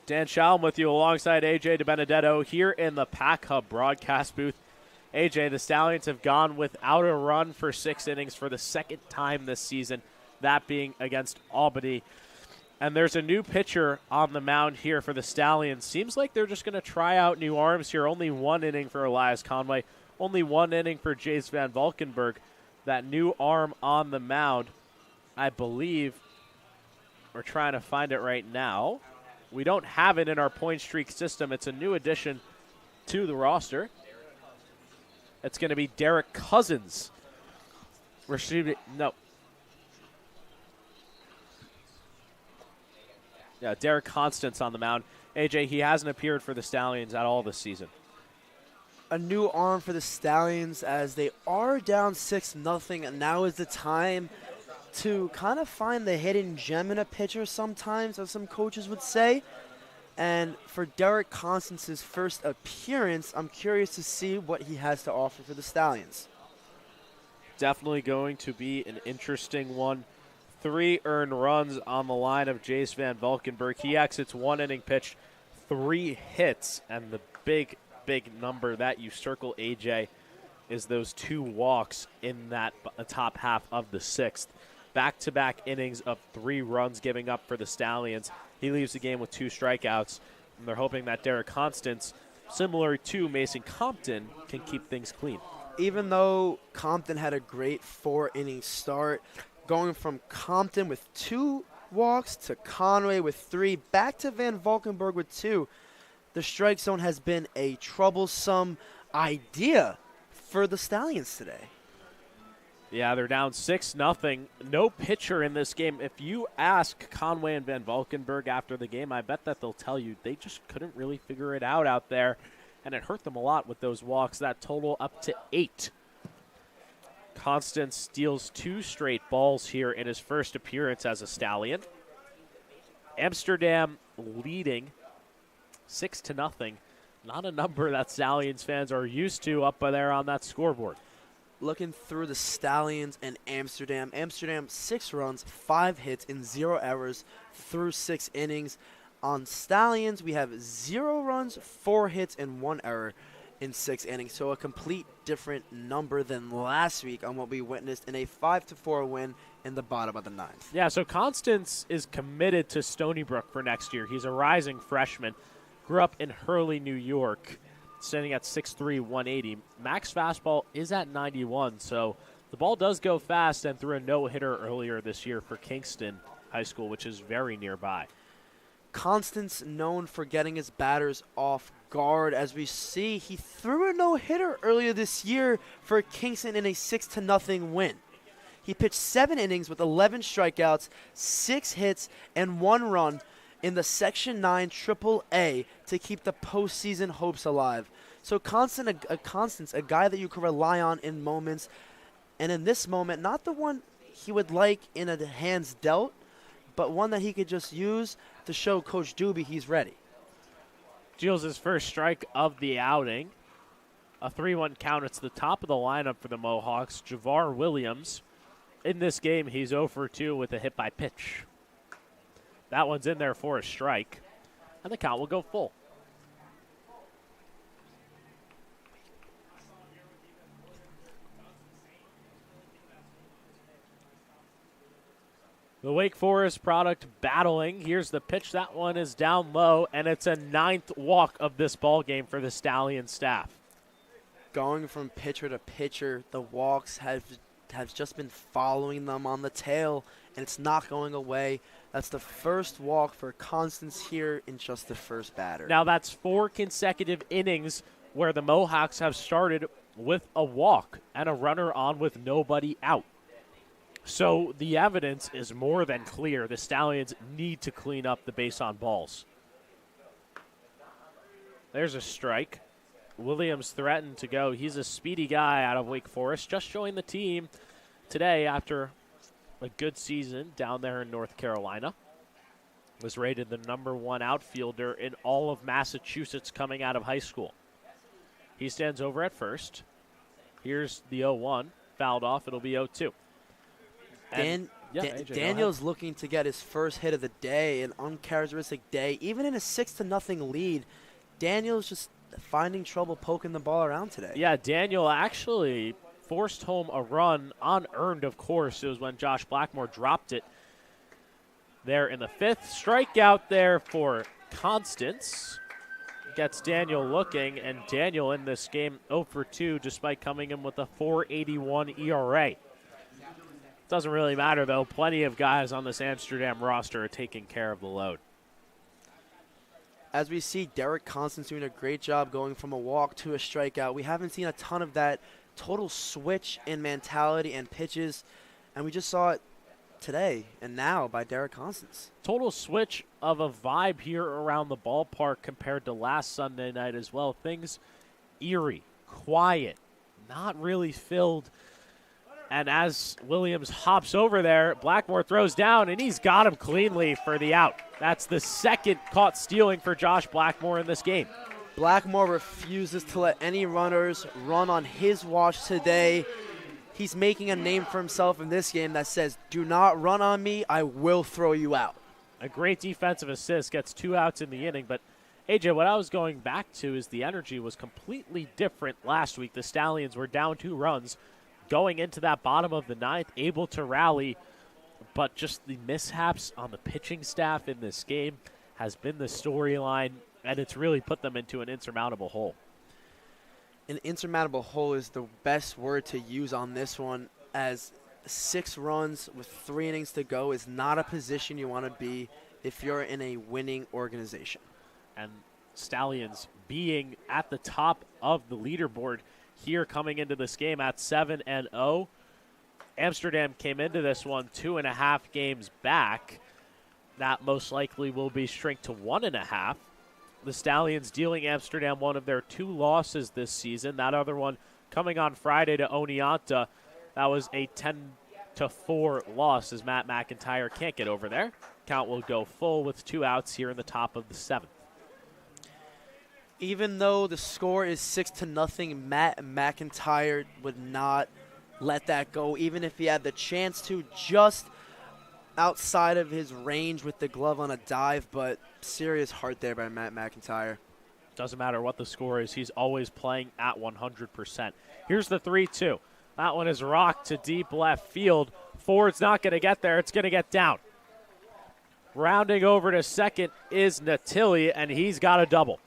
Dan Shalom with you alongside AJ DiBenedetto here in the Pack Hub broadcast booth. AJ, the Stallions have gone without a run for 6 innings for the second time this season, that being against Albany. And there's a new pitcher on the mound here for the Stallions. Seems like they're just going to try out new arms here. Only 1 inning for Elias Conway, only 1 inning for Jace Van Valkenburg. That new arm on the mound, I believe, we're trying to find it right now. We don't have it in our point streak system. It's a new addition to the roster. It's going to be Derek Cousins. No. Yeah, Derek Constance on the mound. AJ, he hasn't appeared for the Stallions at all this season. A new arm for the Stallions as they are down 6-0, and now is the time to kind of find the hidden gem in a pitcher sometimes, as some coaches would say. And for Derek Constance's first appearance, I'm curious to see what he has to offer for the Stallions. Definitely going to be an interesting one. 3 earned runs on the line of Jace Van Valkenburg. He exits 1 inning pitched, 3 hits, and the big number that you circle, AJ, is those 2 walks in that top half of the 6th. Back-to-back innings of 3 runs giving up for the Stallions. He leaves the game with 2 strikeouts, and they're hoping that Derek Constance, similar to Mason Compton, can keep things clean. Even though Compton had a great 4-inning start, going from Compton with 2 walks to Conway with 3, back to Van Valkenburg with 2, the strike zone has been a troublesome idea for the Stallions today. Yeah, they're down 6-0. No pitcher in this game. If you ask Conway and Van Valkenburg after the game, I bet that they'll tell you they just couldn't really figure it out there, and it hurt them a lot with those walks. That total up to 8. Constance steals 2 straight balls here in his first appearance as a Stallion. Amsterdam leading 6-0. Not a number that Stallions fans are used to up there on that scoreboard. Looking through the Stallions and Amsterdam. Amsterdam, 6 runs, 5 hits, and 0 errors through 6 innings. On Stallions, we have 0 runs, 4 hits, and 1 error in 6 innings. So a complete different number than last week on what we witnessed in a 5-4 win in the bottom of the 9th. Yeah, so Constance is committed to Stony Brook for next year. He's a rising freshman. Grew up in Hurley, New York. Standing at 6'3", 180. Max fastball is at 91, so the ball does go fast, and threw a no-hitter earlier this year for Kingston High School, which is very nearby. Constance known for getting his batters off guard. As we see, he threw a no-hitter earlier this year for Kingston in a 6-0 win. He pitched 7 innings with 11 strikeouts, 6 hits, and 1 run in the Section 9 AAA to keep the postseason hopes alive. So Constance, a guy that you can rely on in moments, and in this moment, not the one he would like in a hands dealt, but one that he could just use to show Coach Doobie he's ready. Deals his first strike of the outing. A 3-1 count. It's the top of the lineup for the Mohawks. Javar Williams. In this game, he's 0 for 2 with a hit by pitch. That one's in there for a strike, and the count will go full. The Wake Forest product battling. Here's the pitch. That one is down low, and it's a 9th walk of this ball game for the Stallion staff. Going from pitcher to pitcher, the walks have just been following them on the tail, and it's not going away. That's the first walk for Constance here in just the first batter. Now that's 4 consecutive innings where the Mohawks have started with a walk and a runner on with nobody out. So the evidence is more than clear. The Stallions need to clean up the base on balls. There's a strike. Williams threatened to go. He's a speedy guy out of Wake Forest, just joined the team today after a good season down there in North Carolina. Was rated the #1 outfielder in all of Massachusetts coming out of high school. He stands over at first. Here's the 0-1. Fouled off. It'll be 0-2. AJ, Daniel's looking to get his first hit of the day, an uncharacteristic day. Even in a 6-0 lead, Daniel's just finding trouble poking the ball around today. Yeah, Daniel actually forced home a run, unearned, of course. It was when Josh Blackmore dropped it there in the 5th. Strikeout there for Constance. Gets Daniel looking, and Daniel in this game 0 for 2 despite coming in with a 4.81 ERA. Doesn't really matter, though. Plenty of guys on this Amsterdam roster are taking care of the load. As we see Derek Constance doing a great job going from a walk to a strikeout. We haven't seen a ton of that total switch in mentality and pitches, and we just saw it today and now by Derek Constance. Total switch of a vibe here around the ballpark compared to last Sunday night as well. Things eerie, quiet, not really filled. And as Williams hops over there, Blackmore throws down, and he's got him cleanly for the out. That's the second caught stealing for Josh Blackmore in this game. Blackmore refuses to let any runners run on his watch today. He's making a name for himself in this game that says, do not run on me, I will throw you out. A great defensive assist, gets 2 outs in the inning. But, AJ, what I was going back to is the energy was completely different last week. The Stallions were down 2 runs. Going into that bottom of the 9th, able to rally, but just the mishaps on the pitching staff in this game has been the storyline, and it's really put them into an insurmountable hole. An insurmountable hole is the best word to use on this one, as 6 runs with 3 innings to go is not a position you want to be if you're in a winning organization. And Stallions being at the top of the leaderboard here coming into this game at 7-0. Amsterdam came into this one 2.5 games back. That most likely will be shrunk to 1.5. The Stallions dealing Amsterdam one of their 2 losses this season. That other one coming on Friday to Oneonta. That was a 10-4 loss as Matt McIntyre can't get over there. Count will go full with 2 outs here in the top of the 7th. Even though the score is 6-0, Matt McIntyre would not let that go, even if he had the chance to, just outside of his range with the glove on a dive, but serious heart there by Matt McIntyre. Doesn't matter what the score is. He's always playing at 100%. Here's the 3-2. That one is rocked to deep left field. Ford's not going to get there. It's going to get down. Rounding over to second is Natili, and he's got a double.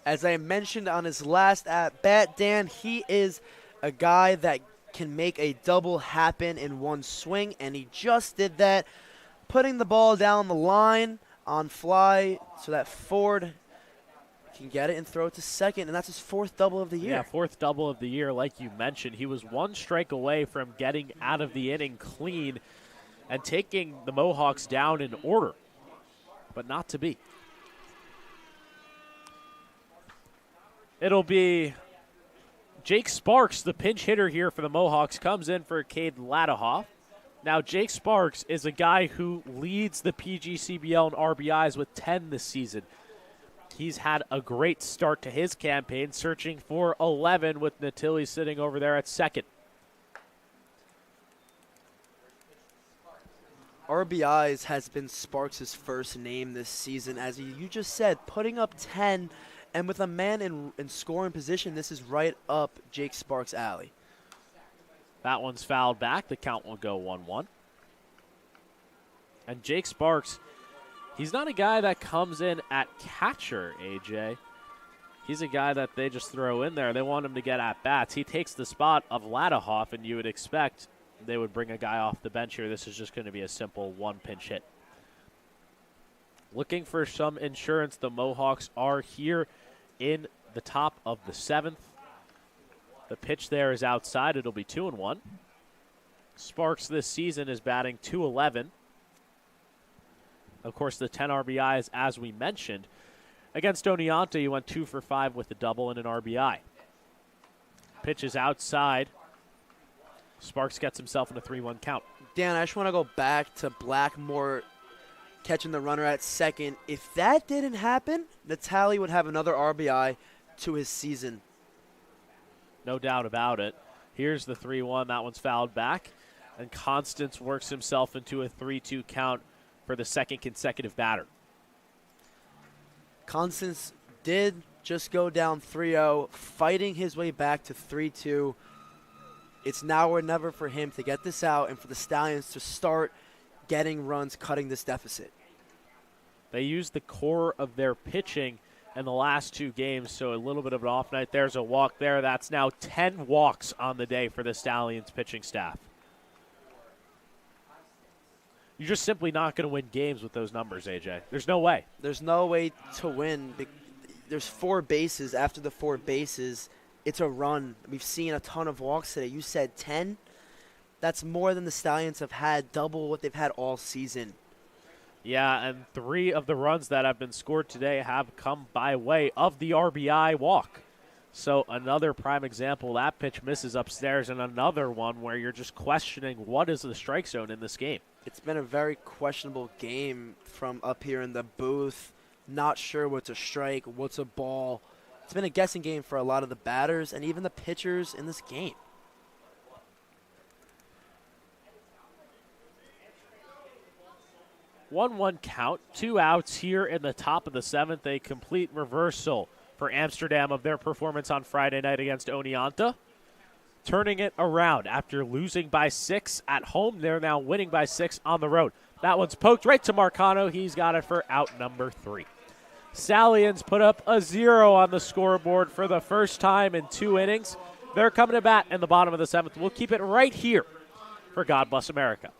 As I mentioned on his last at-bat, Dan, he is a guy that can make a double happen in one swing, and he just did that, putting the ball down the line on fly so that Ford can get it and throw it to second, and that's his 4th double of the year. Yeah, 4th double of the year, like you mentioned. He was 1 strike away from getting out of the inning clean and taking the Mohawks down in order, but not to be. It'll be Jake Sparks, the pinch hitter here for the Mohawks, comes in for Cade Ladahoff. Now, Jake Sparks is a guy who leads the PGCBL in RBIs with 10 this season. He's had a great start to his campaign, searching for 11 with Natili sitting over there at second. RBIs has been Sparks' first name this season. As you just said, putting up 10, and with a man in scoring position, this is right up Jake Sparks' alley. That one's fouled back. The count will go 1-1. And Jake Sparks, he's not a guy that comes in at catcher, AJ. He's a guy that they just throw in there. They want him to get at-bats. He takes the spot of Ladahoff, and you would expect they would bring a guy off the bench here. This is just going to be a simple one-pinch hit. Looking for some insurance, the Mohawks are here in the top of the 7th. The pitch there is outside. It'll be 2-1. Sparks this season is batting .211. Of course, the 10 RBIs, as we mentioned. Against Oneonta, you went 2 for 5 with a double and an RBI. Pitch is outside. Sparks gets himself in a 3-1 count. Dan, I just want to go back to Blackmore catching the runner at second. If that didn't happen, Natali would have another RBI to his season. No doubt about it. Here's the 3-1. That one's fouled back. And Constance works himself into a 3-2 count for the second consecutive batter. Constance did just go down 3-0, fighting his way back to 3-2. It's now or never for him to get this out and for the Stallions to start getting runs, cutting this deficit. They used the core of their pitching in the last 2 games, so a little bit of an off night. There's a walk there. That's now 10 walks on the day for the Stallions pitching staff. You're just simply not going to win games with those numbers, AJ. There's no way. There's no way to win. There's 4 bases. After the 4 bases, it's a run. We've seen a ton of walks today. You said 10. That's more than the Stallions have had, double what they've had all season. Yeah, and 3 of the runs that have been scored today have come by way of the RBI walk. So another prime example, that pitch misses upstairs, and another one where you're just questioning what is the strike zone in this game. It's been a very questionable game from up here in the booth. Not sure what's a strike, what's a ball. It's been a guessing game for a lot of the batters and even the pitchers in this game. One count, 2 outs here in the top of the 7th. A complete reversal for Amsterdam of their performance on Friday night against Oneonta. Turning it around after losing by 6 at home. They're now winning by 6 on the road. That one's poked right to Marcano. He's got it for out number 3. Stallions put up a 0 on the scoreboard for the first time in 2 innings. They're coming to bat in the bottom of the 7th. We'll keep it right here for God Bless America.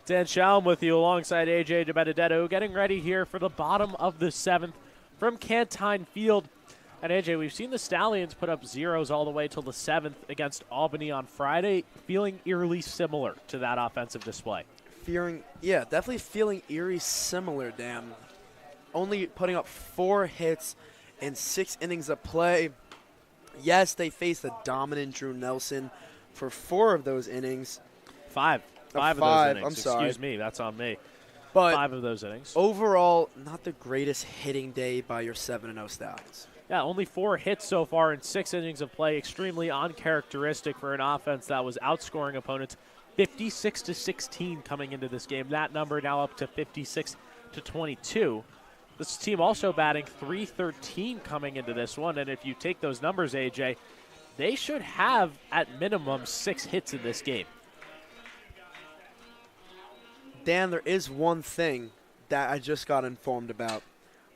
Dan Schaum with you alongside AJ DiBenedetto, getting ready here for the bottom of the 7th from Cantine Field. And AJ, we've seen the Stallions put up zeros all the way till the 7th against Albany on Friday, feeling eerily similar to that offensive display. Definitely feeling eerie similar, Dan. Only putting up 4 hits in 6 innings of play. Yes, they faced a dominant Drew Nelson for 4 of those innings. Five of those innings. I'm sorry. Excuse me, that's on me. But 5 of those innings. Overall, not the greatest hitting day by your 7-0 Stallions. Yeah, only 4 hits so far in 6 innings of play. Extremely uncharacteristic for an offense that was outscoring opponents 56-16 coming into this game. That number now up to 56-22. This team also batting .313 coming into this one, and if you take those numbers, AJ, they should have at minimum 6 hits in this game. Dan, there is one thing that I just got informed about.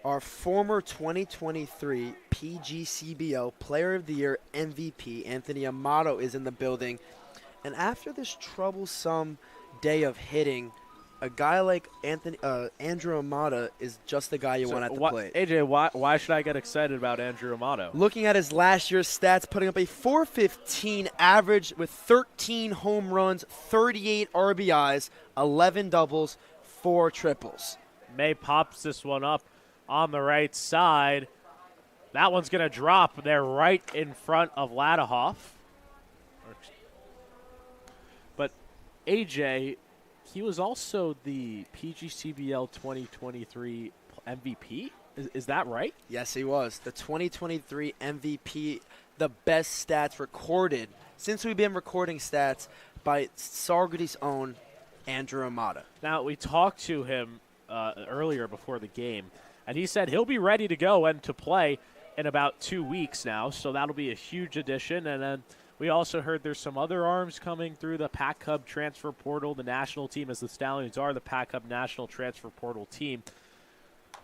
Our former 2023 PGCBL Player of the Year MVP, Anthony Amato, is in the building. And after this troublesome day of hitting, a guy like Andrew Amato is just the guy you want at the plate. AJ, why should I get excited about Andrew Amato? Looking at his last year's stats, putting up a .415 average with 13 home runs, 38 RBIs, 11 doubles, 4 triples. May pops this one up on the right side. That one's going to drop there right in front of Ladahoff. But AJ, he was also the PGCBL 2023 MVP. Is that right? Yes, he was. The 2023 MVP, the best stats recorded since we've been recording stats by Saugerties' own Andrew Amato. Now, we talked to him earlier before the game, and he said he'll be ready to go and to play in about 2 weeks now, so that'll be a huge addition. And then we also heard there's some other arms coming through the Pac Hub transfer portal, the national team, as the Stallions are the Pac Hub national transfer portal team.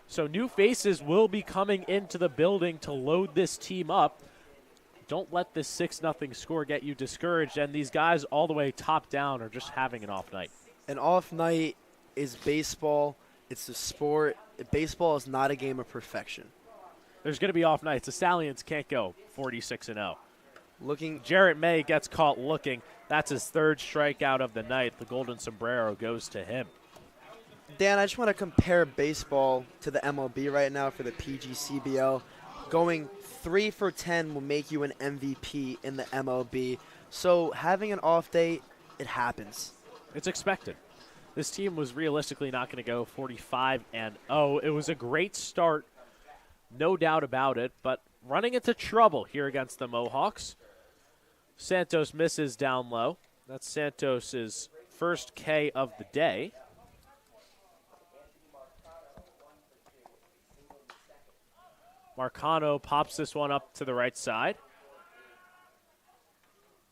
So new faces will be coming into the building to load this team up. Don't let this 6-0 score get you discouraged, and these guys all the way top down are just having an off night. An off night is baseball. It's a sport. Baseball is not a game of perfection. There's going to be off nights. The Stallions can't go 46-0. Looking, Jarrett May gets caught looking. That's his 3rd strikeout of the night. The golden sombrero goes to him. Dan, I just want to compare baseball to the MLB right now for the PGCBL. Going 3 for 10 will make you an MVP in the MLB. So having an off day, it happens. It's expected. This team was realistically not going to go 45-0. It was a great start, no doubt about it, but running into trouble here against the Mohawks. Santos misses down low. That's Santos' first K of the day. Marcano pops this one up to the right side.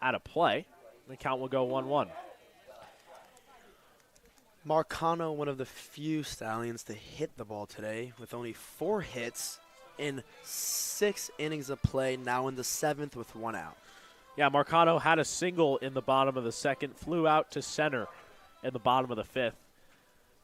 Out of play. The count will go 1-1. Marcano, one of the few Stallions to hit the ball today, with only 4 hits in 6 innings of play, now in the 7th with 1 out. Yeah, Marcano had a single in the bottom of the 2nd, flew out to center in the bottom of the 5th.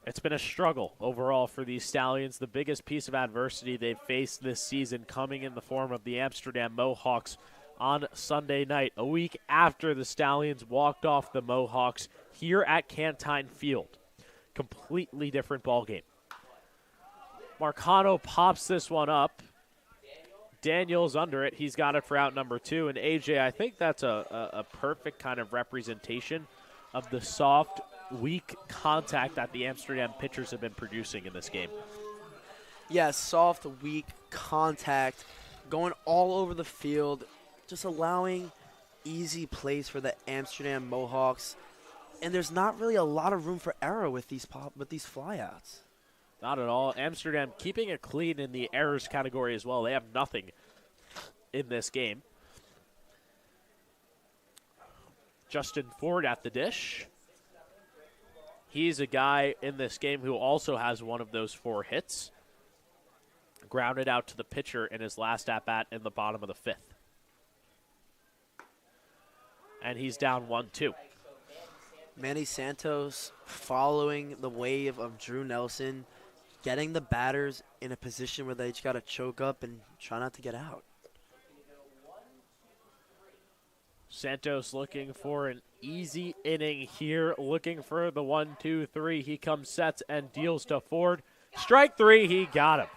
It's been a struggle overall for these Stallions. The biggest piece of adversity they've faced this season coming in the form of the Amsterdam Mohawks on Sunday night, a week after the Stallions walked off the Mohawks here at Cantine Field. Completely different ballgame. Marcano pops this one up. Daniels under it. He's got it for out number 2. And AJ, I think that's a perfect kind of representation of the soft, weak contact that the Amsterdam pitchers have been producing in this game. Yes, soft, weak contact, going all over the field, just allowing easy plays for the Amsterdam Mohawks. And there's not really a lot of room for error with these flyouts. Not at all. Amsterdam keeping it clean in the errors category as well. They have nothing in this game. Justin Ford at the dish. He's a guy in this game who also has one of those 4 hits. Grounded out to the pitcher in his last at-bat in the bottom of the 5th. And he's down 1-2. Manny Santos following the wave of Drew Nelson, getting the batters in a position where they just got to choke up and try not to get out. Santos looking for an easy inning here, looking for the 1-2-3. He comes, sets, and deals to Ford. Strike three, he got him.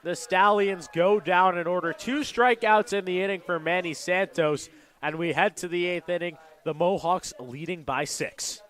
The Stallions go down in order. 2 strikeouts in the inning for Manny Santos, and we head to the 8th inning. The Mohawks leading by 6.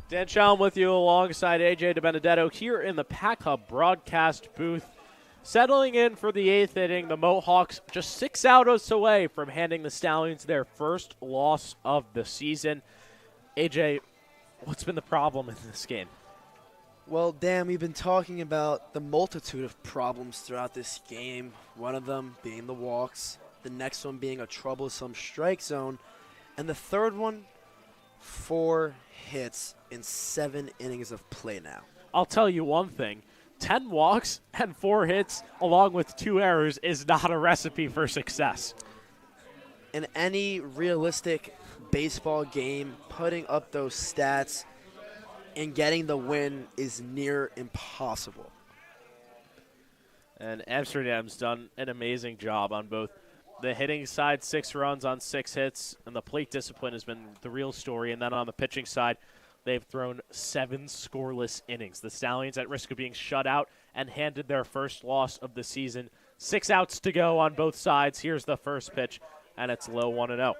Dan Schaum with you alongside AJ DiBenedetto here in the Pack Hub broadcast booth. Settling in for the 8th inning, the Mohawks just 6 outs away from handing the Stallions their first loss of the season. AJ, what's been the problem in this game? Well, Dan, we've been talking about the multitude of problems throughout this game, one of them being the walks, the next one being a troublesome strike zone, and the third one, 4 hits in 7 innings of play now. I'll tell you one thing. 10 walks and 4 hits along with 2 errors is not a recipe for success. In any realistic baseball game, putting up those stats and getting the win is near impossible. And Amsterdam's done an amazing job on both the hitting side, 6 runs on 6 hits, and the plate discipline has been the real story. And then on the pitching side, they've thrown 7 scoreless innings. The Stallions at risk of being shut out and handed their first loss of the season. 6 outs to go on both sides. Here's the first pitch, and it's low 1-0.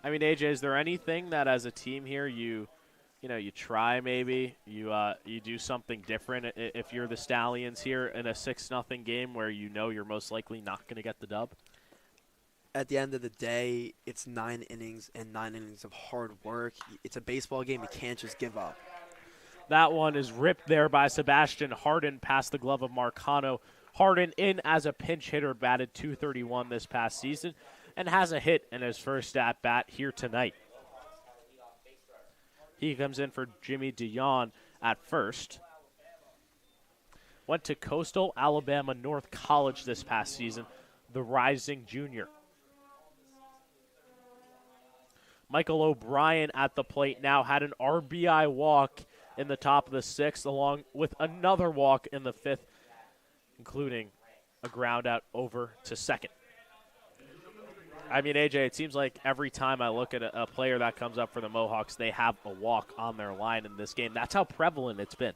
I mean, AJ, is there anything that as a team here you try maybe, you do something different if you're the Stallions here in a 6-0 game where you're most likely not going to get the dub? At the end of the day, it's 9 innings and 9 innings of hard work. It's a baseball game. You can't just give up. That one is ripped there by Sebastian Harden past the glove of Marcano. Harden in as a pinch hitter, batted .231 this past season, and has a hit in his first at-bat here tonight. He comes in for Jimmy Dion at first. Went to Coastal Alabama North College this past season, the rising junior. Michael O'Brien at the plate now, had an RBI walk in the top of the 6th, along with another walk in the 5th, including a ground out over to second. I mean, AJ, it seems like every time I look at a player that comes up for the Mohawks, they have a walk on their line in this game. That's how prevalent it's been.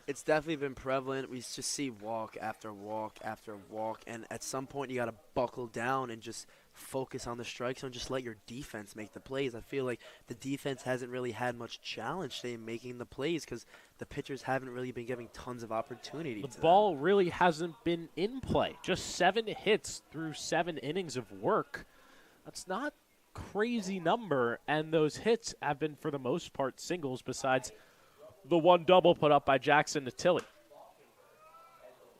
It's definitely been prevalent. We just see walk after walk after walk, and at some point you got to buckle down and just focus on the strike zone. Just let your defense make the plays. I feel like the defense hasn't really had much challenge today in making the plays because the pitchers haven't really been giving tons of opportunity. The ball really hasn't been in play. Just 7 hits through 7 innings of work. That's not a crazy number, and those hits have been, for the most part, singles besides the one double put up by Jackson Natilli.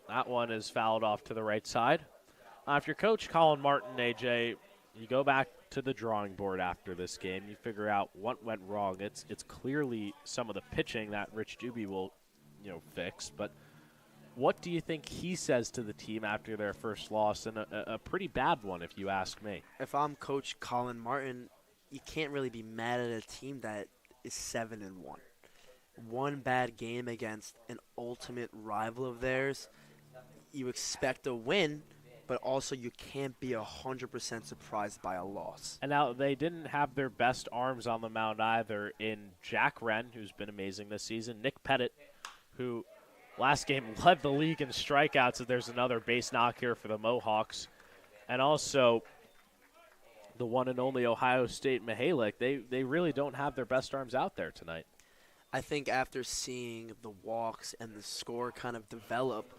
That one is fouled off to the right side. If you're Coach Colin Martin, AJ, you go back to the drawing board after this game. You figure out what went wrong. It's clearly some of the pitching that Rich Doobie will, fix. But What do you think he says to the team after their first loss, and a pretty bad one, if you ask me? If I'm Coach Colin Martin, you can't really be mad at a team that is 7-1. One bad game against an ultimate rival of theirs, you expect a win, but also you can't be 100% surprised by a loss. And now they didn't have their best arms on the mound either in Jack Wren, who's been amazing this season, Nick Pettit, who last game led the league in strikeouts, so there's another base knock here for the Mohawks. And also the one and only Ohio State Mihalik. They really don't have their best arms out there tonight. I think after seeing the walks and the score kind of develop,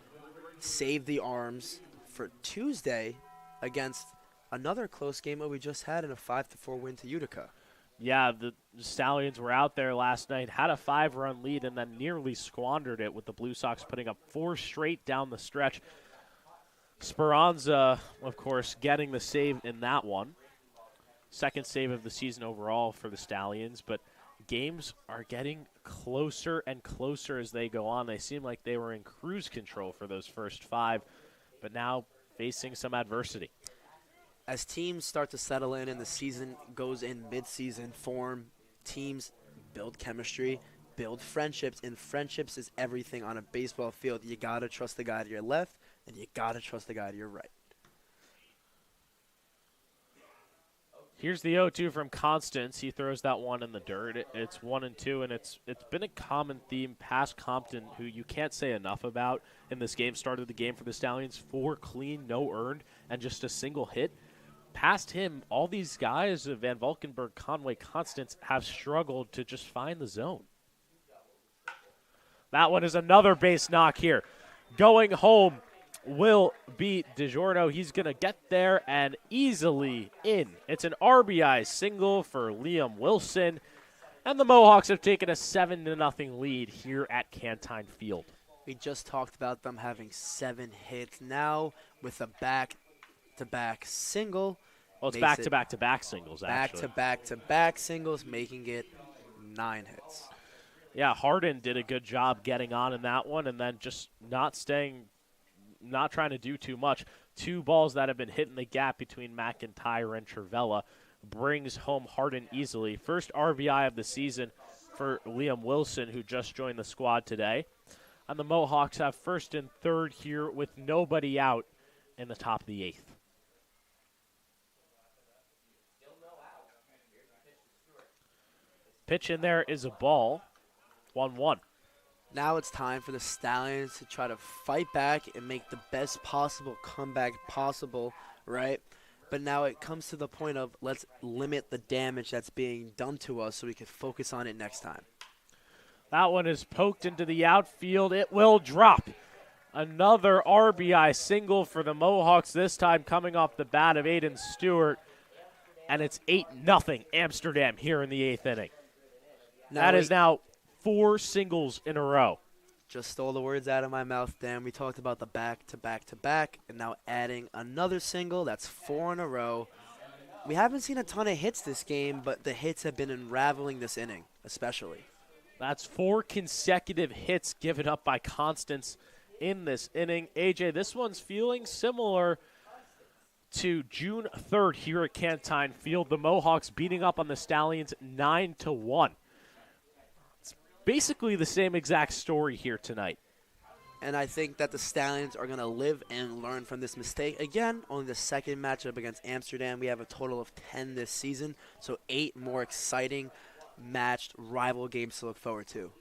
save the arms for Tuesday against another close game that we just had in a 5-4 win to Utica. Yeah, the Stallions were out there last night, had a 5-run lead, and then nearly squandered it with the Blue Sox putting up 4 straight down the stretch. Speranza, of course, getting the save in that one. Second save of the season overall for the Stallions, but games are getting closer and closer as they go on. They seem like they were in cruise control for those first 5, but now facing some adversity. As teams start to settle in and the season goes in mid-season form, teams build chemistry, build friendships, and friendships is everything on a baseball field. You got to trust the guy to your left, and you got to trust the guy to your right. Here's the 0-2 from Constance. He throws that one in the dirt. It's 1-2, and it's been a common theme past Compton, who you can't say enough about in this game. Started the game for the Stallions, 4 clean, no earned, and just a single hit. Past him, all these guys, Van Valkenburg, Conway, Constance, have struggled to just find the zone. That one is another base knock here. Going home will be DiGiorno. He's going to get there and easily in. It's an RBI single for Liam Wilson, and the Mohawks have taken a 7-0 lead here at Cantine Field. We just talked about them having 7 hits now with a back-to-back single. Well, it's back-to-back-to-back singles, actually. Back-to-back-to-back singles, making it 9 hits. Yeah, Harden did a good job getting on in that one and then just not trying to do too much. 2 balls that have been hit in the gap between McIntyre and Trivella brings home Harden easily. First RBI of the season for Liam Wilson, who just joined the squad today. And the Mohawks have first and third here with nobody out in the top of the 8th. Pitch in there is a ball. 1-1. Now it's time for the Stallions to try to fight back and make the best possible comeback possible, right? But now it comes to the point of let's limit the damage that's being done to us so we can focus on it next time. That one is poked into the outfield. It will drop. Another RBI single for the Mohawks, this time coming off the bat of Aiden Stewart. And it's 8-0 Amsterdam here in the 8th inning. That is now 4 singles in a row. Just stole the words out of my mouth, Dan. We talked about the back-to-back-to-back, and now adding another single. That's 4 in a row. We haven't seen a ton of hits this game, but the hits have been unraveling this inning, especially. That's 4 consecutive hits given up by Constance in this inning. AJ, this one's feeling similar to June 3rd here at Cantine Field. The Mohawks beating up on the Stallions 9-1. Basically the same exact story here tonight. And I think that the Stallions are going to live and learn from this mistake. Again, only the second matchup against Amsterdam. We have a total of 10 this season, so 8 more exciting matched rival games to look forward to.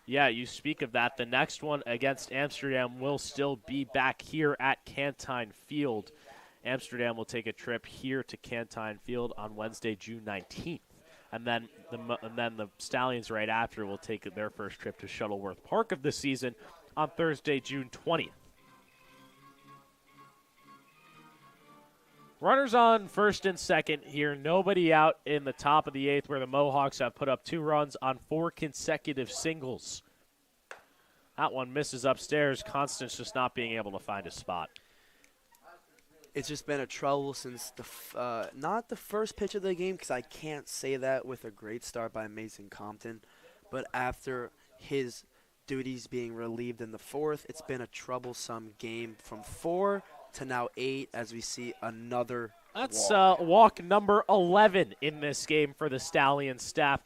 Yeah, you speak of that. The next one against Amsterdam will still be back here at Cantine Field. Amsterdam will take a trip here to Cantine Field on Wednesday, June 19th. And then the Stallions right after will take their first trip to Shuttleworth Park of the season on Thursday, June 20th. Runners on first and second here. Nobody out in the top of the 8th, where the Mohawks have put up 2 runs on 4 consecutive singles. That one misses upstairs. Constance just not being able to find a spot. It's just been a trouble since not the first pitch of the game, because I can't say that with a great start by Mason Compton, but after his duties being relieved in the fourth. It's been a troublesome game from 4 to now 8 as we see another That's walk. walk number 11 in this game for the Stallions staff.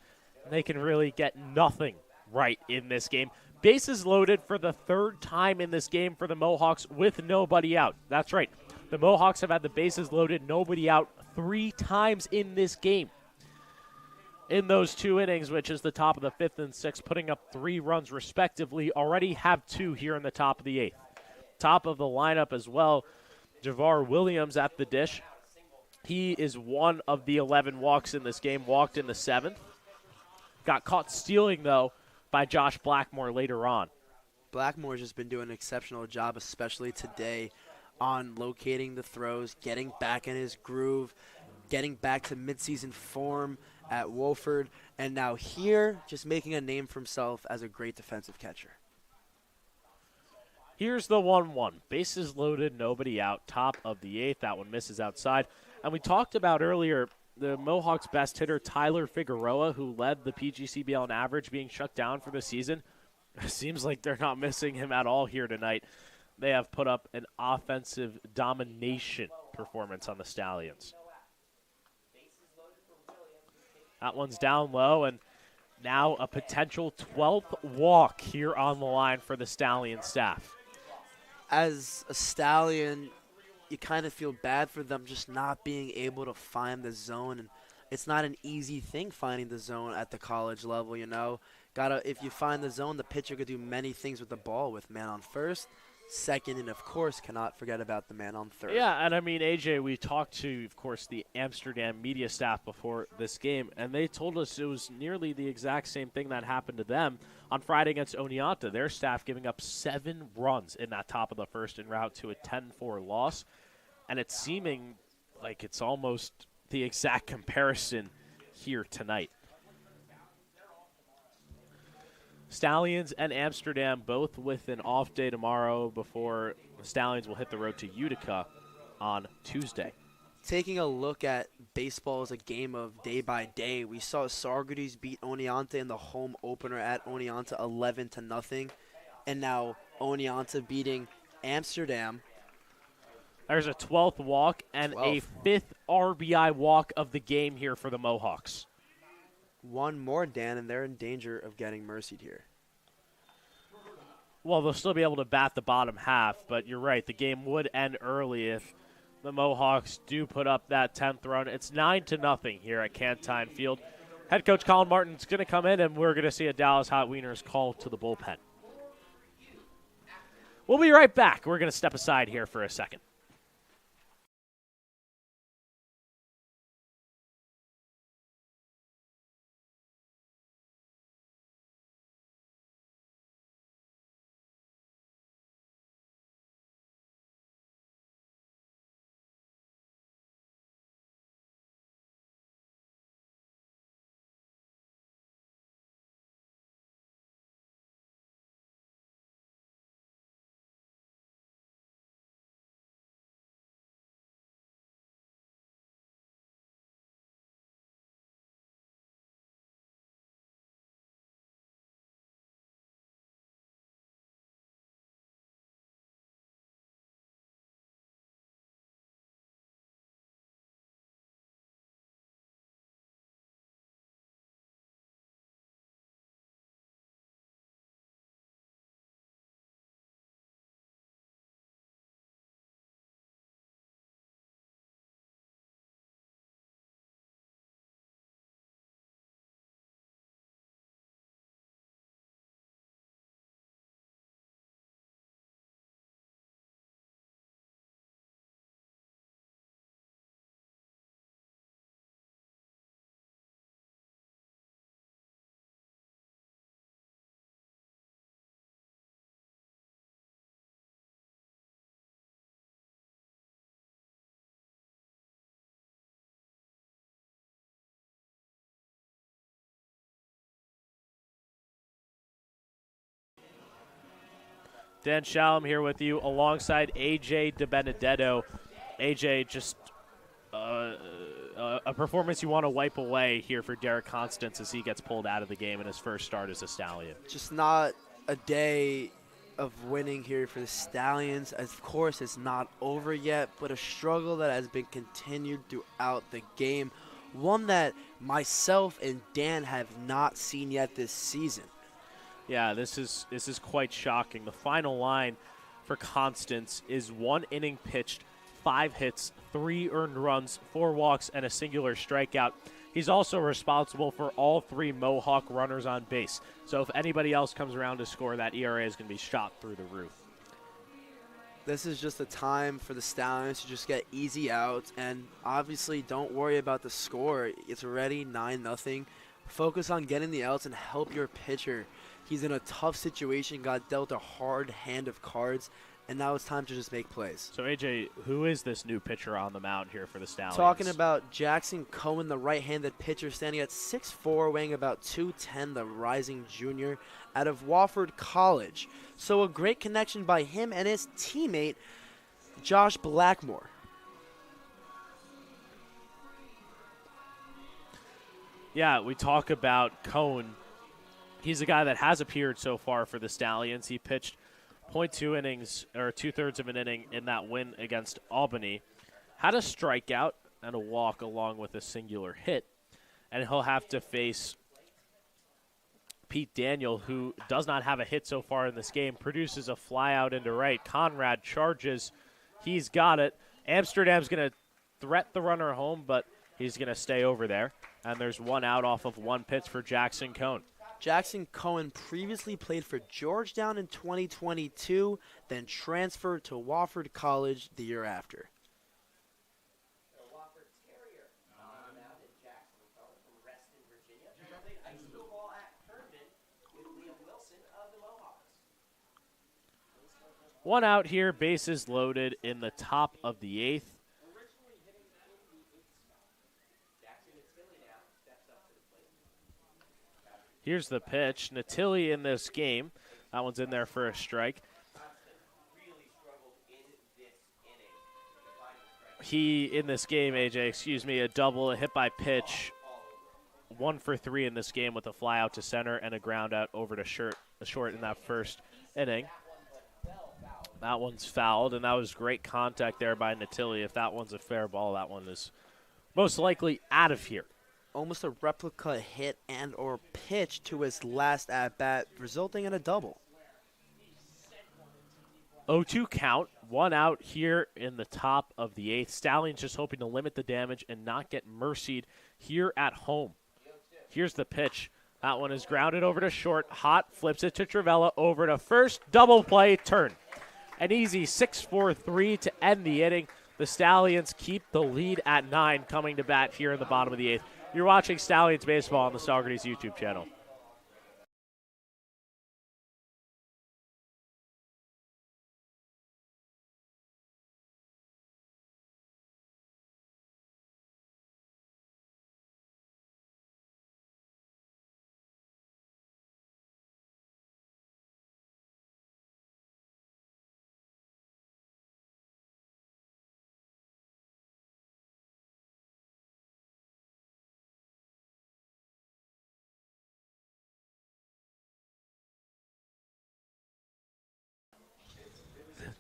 They can really get nothing right in this game. Bases loaded for the third time in this game for the Mohawks with nobody out. That's right. The Mohawks have had the bases loaded, nobody out 3 times in this game. In those 2 innings, which is the top of the 5th and 6th, putting up 3 runs respectively, already have 2 here in the top of the 8th. Top of the lineup as well, Javar Williams at the dish. He is one of the 11 walks in this game, walked in the 7th. Got caught stealing, though, by Josh Blackmore later on. Blackmore's just been doing an exceptional job, especially today, on locating the throws, getting back in his groove, getting back to midseason form at Wolford, and now here, just making a name for himself as a great defensive catcher. Here's the 1-1. Bases loaded, nobody out, top of the 8th. That one misses outside. And we talked about earlier the Mohawks' best hitter, Tyler Figueroa, who led the PGCBL in average, being shut down for the season. It seems like they're not missing him at all here tonight. They have put up an offensive domination performance on the Stallions. That one's down low, and now a potential 12th walk here on the line for the Stallion staff. As a Stallion, you kind of feel bad for them just not being able to find the zone, and it's not an easy thing finding the zone at the college level, you know. If you find the zone, the pitcher could do many things with the ball, with man on first, second, and of course cannot forget about the man on third. Yeah, and I mean, AJ, we talked to, of course, the Amsterdam media staff before this game, and they told us it was nearly the exact same thing that happened to them on Friday against Oneonta. Their staff giving up 7 runs in that top of the first en route to a 10-4 loss, and it's seeming like it's almost the exact comparison here tonight. Stallions and Amsterdam both with an off day tomorrow before the Stallions will hit the road to Utica on Tuesday. Taking a look at baseball as a game of day by day, we saw Saugerties beat Oneonta in the home opener at Oneonta 11-0, and now Oneonta beating Amsterdam. There's a 12th walk and a 5th RBI walk of the game here for the Mohawks. One more, Dan, and they're in danger of getting mercied here. Well, they'll still be able to bat the bottom half, but you're right. The game would end early if the Mohawks do put up that 10th run. It's 9-0 here at Cantine Field. Head coach Colin Martin's going to come in, and we're going to see a Dallas Hot Wieners call to the bullpen. We'll be right back. We're going to step aside here for a second. Dan Shalom here with you alongside AJ DiBenedetto. AJ, just a performance you want to wipe away here for Derek Constance as he gets pulled out of the game in his first start as a Stallion. Just not a day of winning here for the Stallions. Of course, it's not over yet, but a struggle that has been continued throughout the game. One that myself and Dan have not seen yet this season. Yeah, this is quite shocking. The final line for Constance is 1 inning pitched, 5 hits, 3 earned runs, 4 walks, and a singular strikeout. He's also responsible for all 3 Mohawk runners on base. So if anybody else comes around to score, that ERA is going to be shot through the roof. This is just a time for the Stallions to just get easy outs, and obviously don't worry about the score. It's already 9-0. Focus on getting the outs and help your pitcher. He's in a tough situation, got dealt a hard hand of cards, and now it's time to just make plays. So, AJ, who is this new pitcher on the mound here for the Stallions? Talking about Jackson Cohen, the right-handed pitcher, standing at 6'4", weighing about 210, the rising junior out of Wofford College. So a great connection by him and his teammate, Josh Blackmore. Yeah, we talk about Cohen. He's a guy that has appeared so far for the Stallions. He pitched 0.2 innings, or 2/3 of an inning in that win against Albany. Had a strikeout and a walk along with a singular hit. And he'll have to face Pete Daniel, who does not have a hit so far in this game, produces a fly out into right. Conrad charges. He's got it. Amsterdam's going to threat the runner home, but he's going to stay over there. And there's 1 out off of 1 pitch for Jackson Cohen. Jackson Cohen previously played for Georgetown in 2022, then transferred to Wofford College the year after. One out here, bases loaded in the top of the 8th. Here's the pitch. Natili in this game. That one's in there for a strike. He, in this game, AJ, a double, a hit by pitch. 1 for 3 in this game with a fly out to center and a ground out over to short in that first inning. That one's fouled, and that was great contact there by Natili. If that one's a fair ball, that one is most likely out of here. Almost a replica hit and or pitch to his last at-bat, resulting in a double. 0-2 count, 1 out here in the top of the 8th. Stallions just hoping to limit the damage and not get mercied here at home. Here's the pitch. That one is grounded over to short. Hot flips it to Travella over to first. Double play, turn. An easy 6-4-3 to end the inning. The Stallions keep the lead at 9 coming to bat here in the bottom of the 8th. You're watching Stallions Baseball on the Saugerties YouTube channel.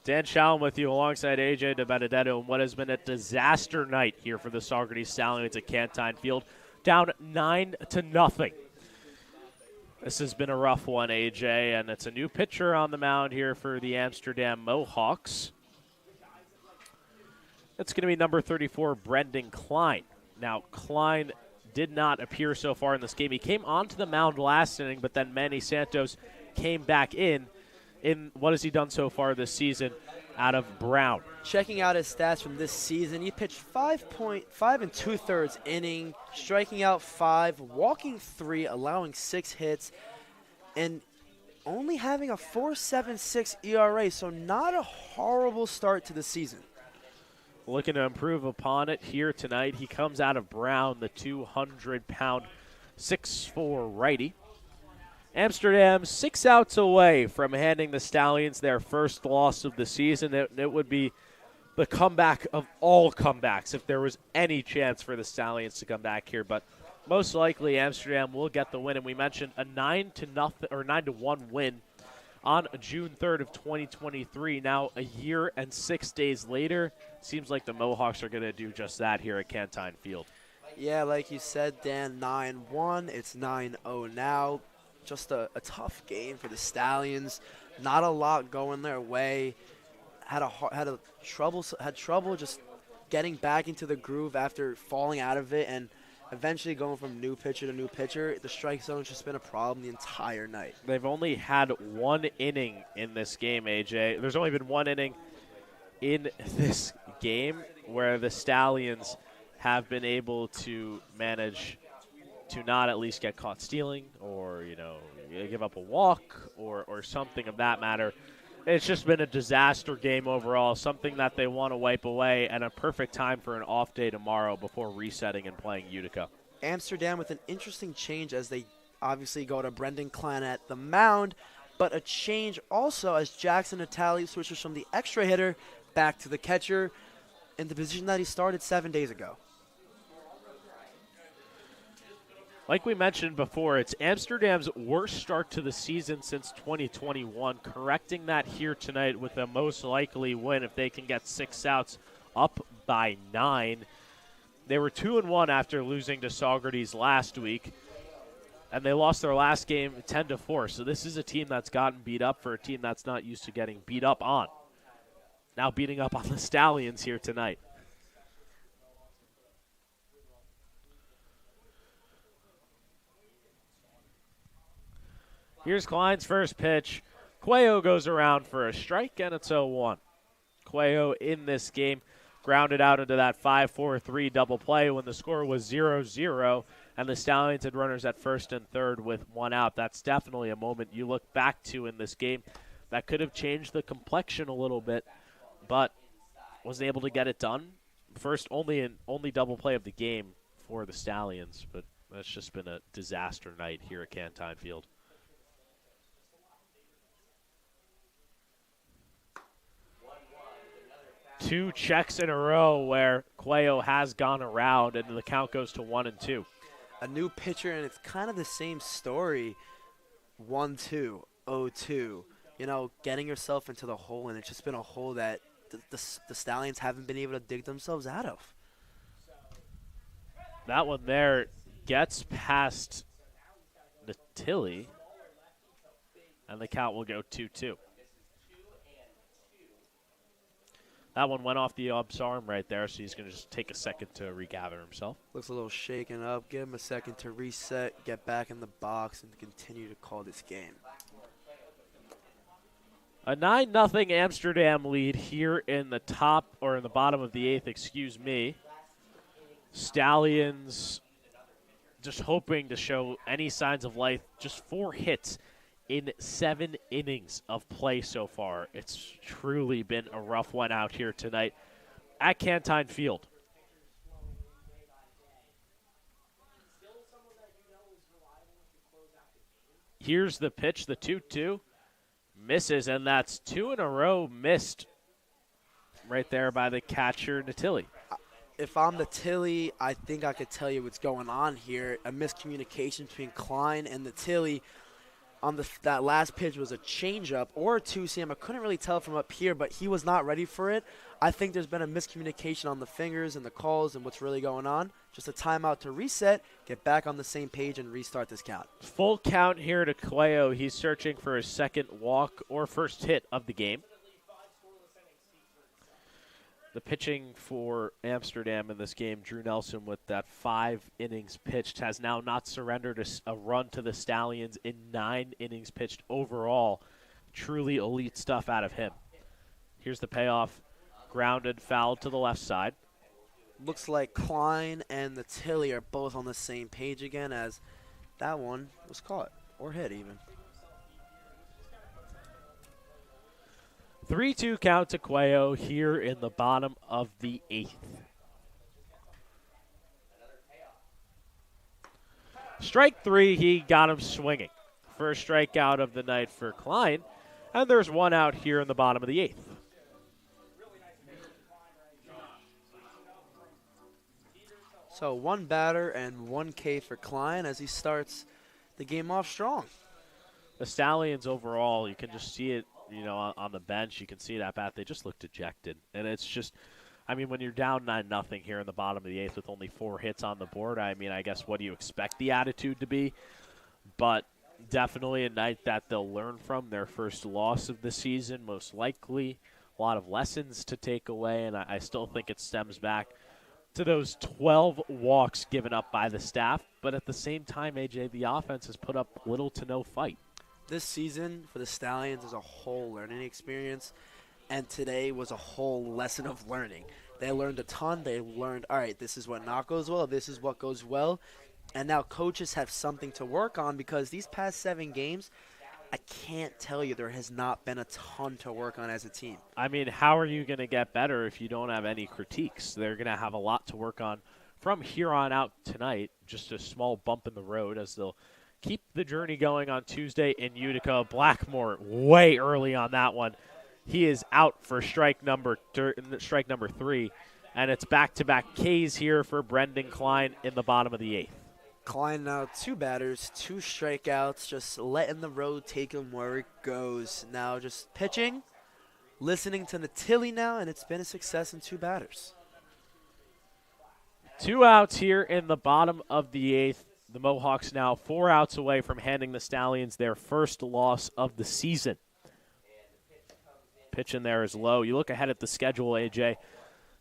Dan Shallum with you alongside AJ DeBenedetto in what has been a disaster night here for the Saugerties Stallions at Cantine Field. Down 9-0. This has been a rough one, AJ, and it's a new pitcher on the mound here for the Amsterdam Mohawks. It's going to be number 34, Brendan Klein. Now, Klein did not appear so far in this game. He came onto the mound last inning, but then Manny Santos came back in what has he done so far this season out of Brown? Checking out his stats from this season, he pitched 5 2/3 inning, striking out 5, walking 3, allowing 6 hits, and only having a 4.76 ERA, so not a horrible start to the season. Looking to improve upon it here tonight. He comes out of Brown, the 200-pound 6'4" righty. Amsterdam 6 outs away from handing the Stallions their first loss of the season. It would be the comeback of all comebacks if there was any chance for the Stallions to come back here. But most likely Amsterdam will get the win. And we mentioned a 9-1 win on June 3rd of 2023. Now, a year and 6 days later, seems like the Mohawks are going to do just that here at Cantine Field. Yeah, like you said, Dan, 9-1. It's 9-0 now. Just a tough game for the Stallions. Not a lot going their way. Had trouble just getting back into the groove after falling out of it, and eventually going from new pitcher to new pitcher. The strike zone's just been a problem the entire night. They've only had one inning in this game, AJ. There's only been one inning in this game where the Stallions have been able to manage to not at least get caught stealing or, give up a walk or something of that matter. It's just been a disaster game overall, something that they want to wipe away, and a perfect time for an off day tomorrow before resetting and playing Utica. Amsterdam with an interesting change as they obviously go to Brendan Klein at the mound, but a change also as Jackson Natali switches from the extra hitter back to the catcher in the position that he started 7 days ago. Like we mentioned before, it's Amsterdam's worst start to the season since 2021. Correcting that here tonight with a most likely win if they can get 6 outs up by 9. They were 2-1 after losing to Saugerties last week, and they lost their last game 10-4. So this is a team that's gotten beat up for a team that's not used to getting beat up on. Now beating up on the Stallions here tonight. Here's Klein's first pitch. Cuello goes around for a strike, and it's 0-1. Cuello in this game grounded out into that 5-4-3 double play when the score was 0-0, and the Stallions had runners at first and third with 1 out. That's definitely a moment you look back to in this game that could have changed the complexion a little bit, but wasn't able to get it done. First only double play of the game for the Stallions, but that's just been a disaster night here at Cantine Field. 2 checks in a row where Cuello has gone around, and the count goes to 1-2. A new pitcher, and it's kind of the same story. 1-2, 0-2. Getting yourself into the hole, and it's just been a hole that the Stallions haven't been able to dig themselves out of. That one there gets past Natili, and the count will go 2-2. That one went off the Ump's arm right there, so he's going to just take a second to regather himself. Looks a little shaken up. Give him a second to reset, get back in the box, and continue to call this game. A 9-0 Amsterdam lead here in the bottom of the 8th, excuse me. Stallions just hoping to show any signs of life. Just 4 hits in 7 innings of play so far. It's truly been a rough one out here tonight at Cantine Field. Here's the pitch, the 2-2. Misses, and that's 2 in a row missed right there by the catcher, Natili. If I'm Natili, I think I could tell you what's going on here. A miscommunication between Klein and Natili. That last pitch was a changeup or a two-seam. I couldn't really tell from up here, but he was not ready for it. I think there's been a miscommunication on the fingers and the calls and what's really going on. Just a timeout to reset, get back on the same page, and restart this count. Full count here to Cuello. He's searching for his second walk or first hit of the game. The pitching for Amsterdam in this game, Drew Nelson with that 5 innings pitched, has now not surrendered a run to the Stallions in 9 innings pitched overall. Truly elite stuff out of him. Here's the payoff. Grounded, foul to the left side. Looks like Klein and Natili are both on the same page again, as that one was caught or hit even. 3-2 count to Cuello here in the bottom of the 8th. Strike 3, he got him swinging. First strikeout of the night for Klein, and there's 1 out here in the bottom of the 8th. So 1 batter and 1 K for Klein as he starts the game off strong. The Stallions overall, you can just see it, on the bench. You can see it at bat. They just look dejected. And it's just, when you're down 9-0 here in the bottom of the eighth with only 4 hits on the board, I guess what do you expect the attitude to be? But definitely a night that they'll learn from, their first loss of the season, most likely. A lot of lessons to take away, and I still think it stems back to those 12 walks given up by the staff. But at the same time, AJ, the offense has put up little to no fight. This season for the Stallions is a whole learning experience, and today was a whole lesson of learning. They learned a ton. They learned, all right, this is what not goes well, this is what goes well, and now coaches have something to work on because these past 7 games, I can't tell you there has not been a ton to work on as a team. How are you going to get better if you don't have any critiques? They're going to have a lot to work on from here on out tonight, just a small bump in the road as they'll keep the journey going on Tuesday in Utica. Blackmore way early on that one. He is out for strike number 3, and it's back-to-back Ks here for Brendan Klein in the bottom of the 8th. Klein now 2 batters, 2 strikeouts, just letting the road take him where it goes. Now just pitching, listening to Natilli now, and it's been a success in 2 batters. 2 outs here in the bottom of the 8th. The Mohawks now 4 outs away from handing the Stallions their first loss of the season. Pitch in there is low. You look ahead at the schedule, AJ.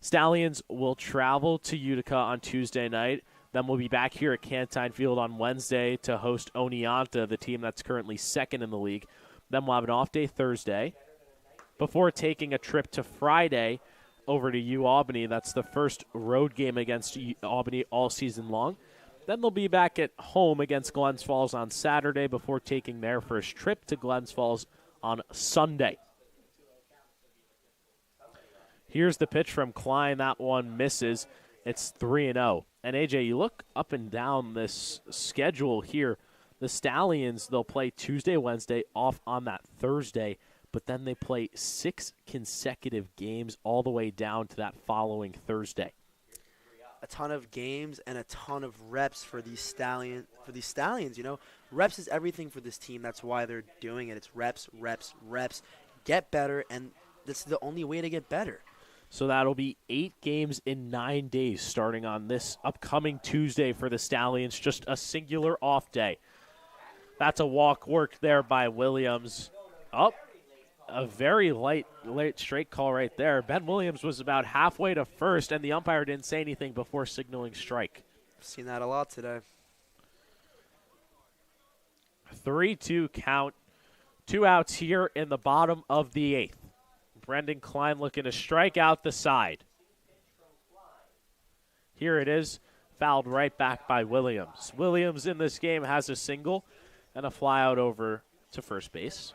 Stallions will travel to Utica on Tuesday night. Then we'll be back here at Cantine Field on Wednesday to host Oneonta, the team that's currently 2nd in the league. Then we'll have an off day Thursday before taking a trip to Friday over to U-Albany. That's the first road game against Albany all season long. Then they'll be back at home against Glens Falls on Saturday before taking their first trip to Glens Falls on Sunday. Here's the pitch from Klein. That one misses. It's 3-0. And, AJ, you look up and down this schedule here. The Stallions, they'll play Tuesday, Wednesday, off on that Thursday, but then they play 6 consecutive games all the way down to that following Thursday. A ton of games and a ton of reps for these Stallions. Reps is everything for this team. That's why they're doing it. It's reps, reps, reps. Get better, and this is the only way to get better. So that'll be 8 games in 9 days starting on this upcoming Tuesday for the Stallions. Just a singular off day. That's a walk worked there by Williams. A very late straight call right there. Ben Williams was about halfway to first, and the umpire didn't say anything before signaling strike. I've seen that a lot today. 3-2 count. 2 outs here in the bottom of the 8th. Brendan Klein looking to strike out the side. Here it is, fouled right back by Williams. Williams in this game has a single and a fly out over to first base.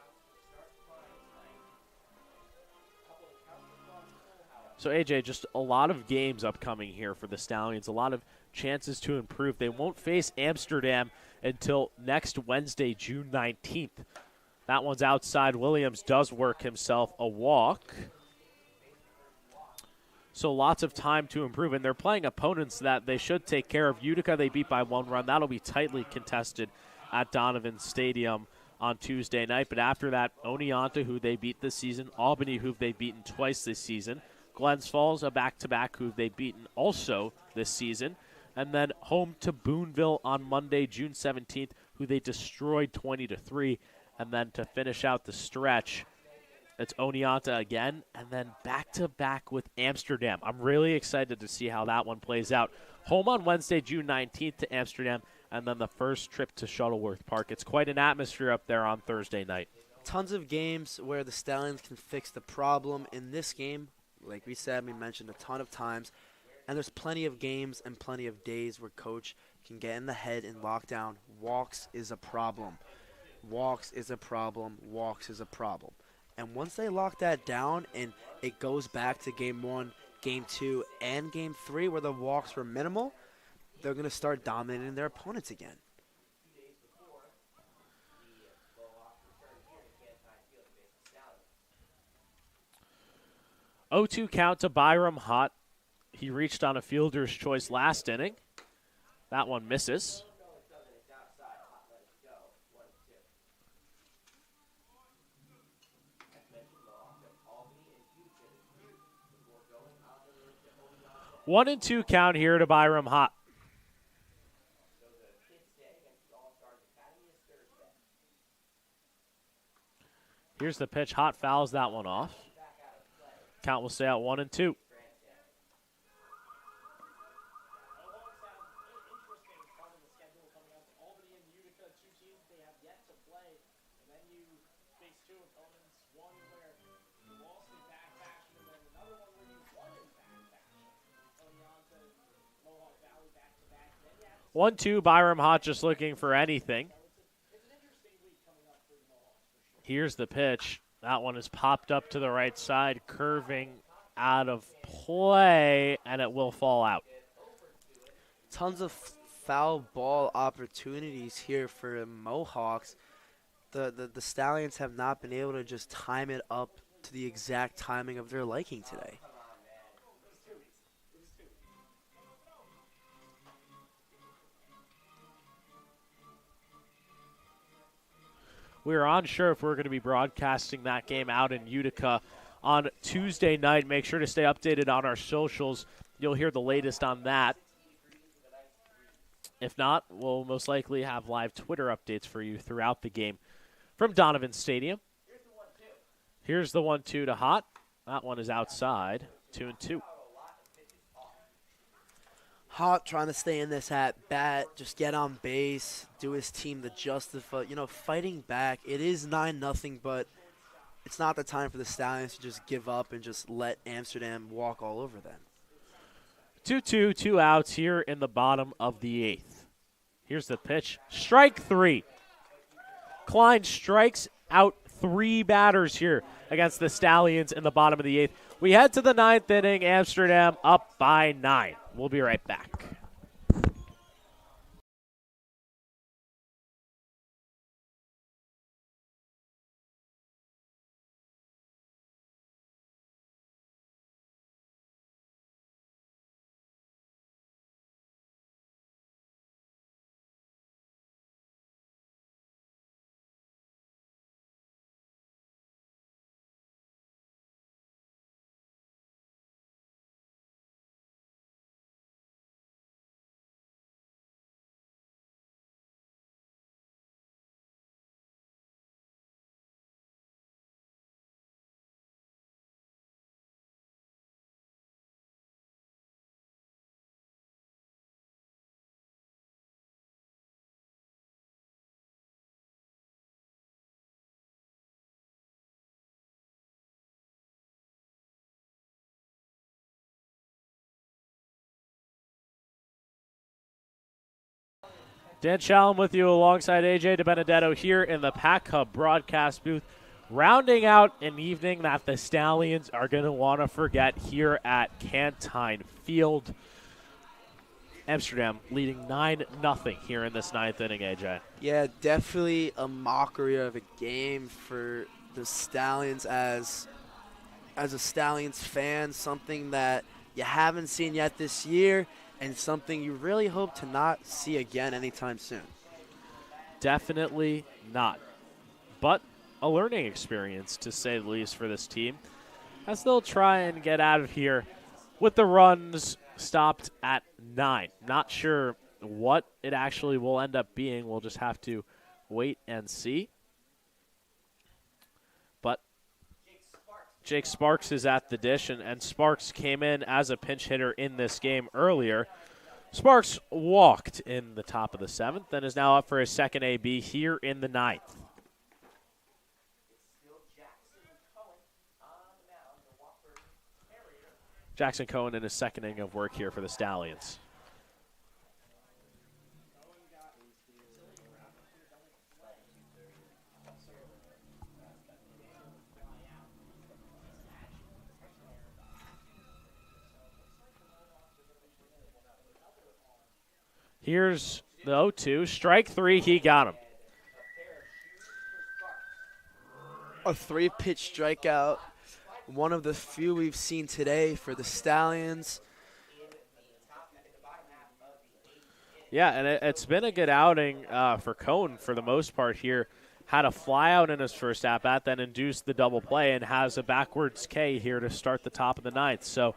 So, AJ, just a lot of games upcoming here for the Stallions, a lot of chances to improve. They won't face Amsterdam until next Wednesday, June 19th. That one's outside. Williams does work himself a walk. So lots of time to improve, and they're playing opponents that they should take care of. Utica they beat by 1 run. That'll be tightly contested at Donovan Stadium on Tuesday night. But after that, Oneonta, who they beat this season, Albany, who they've beaten twice this season, Glens Falls, a back-to-back who they've beaten also this season, and then home to Boonville on Monday, June 17th, who they destroyed 20-3. And then to finish out the stretch, it's Oneonta again, and then back-to-back with Amsterdam. I'm really excited to see how that one plays out. Home on Wednesday, June 19th to Amsterdam, and then the first trip to Shuttleworth Park. It's quite an atmosphere up there on Thursday night. Tons of games where the Stallions can fix the problem. In this game, like we said, we mentioned a ton of times, and there's plenty of games and plenty of days where coach can get in the head and lock down. Walks is a problem. Walks is a problem. Walks is a problem. And once they lock that down and it goes back to game 1, game 2, and game 3 where the walks were minimal, they're going to start dominating their opponents again. Oh, 2 count to Byram Hutt. He reached on a fielder's choice last inning. That one misses. 1-2 count here to Byram Hott. Here's the pitch. Hott fouls that one off. Count will stay at 1-2. One, two, Byram Hott just looking for anything. Here's the pitch. That one is popped up to the right side, curving out of play, and it will fall out. Tons of foul ball opportunities here for Mohawks. The Stallions have not been able to just time it up to the exact timing of their liking today. We are unsure if we're going to be broadcasting that game out in Utica on Tuesday night. Make sure to stay updated on our socials. You'll hear the latest on that. If not, we'll most likely have live Twitter updates for you throughout the game from Donovan Stadium. Here's the 1-2 to Hott. That one is outside. 2-2. Hott trying to stay in this at bat, just get on base, do his team the justice, fighting back. It is 9-0, but it's not the time for the Stallions to just give up and just let Amsterdam walk all over them. 2-2, 2 outs here in the bottom of the 8th. Here's the pitch. Strike 3. Klein strikes out 3 batters here against the Stallions in the bottom of the 8th. We head to the 9th inning. Amsterdam up by 9. We'll be right back. Dan Shalom with you alongside AJ DiBenedetto here in the Pack Hub broadcast booth, rounding out an evening that the Stallions are going to want to forget here at Cantine Field. Amsterdam leading 9-0 here in this 9th inning, AJ. Yeah, definitely a mockery of a game for the Stallions as a Stallions fan, something that you haven't seen yet this year, and something you really hope to not see again anytime soon. Definitely not. But a learning experience, to say the least, for this team, as they'll try and get out of here with the runs stopped at 9. Not sure what it actually will end up being. We'll just have to wait and see. But Jake Sparks is at the dish, and Sparks came in as a pinch hitter in this game earlier. Sparks walked in the top of the 7th and is now up for his second AB here in the 9th. Jackson Cohen in his second inning of work here for the Stallions. Here's the 0-2. Strike 3, he got him. A 3-pitch strikeout. One of the few we've seen today for the Stallions. Yeah, and it's been a good outing for Cohen for the most part here. Had a flyout in his first at-bat, then induced the double play, and has a backwards K here to start the top of the 9th. So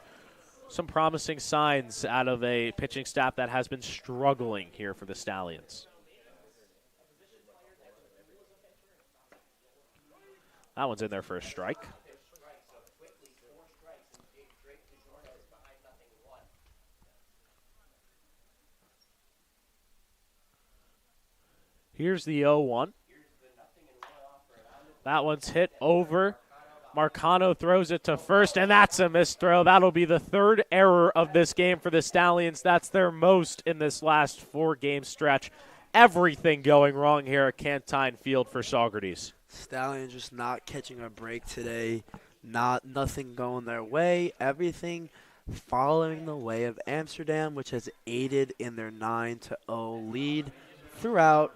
Some promising signs out of a pitching staff that has been struggling here for the Stallions. That one's in there for a strike. Here's the 0-1. That one's hit over. Marcano throws it to first, and that's a missed throw. That'll be the third error of this game for the Stallions. That's their most in this last 4-game stretch. Everything going wrong here at Cantine Field for Saugerties. Stallions just not catching a break today. Nothing going their way. Everything following the way of Amsterdam, which has aided in their 9-0 lead throughout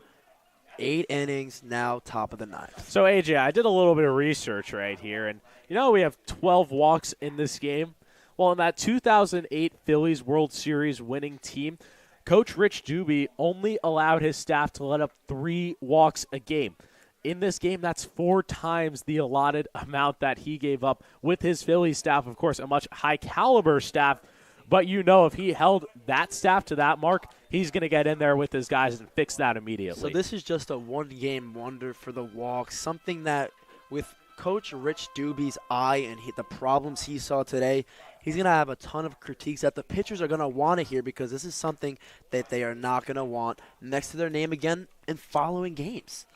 8 innings, now top of the 9th. So, AJ, I did a little bit of research right here, and we have 12 walks in this game. Well, in that 2008 Phillies World Series winning team, Coach Rich Doobie only allowed his staff to let up 3 walks a game. In this game, that's 4 times the allotted amount that he gave up with his Phillies staff. Of course, a much high-caliber staff, but if he held that staff to that mark, he's going to get in there with his guys and fix that immediately. So this is just a one-game wonder for the walks, something that with Coach Rich Doobie's eye and the problems he saw today, he's going to have a ton of critiques that the pitchers are going to want to hear, because this is something that they are not going to want next to their name again in following games.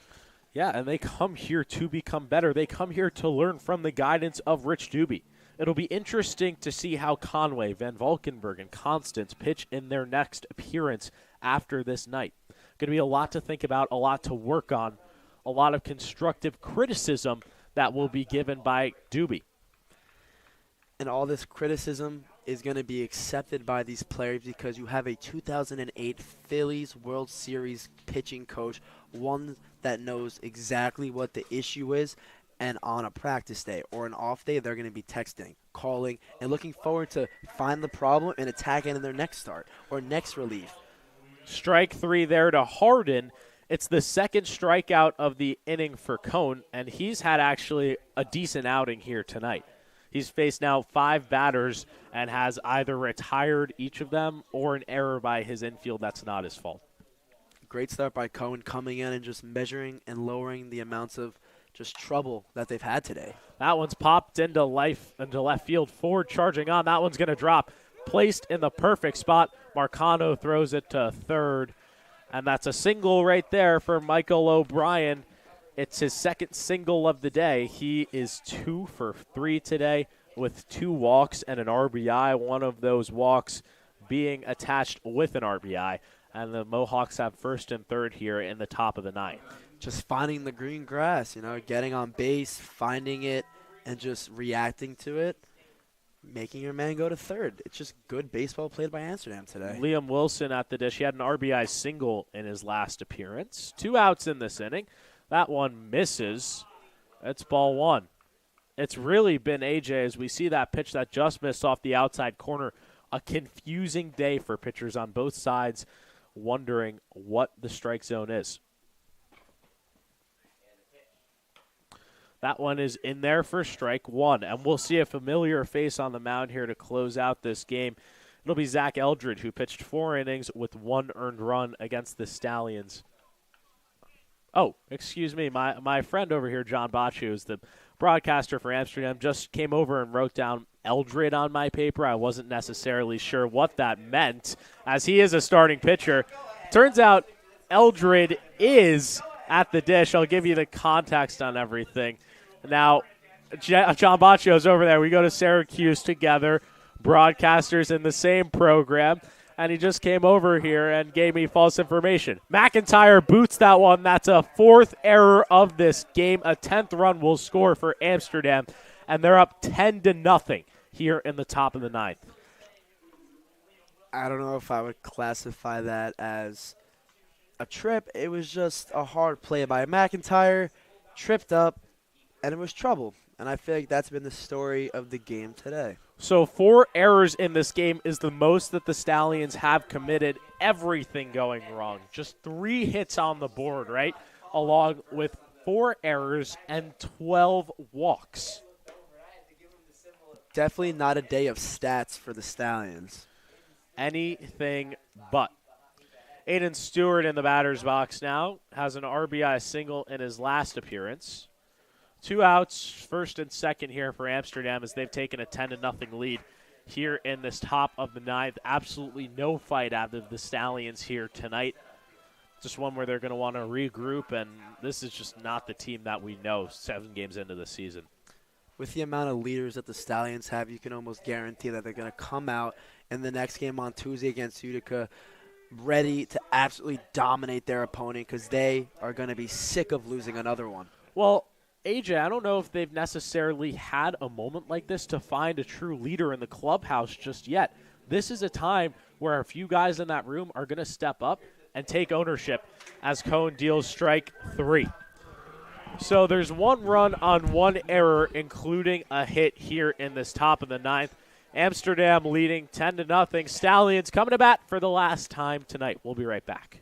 Yeah, and they come here to become better. They come here to learn from the guidance of Rich Doobie. It'll be interesting to see how Conway, Van Valkenburg, and Constance pitch in their next appearance after this night. Going to be a lot to think about, a lot to work on, a lot of constructive criticism that will be given by Doobie. And all this criticism is going to be accepted by these players, because you have a 2008 Phillies World Series pitching coach, one that knows exactly what the issue is, and on a practice day or an off day, they're going to be texting, calling, and looking forward to find the problem and attack it in their next start or next relief. Strike 3 there to Harden. It's the second strikeout of the inning for Cone, and he's had actually a decent outing here tonight. He's faced now 5 batters and has either retired each of them or an error by his infield that's not his fault. Great start by Cohen, coming in and just measuring and lowering the amounts of just trouble that they've had today. That one's popped into left field. Ford charging on. That one's going to drop. Placed in the perfect spot. Marcano throws it to third. And that's a single right there for Michael O'Brien. It's his second single of the day. He is 2 for 3 today with 2 walks and an RBI. One of those walks being attached with an RBI. And the Mohawks have first and third here in the top of the 9th. Just finding the green grass, getting on base, finding it, and just reacting to it, making your man go to third. It's just good baseball played by Amsterdam today. Liam Wilson at the dish. He had an RBI single in his last appearance. 2 outs in this inning. That one misses. It's ball 1. It's really been, AJ, as we see that pitch that just missed off the outside corner, a confusing day for pitchers on both sides, wondering what the strike zone is. That one is in there for strike 1, and we'll see a familiar face on the mound here to close out this game. It'll be Zach Eldred, who pitched 4 innings with 1 earned run against the Stallions. Oh, excuse me, my friend over here, John Baccio, is the broadcaster for Amsterdam, just came over and wrote down Eldred on my paper. I wasn't necessarily sure what that meant, as he is a starting pitcher. Turns out Eldred is at the dish. I'll give you the context on everything. Now, John Baccio's over there. We go to Syracuse together, broadcasters in the same program, and he just came over here and gave me false information. McIntyre boots that one. That's a 4th error of this game. A 10th run will score for Amsterdam, and they're up 10-0 here in the top of the 9th. I don't know if I would classify that as a trip. It was just a hard play by McIntyre, tripped up, and it was trouble. And I feel like that's been the story of the game today. So 4 errors in this game is the most that the Stallions have committed. Everything going wrong. Just 3 hits on the board, right? Along with 4 errors and 12 walks. Definitely not a day of stats for the Stallions. Anything but. Aiden Stewart in the batter's box now. Has an RBI single in his last appearance. 2 outs, first and second here for Amsterdam as they've taken a 10-0 lead here in this top of the ninth. Absolutely no fight out of the Stallions here tonight. Just one where they're going to want to regroup, and this is just not the team that we know 7 games into the season. With the amount of leaders that the Stallions have, you can almost guarantee that they're going to come out in the next game on Tuesday against Utica ready to absolutely dominate their opponent because they are going to be sick of losing another one. Well, AJ, I don't know if they've necessarily had a moment like this to find a true leader in the clubhouse just yet. This is a time where a few guys in that room are going to step up and take ownership as Cohn deals strike 3. So there's 1 run on 1 error, including a hit here in this top of the ninth. Amsterdam leading 10-0. Stallions coming to bat for the last time tonight. We'll be right back.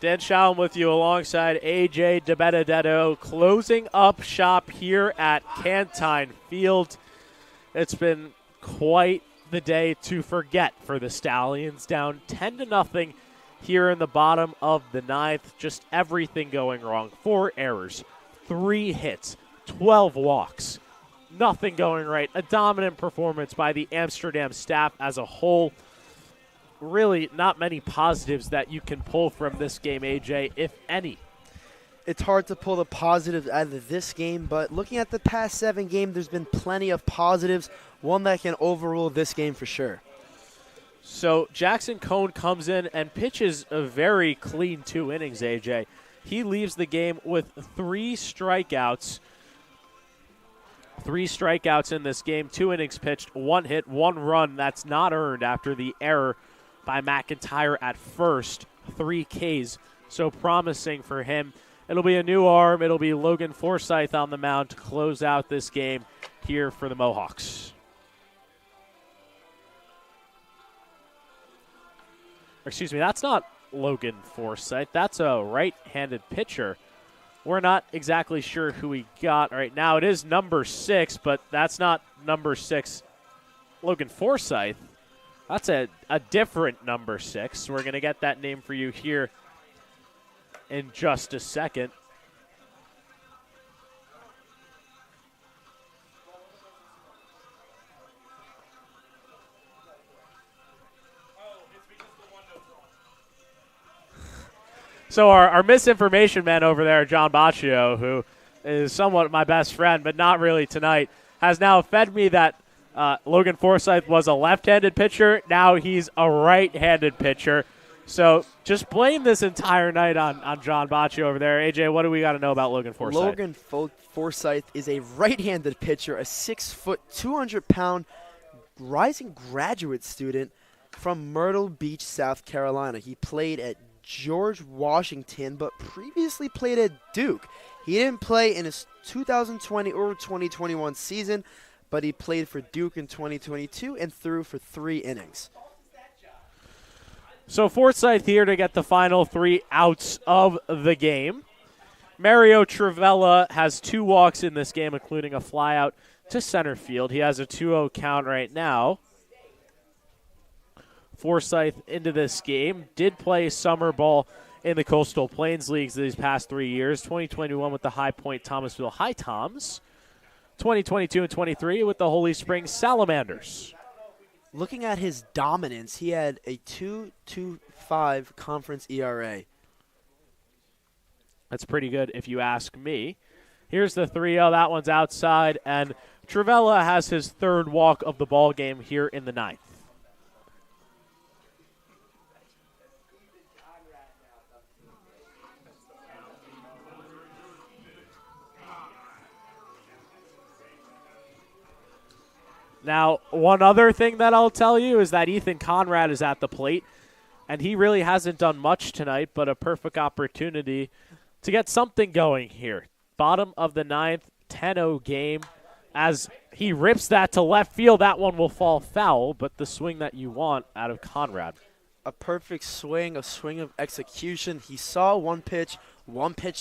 Dan Shalom with you alongside AJ DeBenedetto, closing up shop here at Cantine Field. It's been quite the day to forget for the Stallions, down 10-0 here in the bottom of the ninth. Just everything going wrong. 4 errors, 3 hits, 12 walks. Nothing going right. A dominant performance by the Amsterdam staff as a whole. Really not many positives that you can pull from this game, AJ, if any. It's hard to pull the positives out of this game, but looking at the past 7 games, there's been plenty of positives, one that can overrule this game for sure. So Jackson Cohn comes in and pitches a very clean 2 innings, AJ. He leaves the game with 3 strikeouts. 3 strikeouts in this game, 2 innings pitched, 1 hit, 1 run that's not earned after the error by McIntyre at first, 3 Ks. So promising for him. It'll be a new arm. It'll be Logan Forsythe on the mound to close out this game here for the Mohawks. Excuse me, that's not Logan Forsythe. That's a right-handed pitcher. We're not exactly sure who we got right now. It is number 6, but that's not number 6 Logan Forsythe. That's a different number 6. We're going to get that name for you here in just a second. So our misinformation man over there, John Baccio, who is somewhat my best friend, but not really tonight, has now fed me that Logan Forsythe was a left-handed pitcher. Now he's a right-handed pitcher. So just blame this entire night on John Baccio over there. AJ, what do we got to know about Logan Forsythe? Logan Forsythe is a right-handed pitcher, a 6-foot, 200-pound rising graduate student from Myrtle Beach, South Carolina. He played at George Washington, but previously played at Duke. He didn't play in his 2020 or 2021 season, but he played for Duke in 2022 and threw for 3 innings. So Forsythe here to get the final 3 outs of the game. Mario Trivella has 2 walks in this game, including a flyout to center field. He has a 2-0 count right now. Forsythe into this game. Did play summer ball in the Coastal Plains Leagues these past 3 years. 2021 with the High Point Thomasville High Toms. 2022 and 23 with the Holy Springs Salamanders. Looking at his dominance, he had a 2.25 conference ERA. That's pretty good if you ask me. Here's the 3-0. That one's outside, and Trivella has his third walk of the ball game here in the ninth. Now, one other thing that I'll tell you is that Ethan Conrad is at the plate, and he really hasn't done much tonight, but a perfect opportunity to get something going here. Bottom of the ninth, 10-0 game. As he rips that to left field, that one will fall foul, but the swing that you want out of Conrad. A perfect swing, a swing of execution. He saw one pitch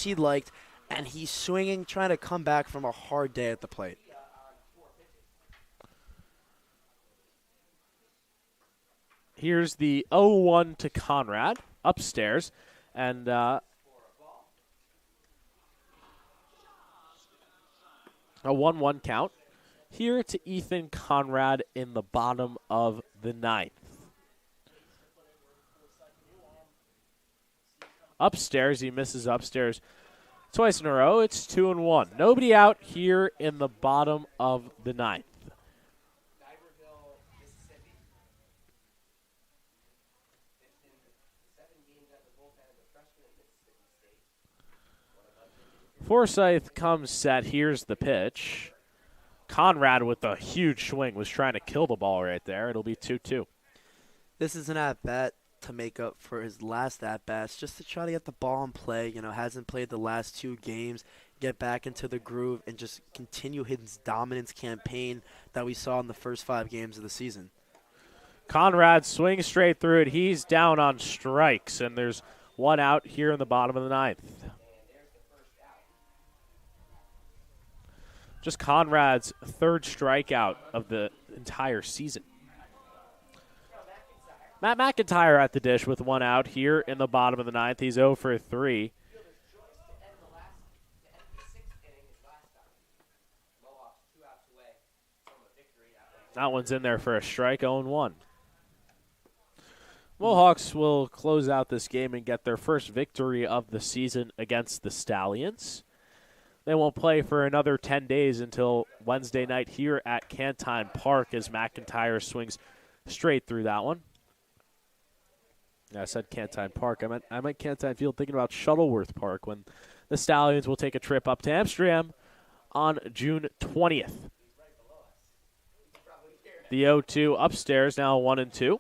he liked, and he's swinging, trying to come back from a hard day at the plate. Here's the 0-1 to Conrad upstairs, and a 1-1 count. Here to Ethan Conrad in the bottom of the ninth. Upstairs, he misses upstairs twice in a row. It's 2-1. Nobody out here in the bottom of the ninth. Forsyth comes set. Here's the pitch. Conrad with a huge swing was trying to kill the ball right there. It'll be 2-2. This is an at-bat to make up for his last at-bats, just to try to get the ball in play. You know, hasn't played the last 2 games, get back into the groove, and just continue his dominance campaign that we saw in the first 5 games of the season. Conrad swings straight through it. He's down on strikes, and there's one out here in the bottom of the ninth. Just Conrad's third strikeout of the entire season. Matt McIntyre at the dish with one out here in the bottom of the ninth. He's 0 for 3. That one's in there for a strike, 0-1. Mohawks will close out this game and get their first victory of the season against the Stallions. They won't play for another 10 days until Wednesday night here at Cantine Park as McIntyre swings straight through that one. Yeah, I said Cantine Park. I meant Cantine Field, thinking about Shuttleworth Park when the Stallions will take a trip up to Amsterdam on June 20th. The 0-2 upstairs, now 1-2.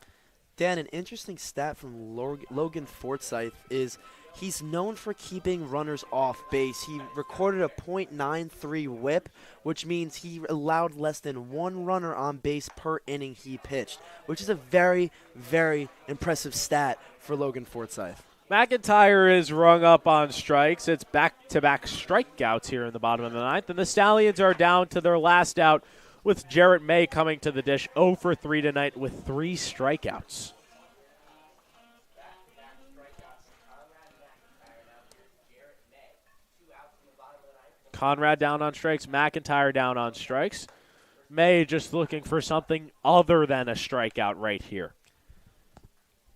Dan, an interesting stat from Logan Forsythe is he's known for keeping runners off base. He recorded a .93 whip, which means he allowed less than 1 runner on base per inning he pitched, which is a very, very impressive stat for Logan Forsythe. McIntyre is rung up on strikes. It's back-to-back strikeouts here in the bottom of the ninth, and the Stallions are down to their last out with Jarrett May coming to the dish 0 for 3 tonight with 3 strikeouts. Conrad down on strikes, McIntyre down on strikes. May just looking for something other than a strikeout right here.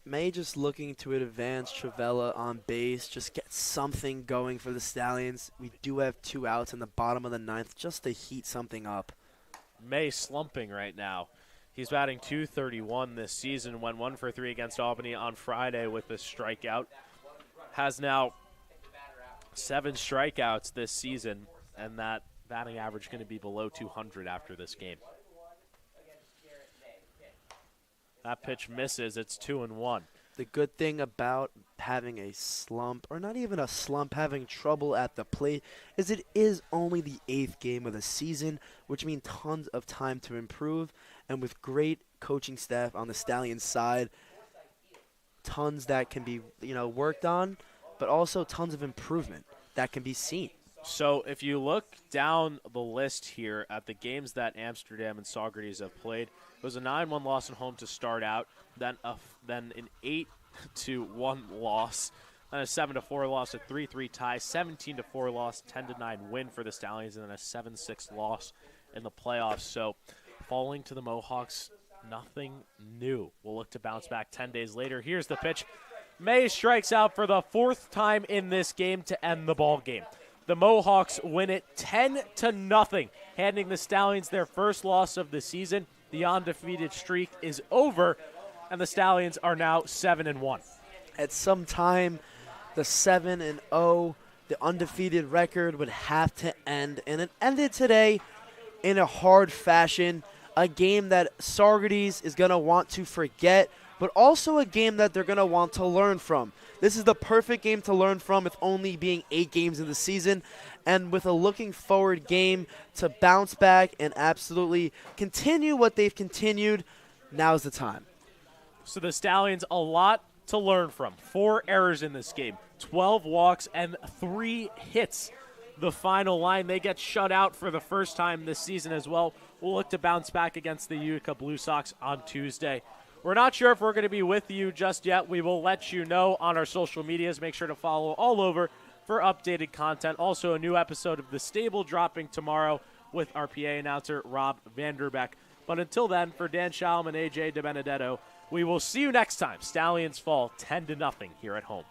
May just looking to advance Trivella on base, just get something going for the Stallions. We do have 2 outs in the bottom of the ninth just to heat something up. May slumping right now. He's batting .231 this season, went 1 for 3 against Albany on Friday with a strikeout. Has now 7 strikeouts this season, and that batting average going to be below 200 after this game. That pitch misses. It's 2-1. The good thing about having a slump, or not even a slump, having trouble at the plate, is it is only the 8th game of the season, which means tons of time to improve. And with great coaching staff on the Stallions side, tons that can be, worked on, but also tons of improvement that can be seen. So if you look down the list here at the games that Amsterdam and Saugerties have played, it was a 9-1 loss at home to start out, then an 8-1 loss and a 7-4 loss, a 3-3 tie, 17-4 loss, 10-9 win for the Stallions, and then a 7-6 loss in the playoffs. So falling to the Mohawks, nothing new. We'll look to bounce back 10 days later. Here's the pitch. May strikes out for the fourth time in this game to end the ball game. The Mohawks win it 10-0, handing the Stallions their first loss of the season. The undefeated streak is over, and the Stallions are now 7-1. At some time, the 7-0, the undefeated record would have to end, and it ended today in a hard fashion. A game that Saugerties is going to want to forget, but also a game that they're going to want to learn from. This is the perfect game to learn from, with only being 8 games in the season, and with a looking forward game to bounce back and absolutely continue what they've continued. Now's the time. So the Stallions, a lot to learn from. 4 errors in this game, 12 walks, and 3 hits. The final line, they get shut out for the first time this season as well. We'll look to bounce back against the Utica Blue Sox on Tuesday. We're not sure if we're going to be with you just yet. We will let you know on our social medias. Make sure to follow all over for updated content. Also, a new episode of The Stable dropping tomorrow with our PA announcer, Rob Vanderbeck. But until then, for Dan Shalom and AJ DiBenedetto, we will see you next time. Stallions fall 10-0 here at home.